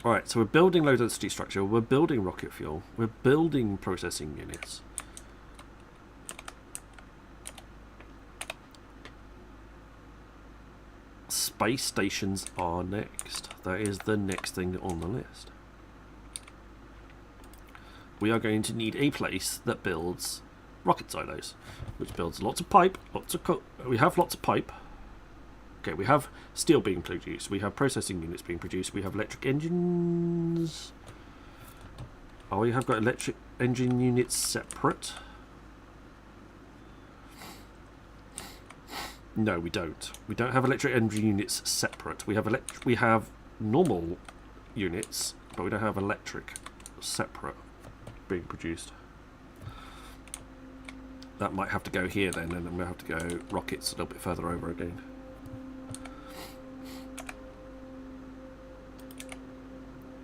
Alright, so we're building low density structure, we're building rocket fuel, we're building processing units. Space stations are next. That is the next thing on the list. We are going to need a place that builds rocket silos, which builds lots of pipe, we have lots of pipe. Okay, we have steel being produced, we have processing units being produced, we have electric engines. Oh, we have got electric engine units separate. No, we don't. We don't have electric engine units separate. We have normal units, but we don't have electric separate being produced. That might have to go here then, and then we'll have to go rockets a little bit further over again.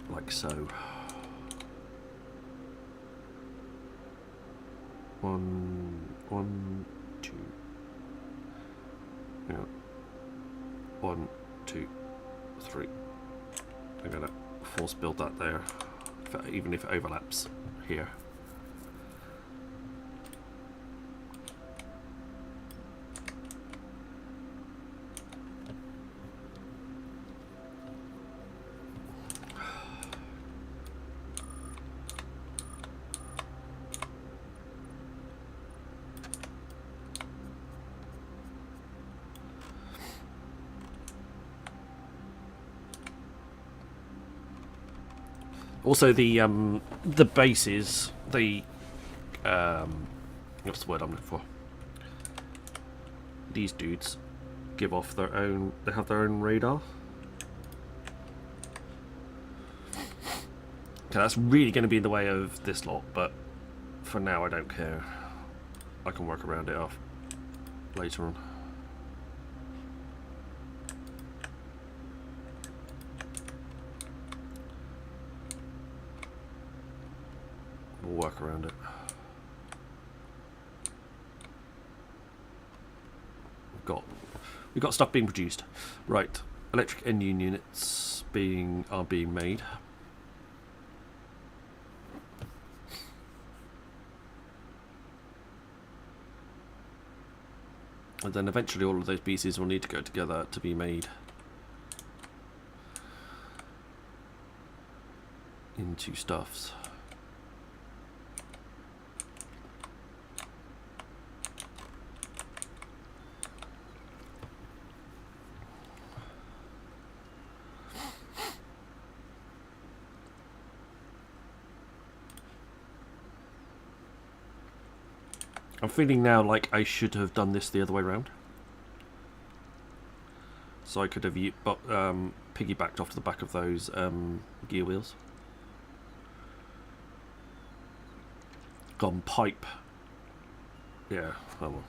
Like so. One, two. Yeah. 1, 2, 3. I'm gonna force build that there, even if it overlaps here. Also, the bases, what's the word I'm looking for? These dudes give off their own. They have their own radar. Okay, that's really going to be in the way of this lot, but for now I don't care. I can work around it off later on. We'll work around it. We've got stuff being produced. Right, electric engine units are being made. And then eventually all of those pieces will need to go together to be made into stuffs. I'm feeling now like I should have done this the other way around. So I could have piggybacked off the back of those gear wheels. Gone pipe. Yeah, oh well.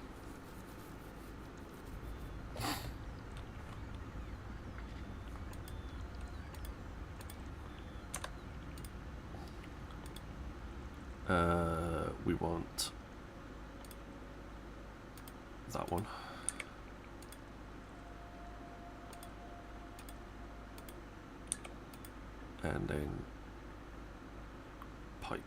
We want that one. And then pipe.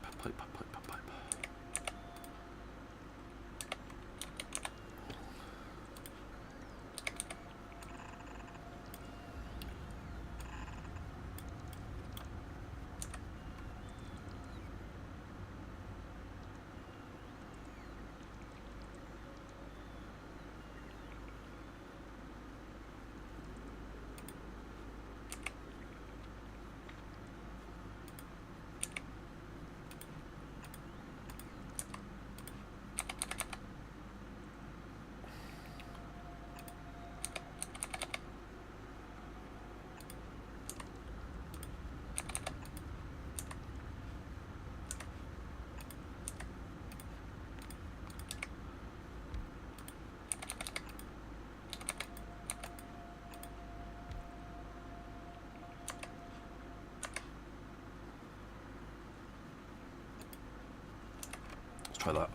Try that.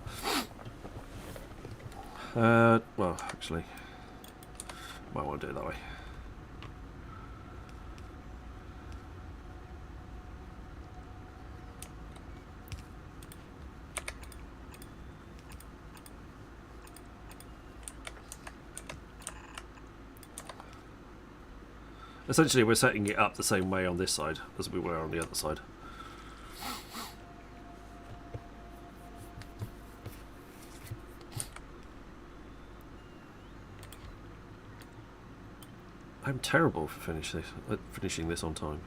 Well, actually, might want to do it that way. Essentially, we're setting it up the same way on this side as we were on the other side. I'm terrible for finishing this on time.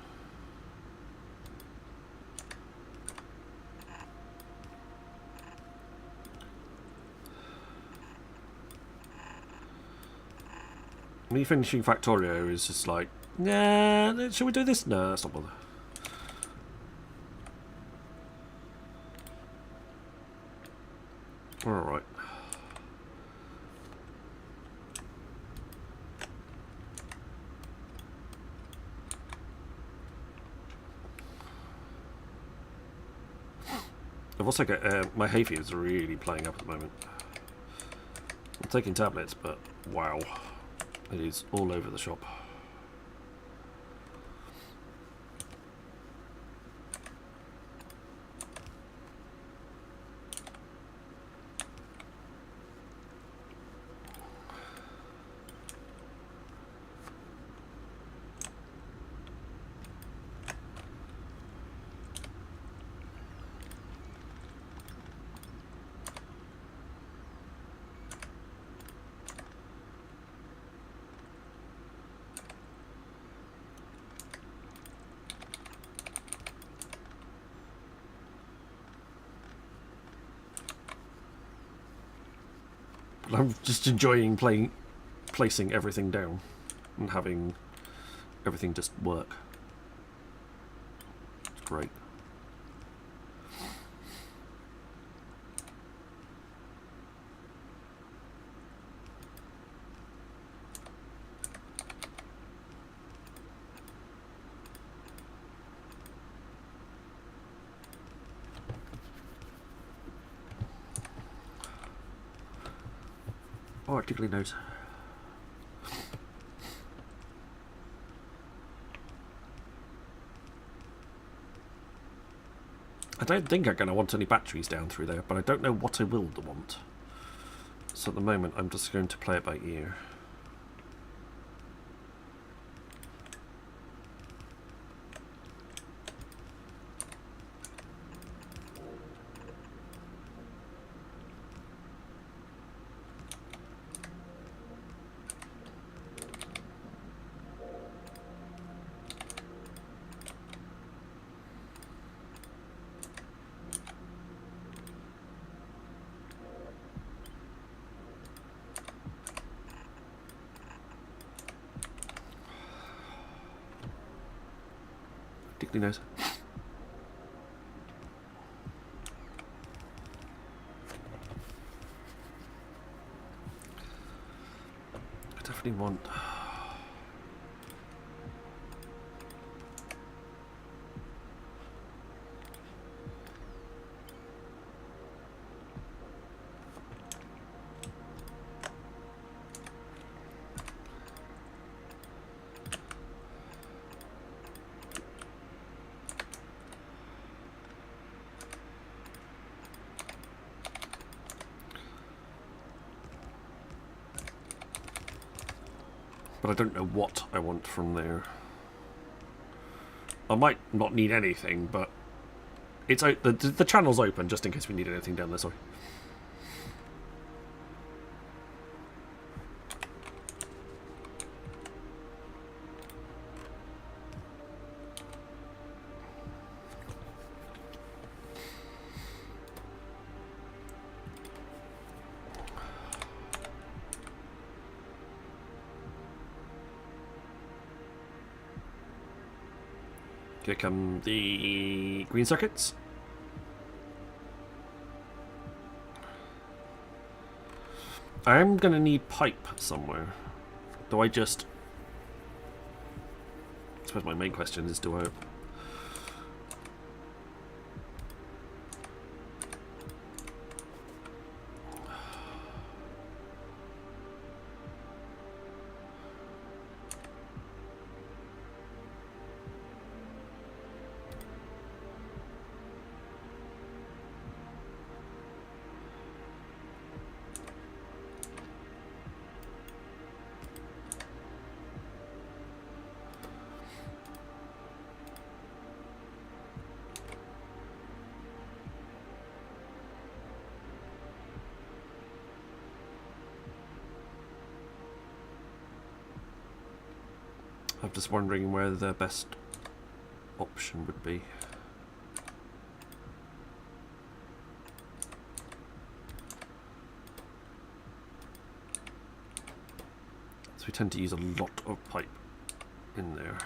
Me finishing Factorio is just like, nah, should we do this? No, that's not bother. Alright. I've also got my hay fever's really playing up at the moment. I'm taking tablets, but wow, it is all over the shop. I'm just enjoying placing everything down and having everything just work. It's great. Oh, tickly nose. I don't think I'm going to want any batteries down through there, but I don't know what I will want. So at the moment, I'm just going to play it by ear. Tickly nose. I definitely want... But I don't know what I want from there. I might not need anything, but it's the channel's open just in case we need anything down there. Sorry. Here come the green circuits. I'm gonna need pipe somewhere. Do I just... I suppose my main question is, do I... I'm just wondering where the best option would be. So we tend to use a lot of pipe in there.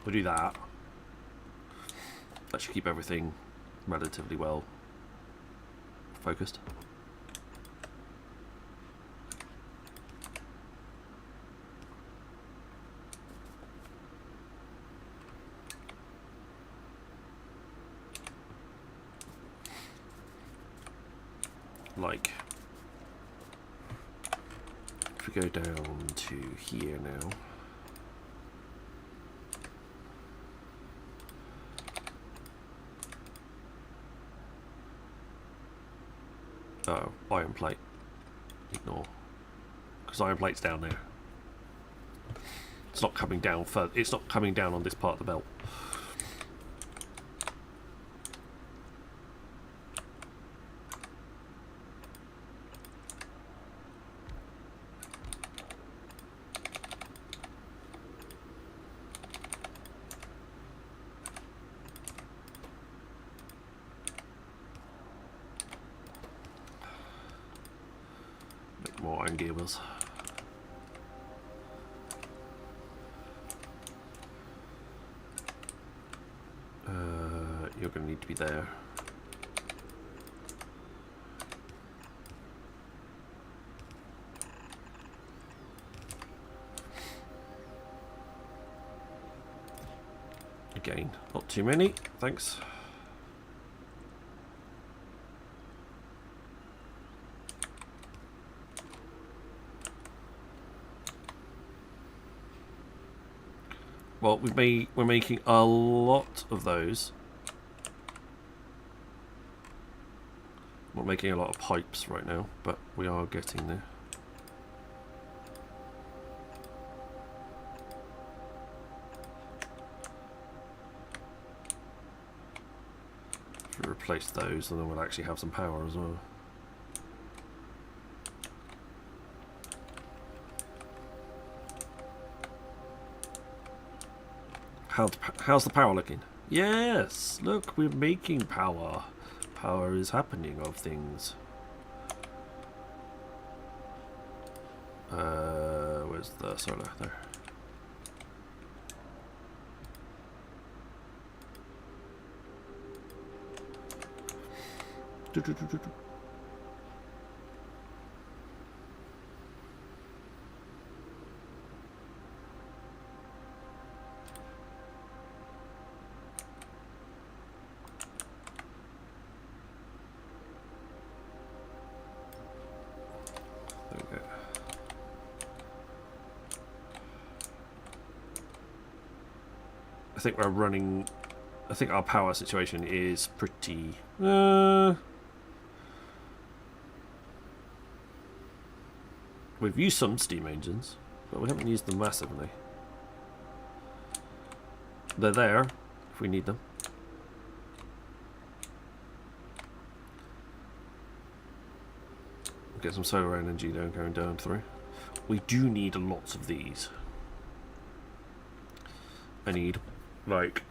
We'll do that. That should keep everything relatively well focused. Like, if we go down to here now. Oh, iron plate. Ignore. Because iron plate's down there. It's not coming down further. It's not coming down on this part of the belt. More iron gear wheels. You're going to need to be there. Again, not too many, thanks. Well, we're making a lot of those. Not making a lot of pipes right now, but we are getting there. If we replace those, then we'll actually have some power as well. How's the power looking? Yes! Look, we're making power. Power is happening of things. Where's the solar? There. I think we're running. I think our power situation is pretty. We've used some steam engines, but we haven't used them massively. They're there if we need them. Get some solar energy there going down through. We do need lots of these. I need like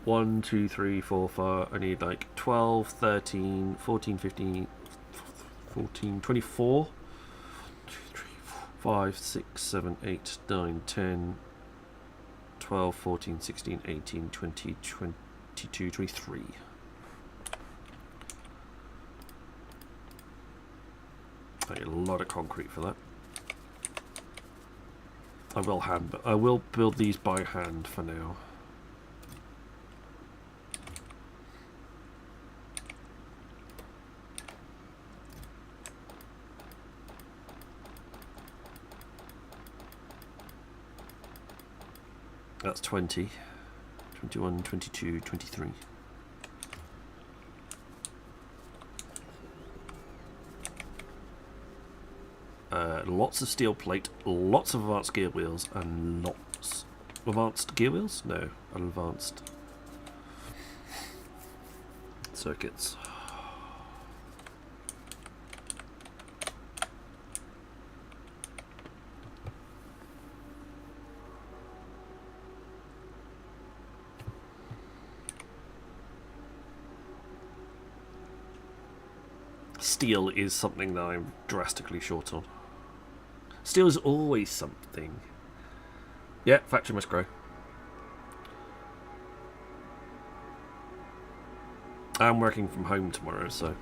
1, 2, 3, 4, 5. I need like 12, 13, 14, 15, 14, 24. 2, 3, 4, 5, 6, 7, 8, 9, 10, 12, 14, 16, 18, 20, 22, 23. I need a lot of concrete for that. I will build these by hand for now. That's 20, 21, 22, 23. Lots of steel plate, lots of advanced gear wheels, and lots... Advanced gear wheels? No, advanced circuits. Steel is something that I'm drastically short on. Steel is always something. Yeah, factory must grow. I'm working from home tomorrow, so...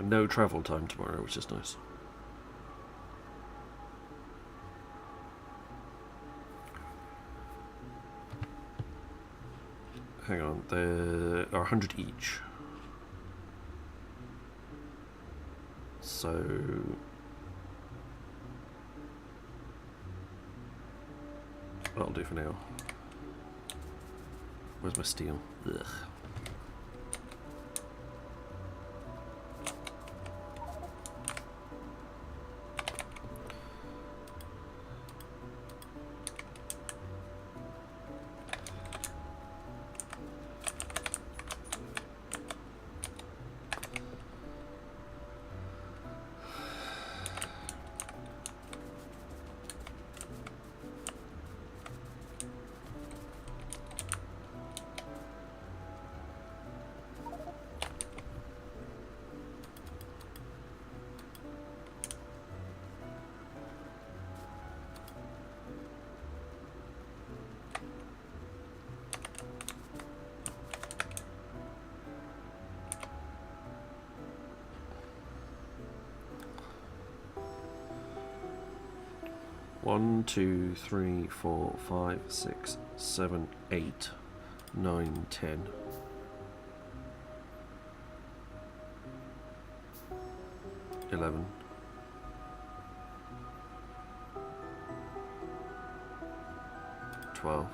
No travel time tomorrow, which is nice. Hang on, there are 100 each. So... that'll do for now. Where's my steel? Ugh. One, 2, 3, 4, 5, 6, 7, 8, 9, 10. 11. 12.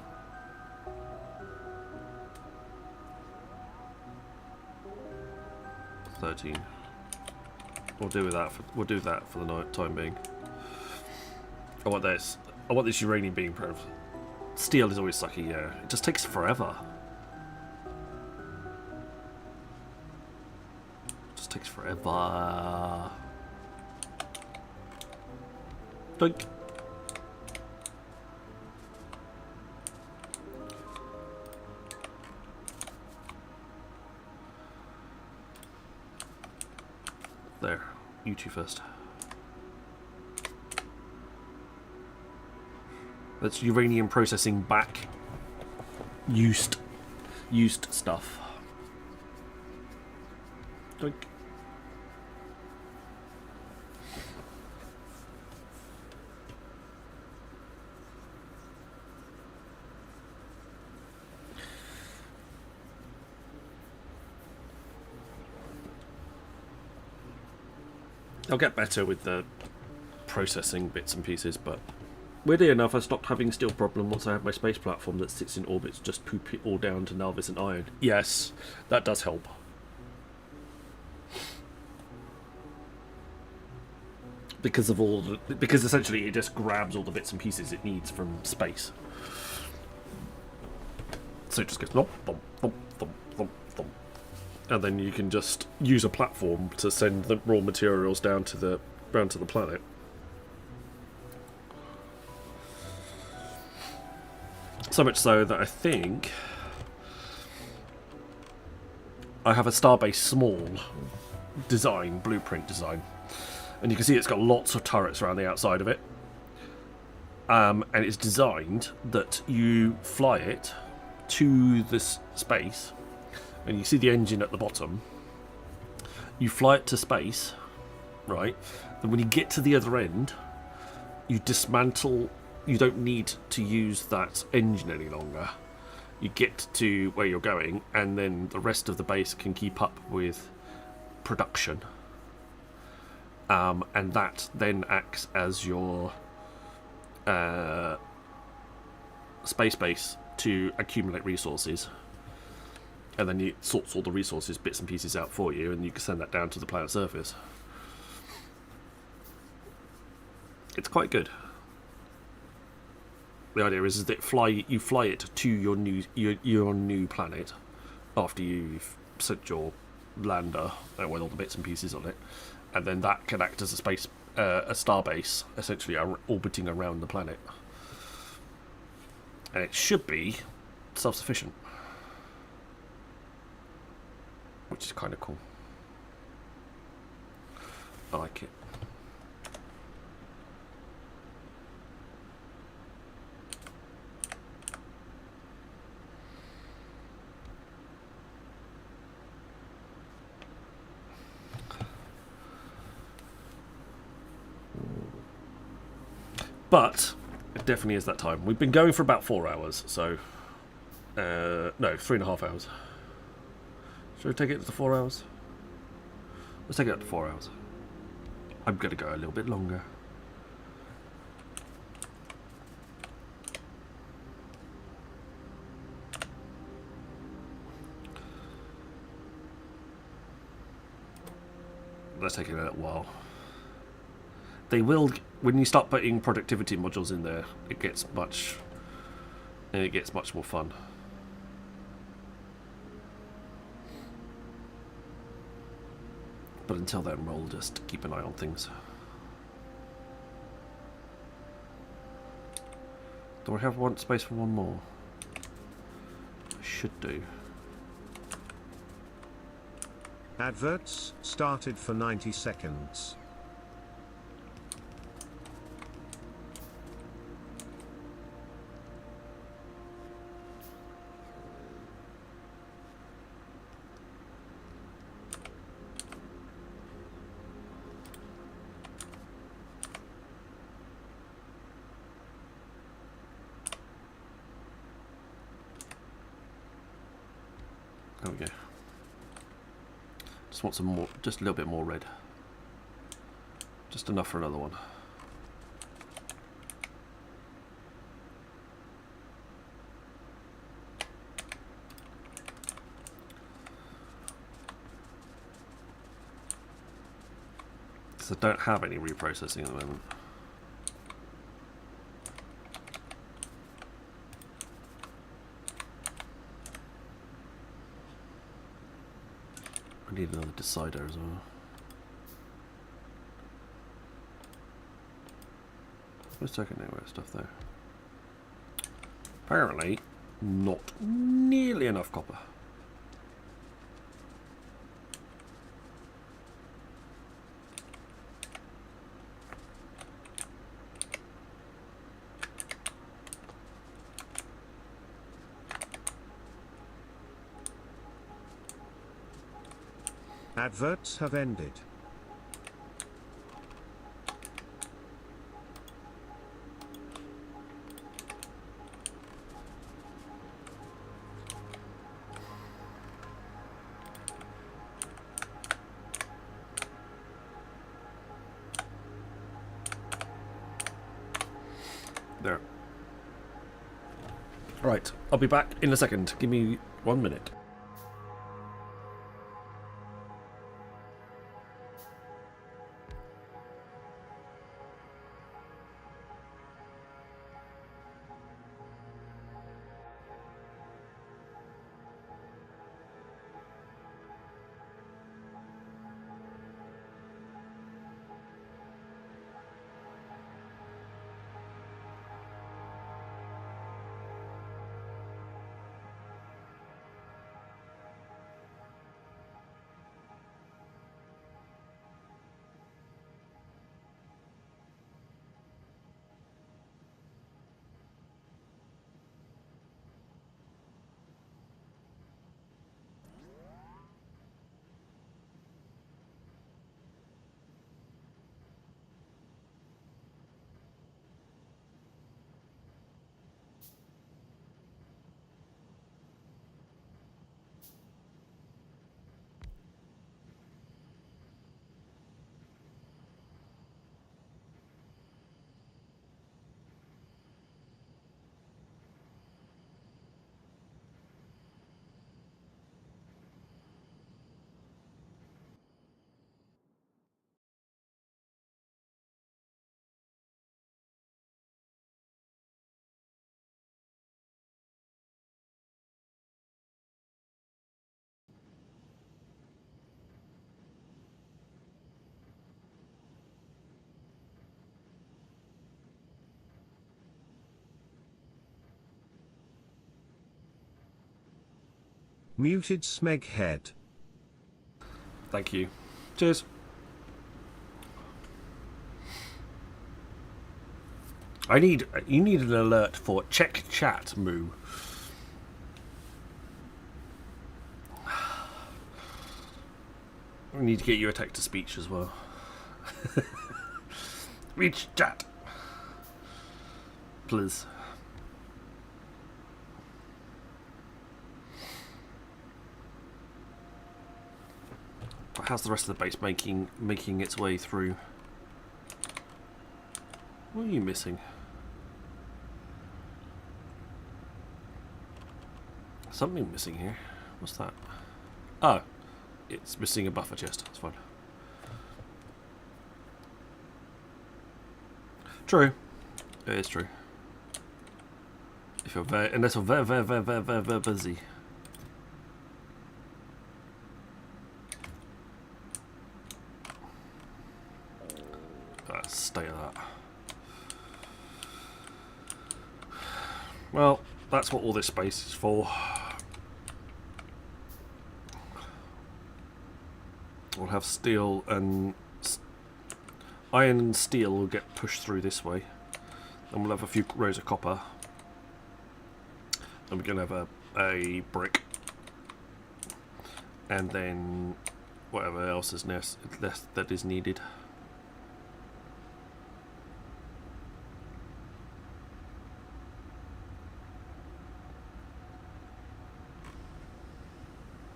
13. We'll do that for the time being. I want this. I want this uranium being proof. Steel is always sucky, yeah. It just takes forever. It just takes forever. Doink. There. You two first. That's uranium processing back. Used stuff. Doink. I'll get better with the processing bits and pieces, but weirdly enough, I stopped having steel problem once I have my space platform that sits in orbits, just poop it all down to Nalvis and iron. Yes, that does help. Because essentially it just grabs all the bits and pieces it needs from space. So it just goes thump, thump, thump, thump, thump, thump. And then you can just use a platform to send the raw materials down to the planet. So much so that I think I have a Starbase Small blueprint design. And you can see it's got lots of turrets around the outside of it. And it's designed that you fly it to this space, and you see the engine at the bottom. You fly it to space, right? Then when you get to the other end, you dismantle. You don't need to use that engine any longer. You get to where you're going, and then the rest of the base can keep up with production. and that then acts as your space base to accumulate resources, and then it sorts all the resources, bits and pieces out for you, and you can send that down to the planet's surface. It's quite good. The idea is that you fly it to your new planet after you've sent your lander with all the bits and pieces on it, and then that can act as a star base, essentially orbiting around the planet. And it should be self-sufficient, which is kind of cool. I like it. But it definitely is that time. We've been going for about 4 hours, so no, 3.5 hours. Should we take it to 4 hours? Let's take it up to 4 hours. I'm gonna go a little bit longer. That's taking a little while. They will, when you start putting productivity modules in there, it gets much more fun. But until then, we'll just keep an eye on things. Do I have space for one more? I should do. Adverts started for 90 seconds. There we go. Just want some more, just a little bit more red. Just enough for another one. So I don't have any reprocessing at the moment. I need another decider as well. Let's check network stuff there. Apparently, not nearly enough copper. Adverts have ended. There. Right, I'll be back in a second. Give me 1 minute. Muted Smeghead. Thank you. Cheers. You need an alert for check chat, Moo. We need to get you a text to speech as well. Reach chat. Please. How's the rest of the base making its way through? What are you missing? Something missing here. What's that? Oh, it's missing a buffer chest. That's fine. True. It is true. If you're unless you're very busy. State of that. Well, that's what all this space is for. We'll have steel and iron and steel will get pushed through this way. Then we'll have a few rows of copper. Then we're going to have a brick. And then whatever else is that is needed.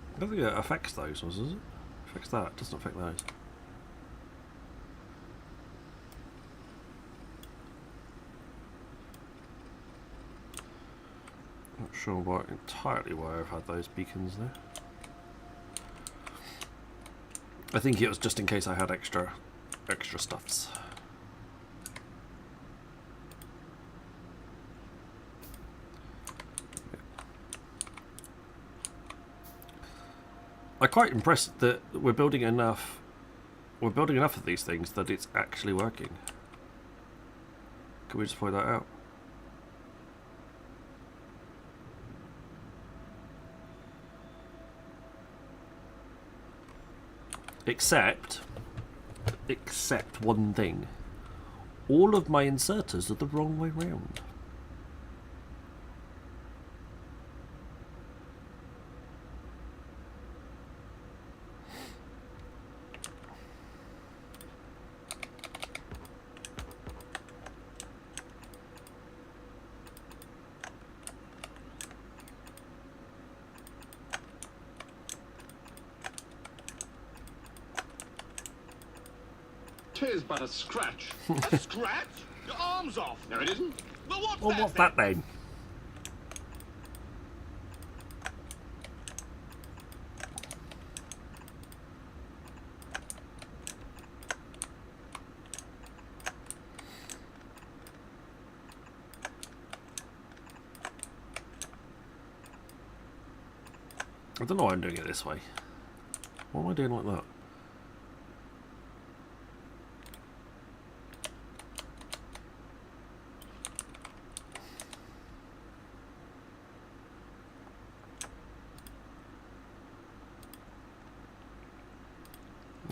I don't think it affects those ones, does it? Affects that, it doesn't affect those. Not sure entirely why I've had those beacons there. I think it was just in case I had extra stuffs. I'm quite impressed that we're building enough of these things that it's actually working. Can we just point that out? Except one thing. All of my inserters are the wrong way round. Tis but a scratch. A scratch? Your arm's off. No, it isn't. Well, What's that then? I don't know why I'm doing it this way. Why am I doing like that?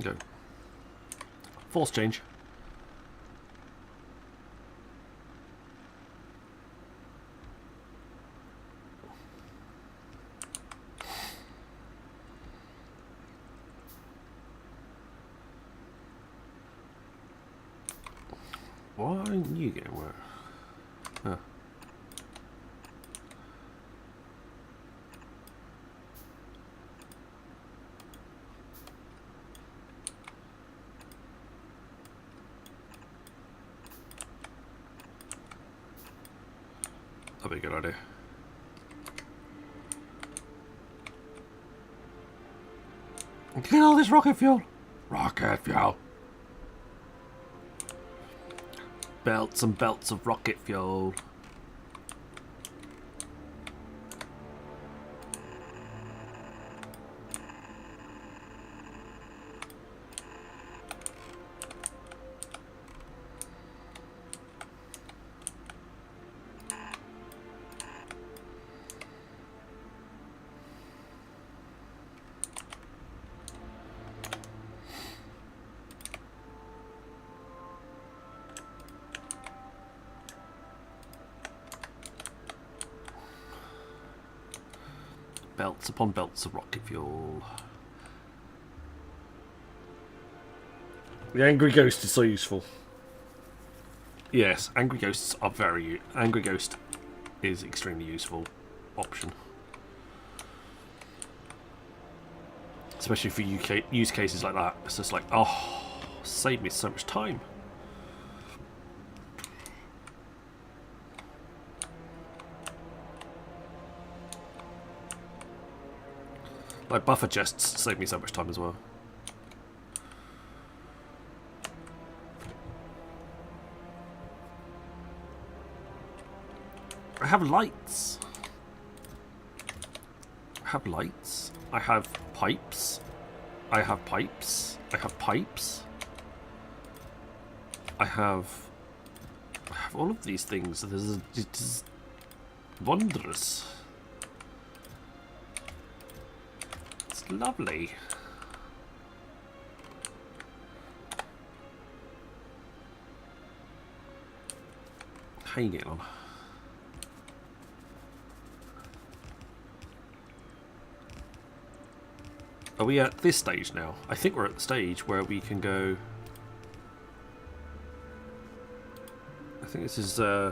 Go. Force change. Why aren't you getting work? Huh. That'd be a good idea. Get all this rocket fuel! Rocket fuel! Belts and belts of rocket fuel. Belts upon belts of rocket fuel. The Angry Ghost is so useful. Yes, Angry Ghosts are very... Angry Ghost is extremely useful option. Especially for use cases like that. It's just like, oh, save me so much time. Like buffer chests save me so much time as well. I have lights. I have lights. I have pipes. I have pipes. I have pipes. I have all of these things. It's wondrous. It's lovely. How you getting on? Are we at this stage now? I think we're at the stage where we can go... I think this is... I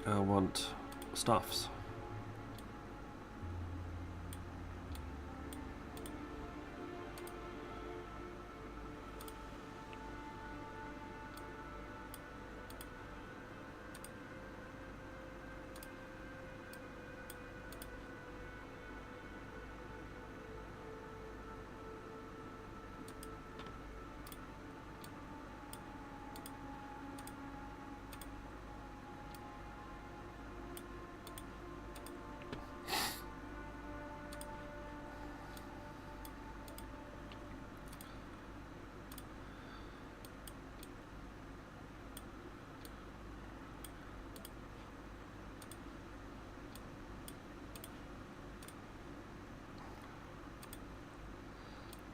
want stuffs.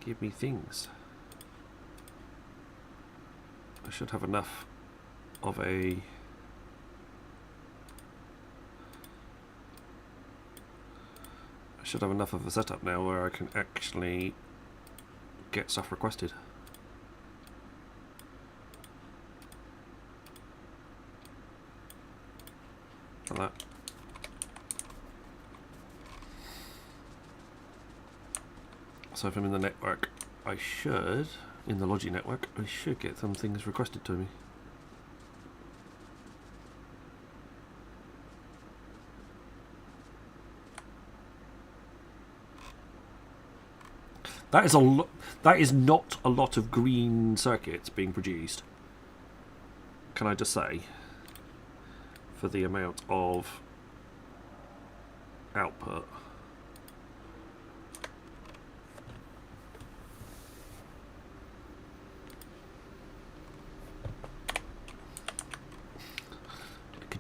Give me things. I should have enough of a... I should have enough of a setup now where I can actually get stuff requested. Like that. So if I'm in the network, I should, in the Logi network, I should get some things requested to me. That is that is not a lot of green circuits being produced. Can I just say, for the amount of output.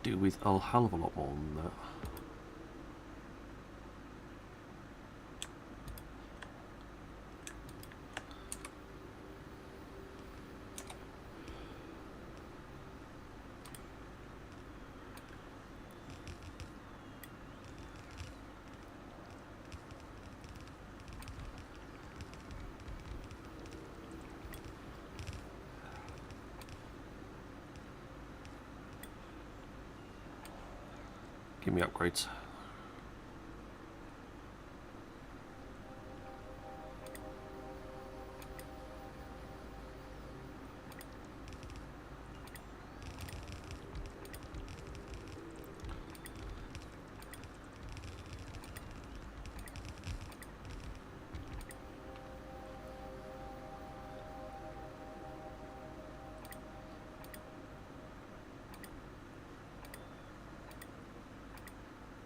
Do with a hell of a lot more than that. Give me upgrades.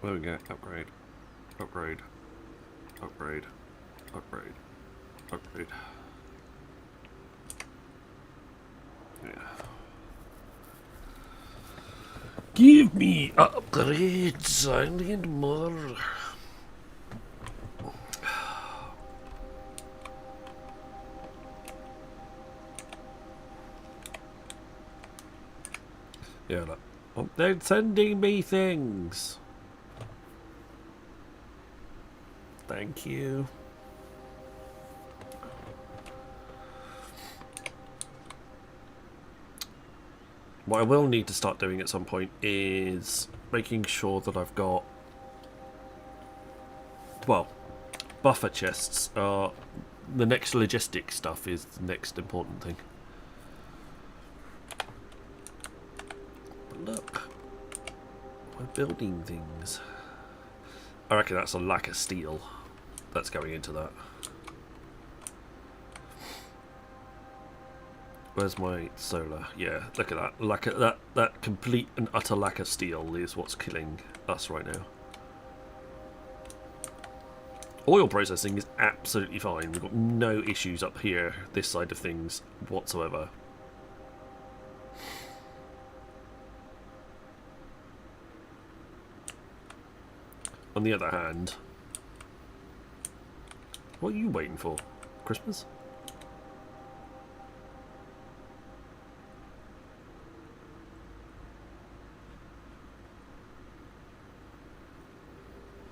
There we go. Upgrade. Upgrade. Upgrade. Upgrade. Upgrade. Yeah. Give me upgrades. I need more. Yeah, look. Oh, they're sending me things. Thank you. What I will need to start doing at some point is making sure that I've got, well, buffer chests are the next logistic stuff is the next important thing. But look, we're building things. I reckon that's a lack of steel that's going into that. Where's my solar? Yeah, look at that. Lack of, that complete and utter lack of steel is what's killing us right now. Oil processing is absolutely fine. We've got no issues up here, this side of things, whatsoever. On the other hand, what are you waiting for? Christmas?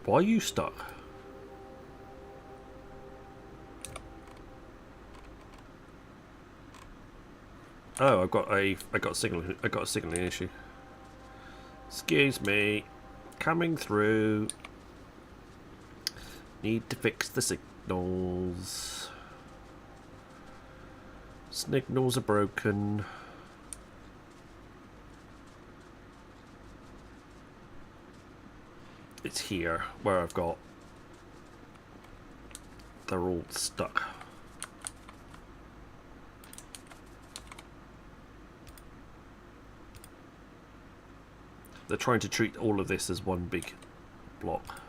Why are you stuck? Oh, I got a signaling issue. Excuse me, coming through. Need to fix the signals. Signals are broken. It's here where I've got. They're all stuck. They're trying to treat all of this as one big block.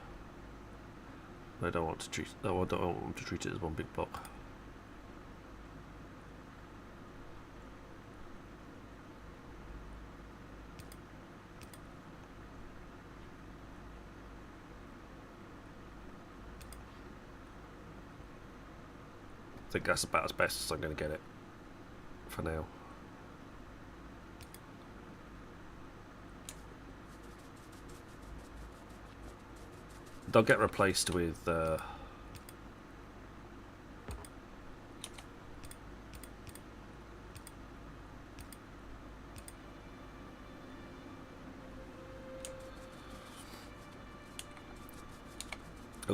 I don't want to treat. No, I don't want them to treat it as one big block. I think that's about as best as I'm going to get it for now. They'll get replaced with they'll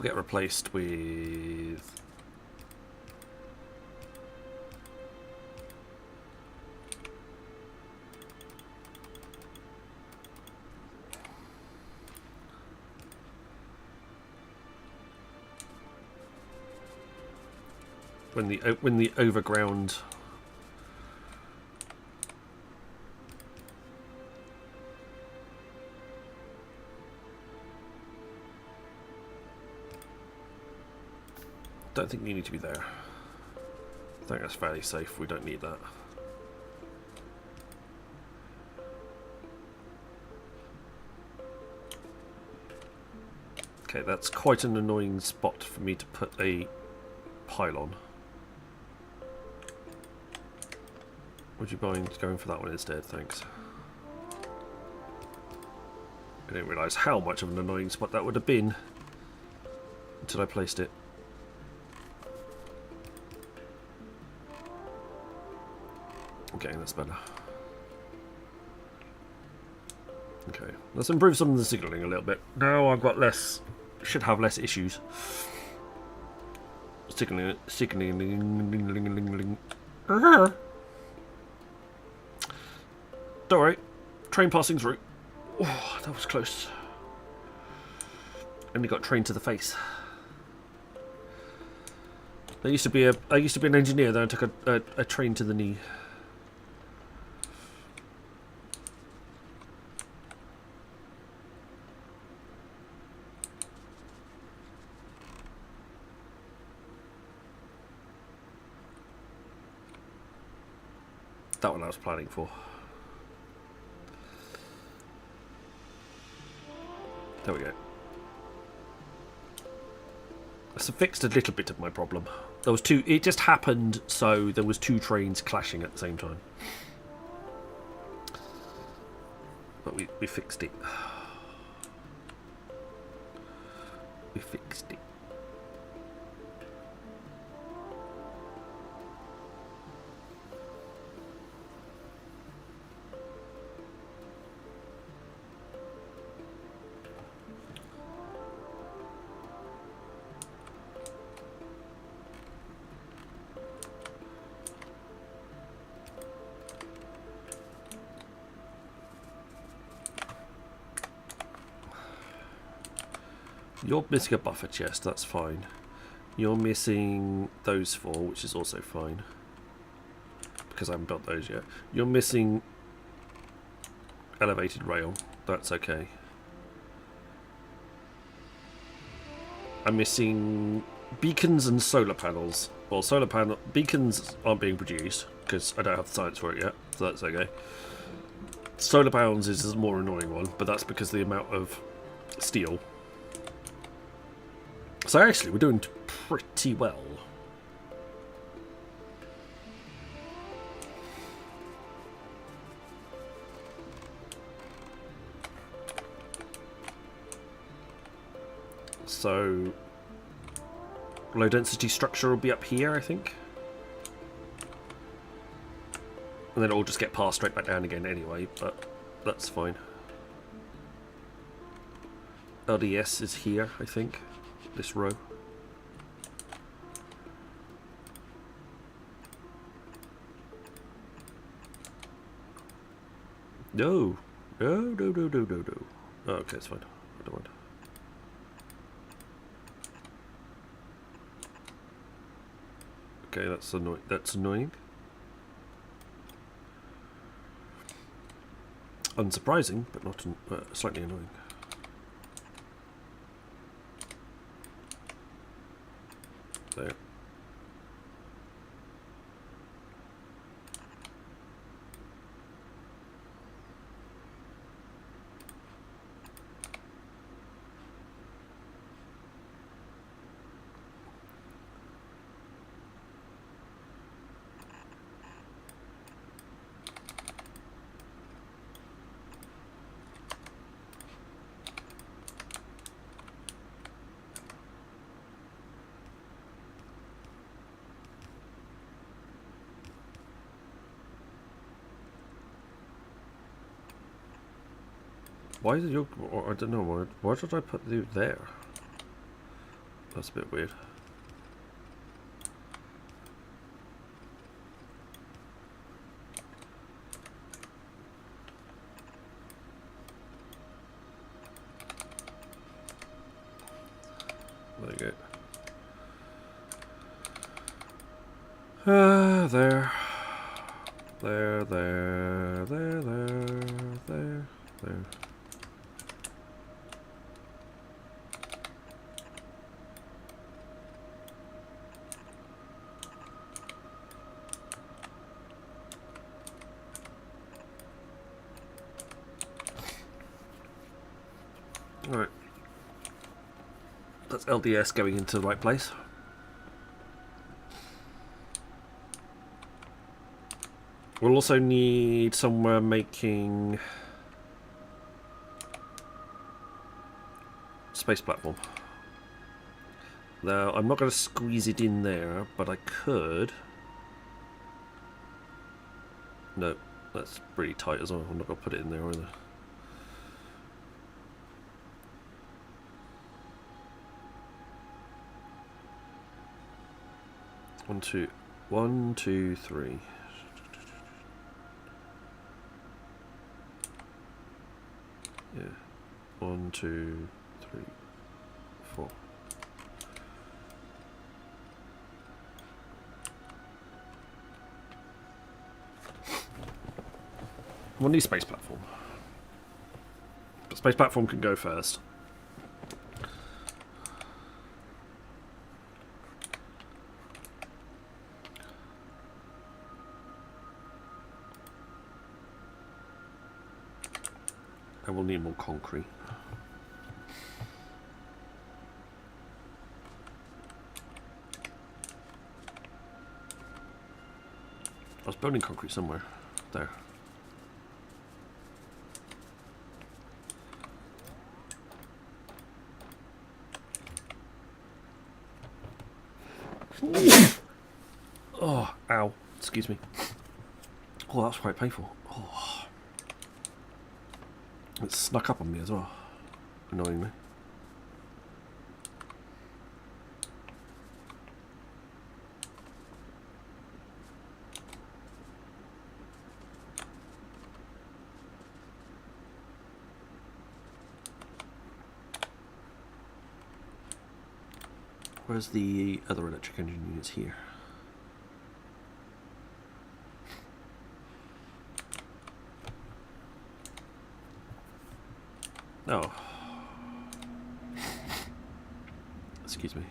get replaced with when the overground don't think you need to be there. I think that's fairly safe. We don't need that. Okay, that's quite an annoying spot for me to put a pylon. Would you mind going for that one instead? Thanks. I didn't realise how much of an annoying spot that would have been until I placed it. Okay, that's better. Okay, let's improve some of the signalling a little bit. Now I've got less, should have less issues. Signaling. Don't worry, train passing through. Oh, that was close. Only got trained to the face. I used to be an engineer. Then I took a train to the knee. That one I was planning for. There we go. That's fixed a little bit of my problem. There was two. It just happened so there was two trains clashing at the same time. but we fixed it. We fixed it. You're missing a buffer chest, that's fine. You're missing those 4, which is also fine. Because I haven't built those yet. You're missing elevated rail, that's okay. I'm missing beacons and solar panels. Well, beacons aren't being produced because I don't have the science for it yet, so that's okay. Solar panels is a more annoying one, but that's because of the amount of steel. So actually, we're doing pretty well. So, low density structure will be up here, I think. And then it'll just get passed straight back down again anyway, but that's fine. LDS is here, I think. This row. No. No. Oh, okay, it's fine. I don't mind. Okay, that's annoying. That's annoying. Unsurprising, but not slightly annoying. There. Why did you? I don't know. Why did I put you there? That's a bit weird. There you go. There. Alright. That's LDS going into the right place. We'll also need somewhere making space platform. Now, I'm not going to squeeze it in there, but I could. No, that's pretty tight as well. I'm not going to put it in there either. One, two, three. Yeah. 1, 2, 3, 4. We'll need space platform. But space platform can go first. And we'll need more concrete. I was building concrete somewhere. There. Oh, ow. Excuse me. Oh, that's quite painful. Oh. It snuck up on me as well. Annoyingly. Where's the other electric engine units here? Oh. Excuse me.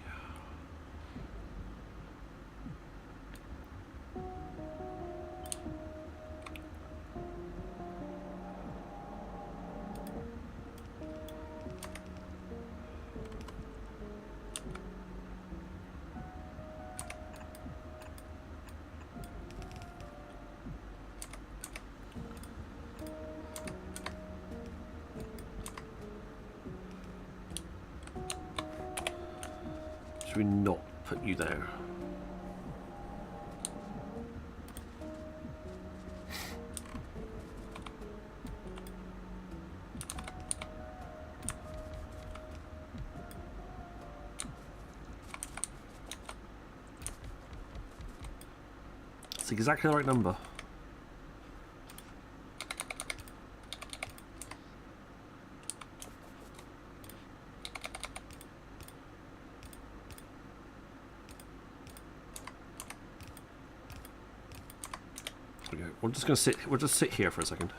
Should we not put you there? It's exactly the right number. Okay, we're just gonna sit. We'll just sit here for a second.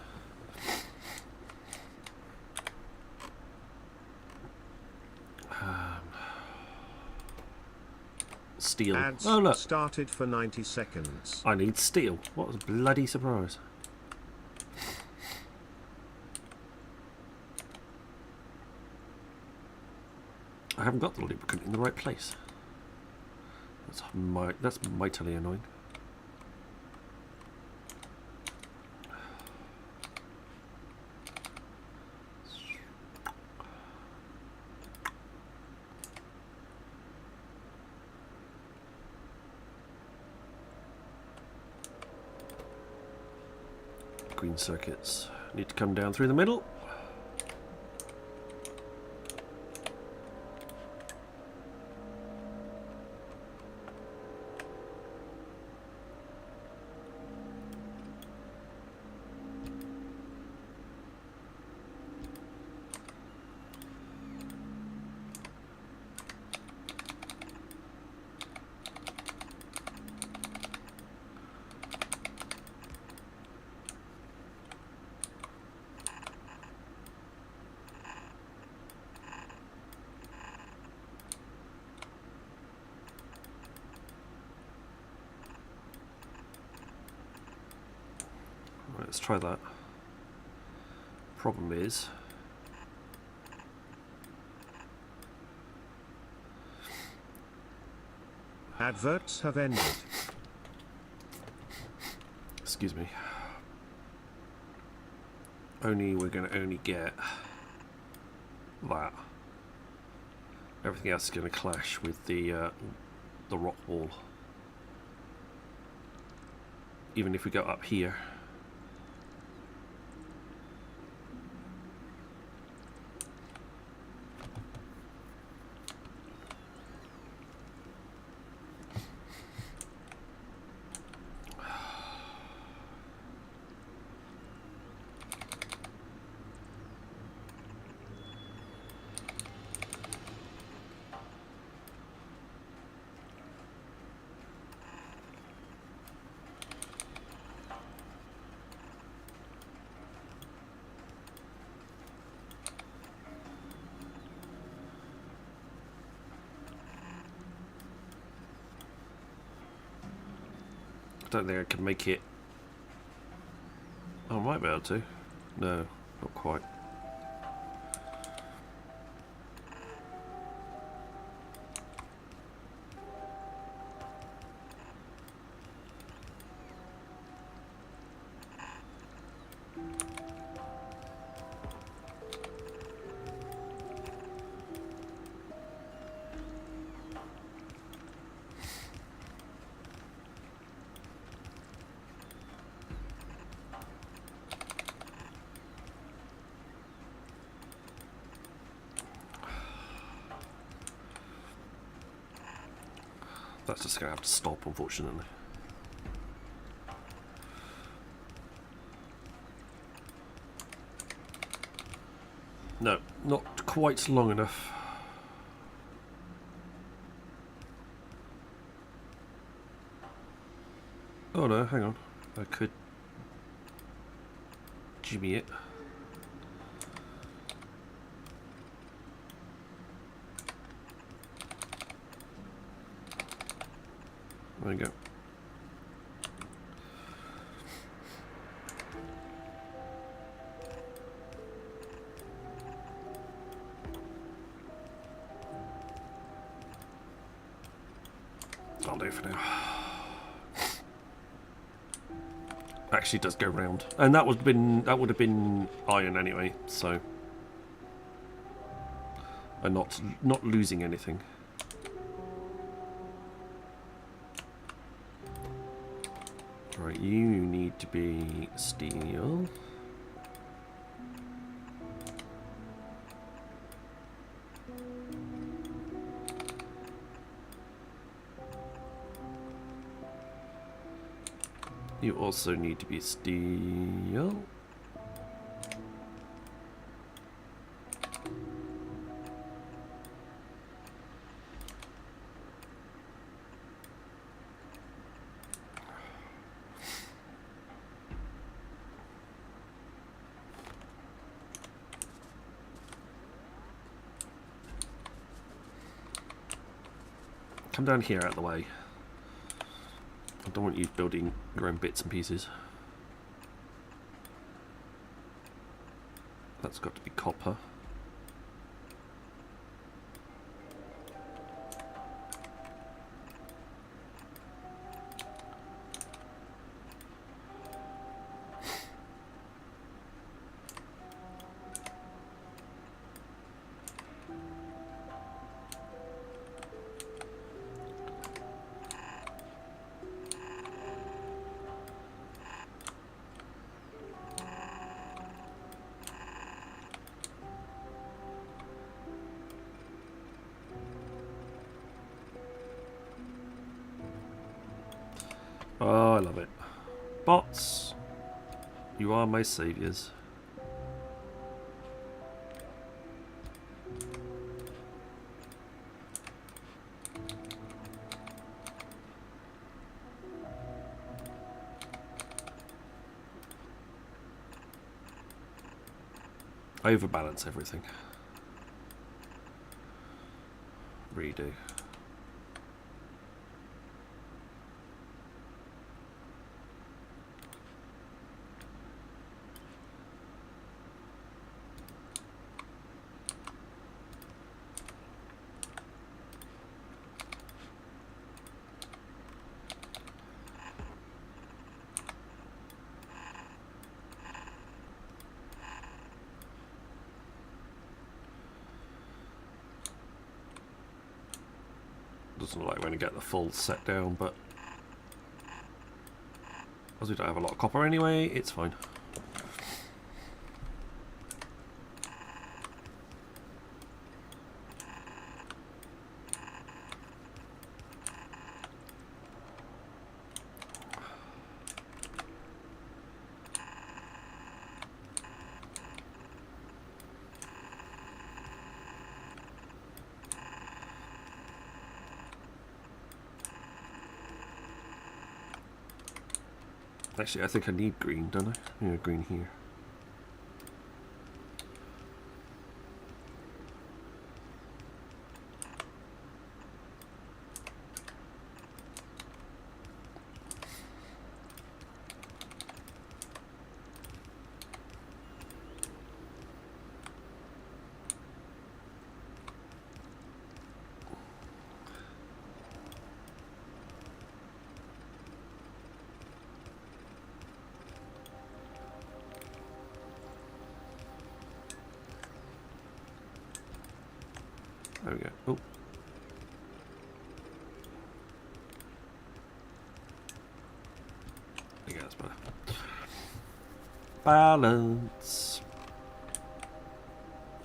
Steel. Ads Oh look! started for 90 seconds. I need steel. What a bloody surprise! I haven't got the lubricant in the right place. That's mightily annoying. Green circuits need to come down through the middle. Right, let's try that. Problem is, Adverts have ended. excuse me. We're going to only get that. Everything else is going to clash with the rock wall. Even if we go up here. I don't think I can make it. Oh, I might be able to. No, not quite. That's just going to have to stop, unfortunately. No, not quite long enough. Oh no, hang on. I could jimmy it. There we go. I'll do it for now. Actually does go round. And that would have been iron anyway, so I'm not losing anything. Right, you need to be steel. You also need to be steel. Come down here out of the way. I don't want you building your own bits and pieces. That's got to be copper. Oh, I love it. Bots, you are my saviors. I overbalance everything. Redo. Doesn't look like we're going to get the full set down, but as we don't have a lot of copper anyway, it's fine. Actually, I think I need green, don't I? Yeah, green here. There we go. Oh. I think that's better. Balance.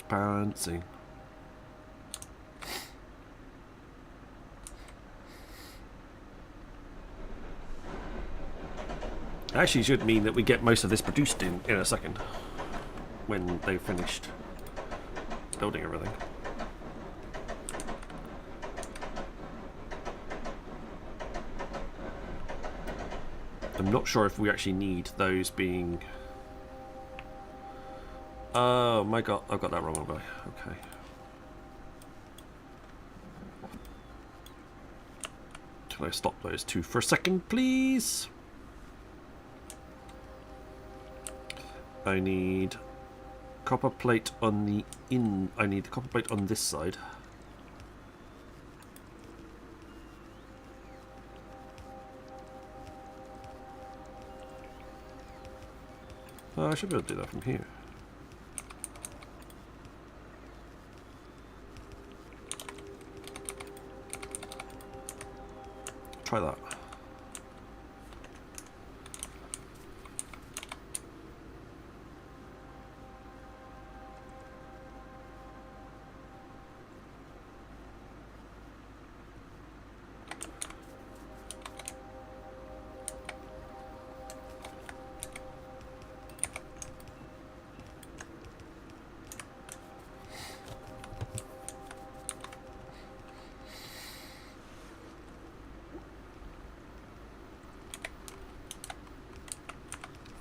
Balancing. Actually, should mean that we get most of this produced in a second when they've finished building everything. I'm not sure if we actually need those being... Oh my god, I've got that wrong, haven't I? Okay. Can I stop those two for a second, please? I need copper plate on the I need the copper plate on this side. I should be able to do that from here. Try that.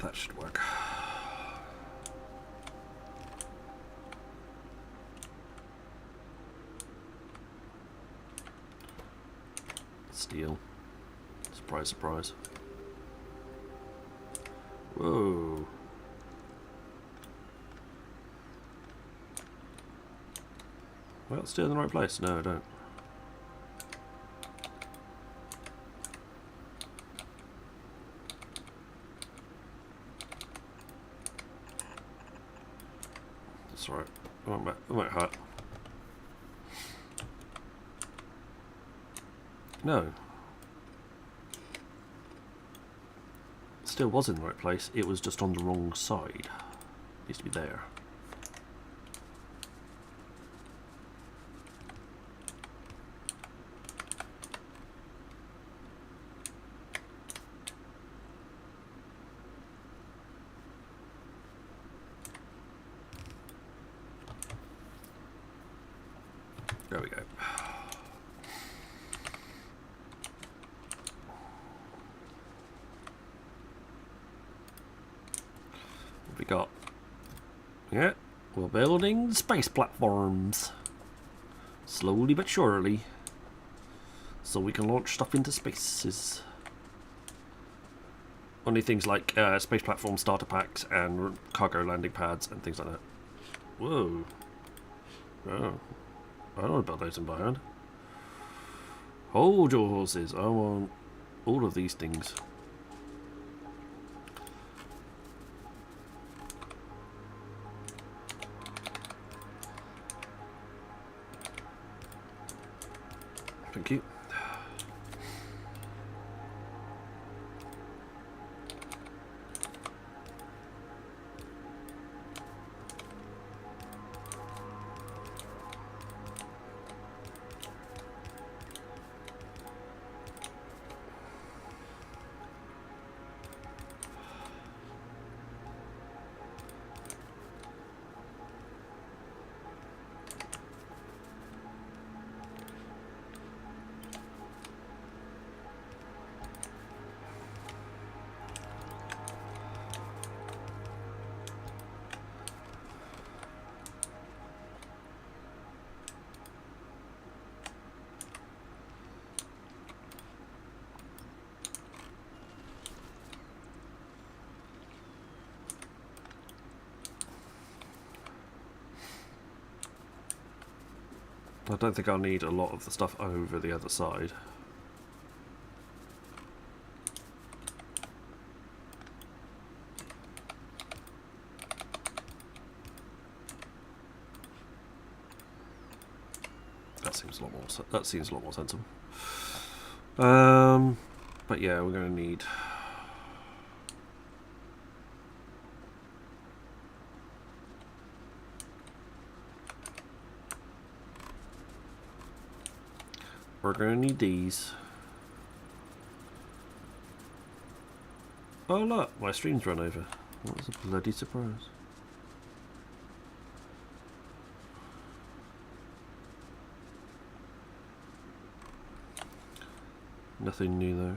That should work. Steel. Surprise, surprise. Whoa. Well, still in the right place. No, I don't. That's right. It won't hurt. No. Still was in the right place. It was just on the wrong side. It needs to be there. There we go. What have we got? Yeah, we're building space platforms. Slowly but surely. So we can launch stuff into spaces. Only things like space platform starter packs and cargo landing pads and things like that. Whoa. Oh. I don't want to build those in by hand. Hold your horses. I want all of these things. Thank you. I don't think I'll need a lot of the stuff over the other side. That seems a lot more. That seems a lot more sensible. But yeah, we're going to need. We're going to need these. Oh look, my stream's run over. What was a bloody surprise. Nothing new though.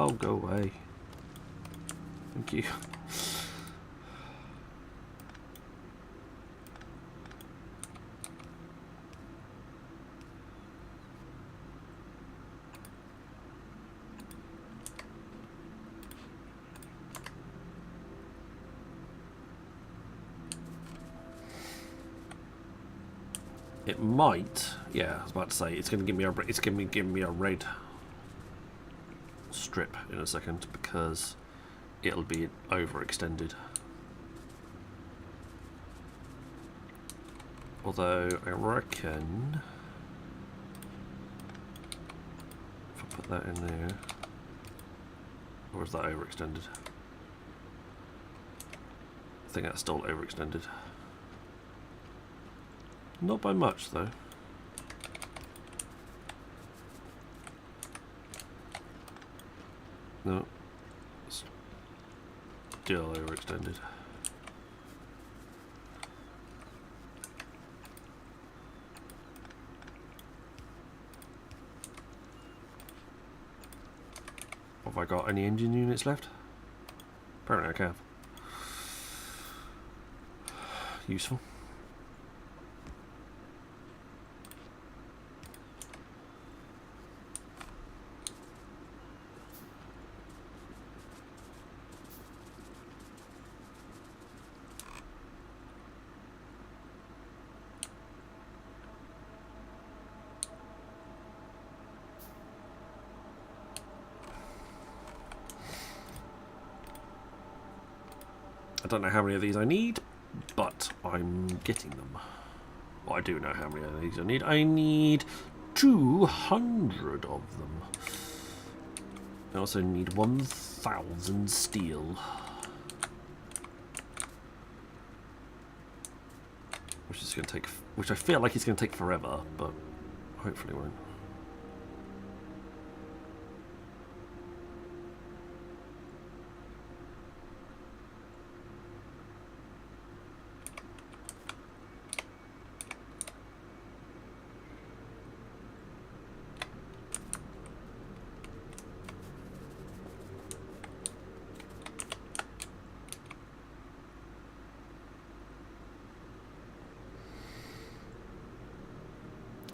Oh, go away. Thank you. It might, yeah. I was about to say it's going to give me a red strip in a second because it'll be overextended. Although I reckon if I put that in there, or is that overextended? I think that's still overextended. Not by much though. No. Still overextended. Have I got any engine units left? Apparently I have. Useful. I don't know how many of these I need, but I'm getting them. Well, I do know how many of these I need. I need 200 of them. I also need 1,000 steel. Which is going to take, which I feel like it's going to take forever, but hopefully won't.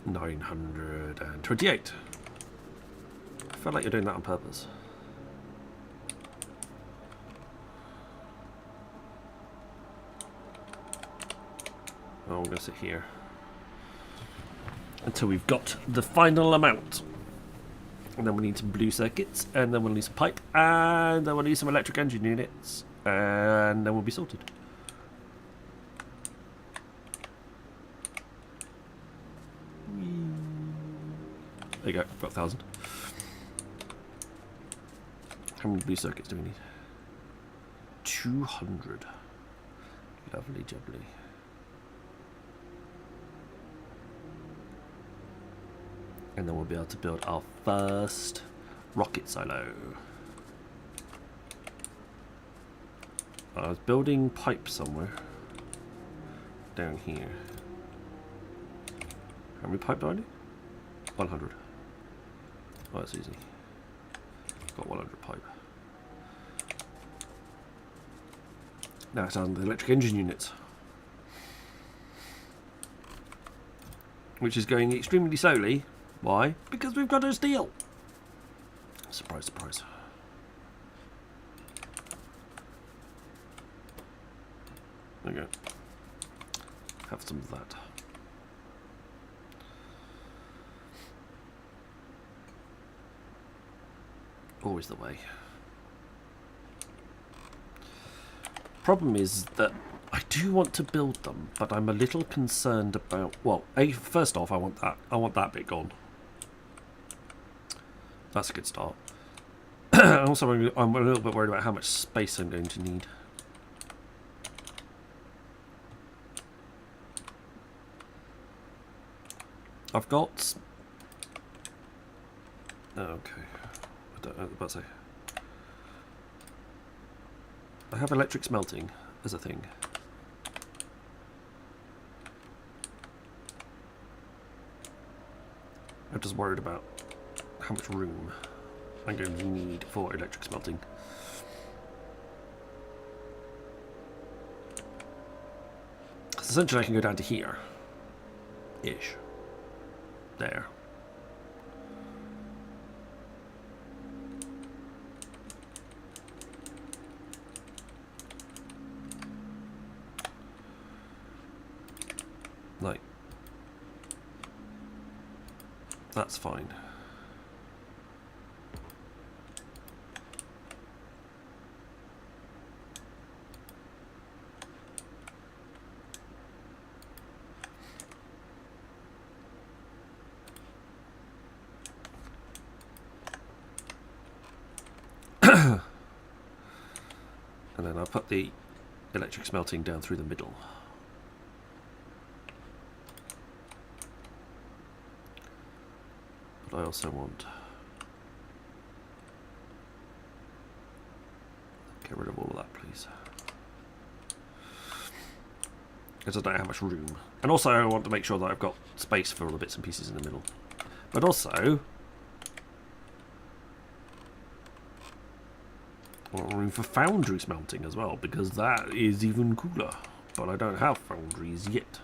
$928. I feel like you're doing that on purpose. Oh, I'm going to sit here until we've got the final amount. And then we need some blue circuits, and then we'll need some pipe, and then we'll need some electric engine units, and then we'll be sorted. There you go, I've got 1,000. How many blue circuits do we need? 200. Lovely jubbly. And then we'll be able to build our first rocket silo. I was building pipe somewhere. Down here. How many pipe do I need? 100. Oh, that's easy. Got 100 pipe. Now it's on the electric engine units. Which is going extremely slowly. Why? Because we've got no steel. Surprise, surprise. There we go. Have some of that. Always the way. Problem is that I do want to build them, but I'm a little concerned about... Well, first off, I want that bit gone. That's a good start. Also, I'm a little bit worried about how much space I'm going to need. I've got... Okay. I was about to say. I have electric smelting as a thing. I'm just worried about how much room I'm going to need for electric smelting. So essentially I can go down to here. Ish. There. Like, that's fine. And then I'll put the electric smelting down through the middle. But I also want... Get rid of all of that, please. Because I don't have much room. And also I want to make sure that I've got space for all the bits and pieces in the middle. But also... I want room for foundry smelting as well, because that is even cooler. But I don't have foundries yet.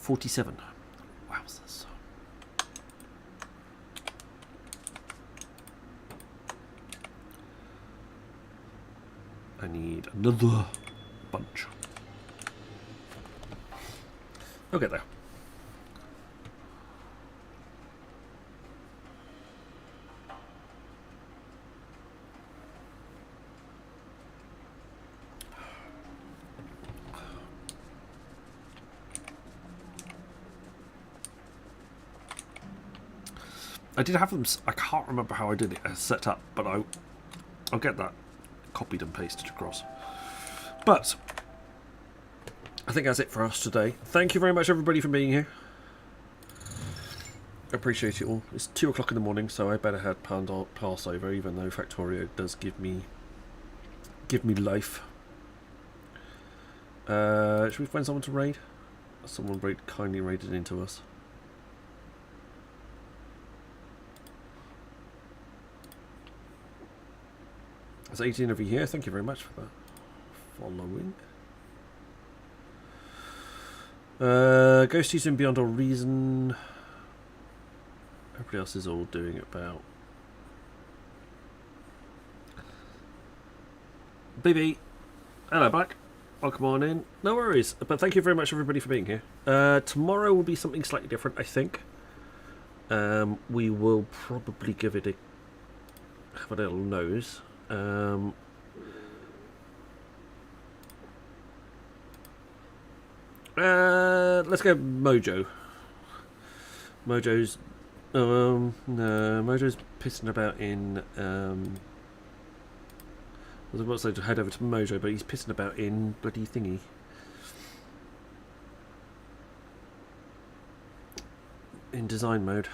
$47. Wowzers. I need another bunch. Okay, there. I did have them. I can't remember how I did it set up, but I'll get that copied and pasted across. But I think that's it for us today. Thank you very much, everybody, for being here. Appreciate it all. It's 2 o'clock in the morning, so I better head pass over, even though Factorio does give me life. Should we find someone to raid? Someone kindly raided into us. There's 18 of you here. Thank you very much for that. Following. Ghosties and Beyond All Reason. Everybody else is all doing it about. BB. Hello, back. Welcome on in. No worries. But thank you very much, everybody, for being here. Tomorrow will be something slightly different, I think. We will probably give it have a little nose. Let's go Mojo. Mojo's pissing about in I was about to say to head over to Mojo, but he's pissing about in bloody thingy. In design mode.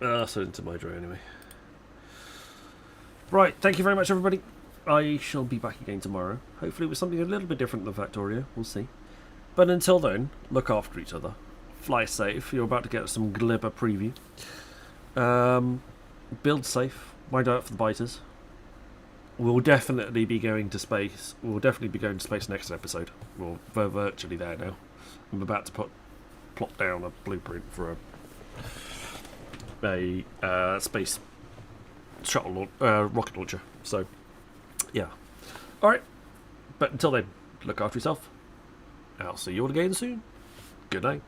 I'll send it into Mojo anyway. Right, thank you very much, everybody. I shall be back again tomorrow. Hopefully with something a little bit different than Factorio. We'll see. But until then, look after each other. fly safe. You're about to get some Glibber preview. Build safe. Mind out for the biters. We'll definitely be going to space. We'll definitely be going to space next episode. We're virtually there now. I'm about to plot down a blueprint for a space shuttle rocket launcher. So, yeah. All right. But until then, look after yourself. I'll see you all again soon. Good night.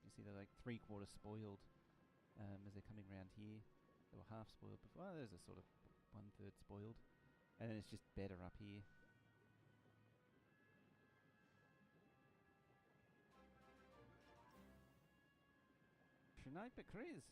You see they're like 3/4 spoiled as they're coming around here. They were half spoiled before. Well, there's a sort of 1/3 spoiled. And then it's just better up here. Sniper Chris.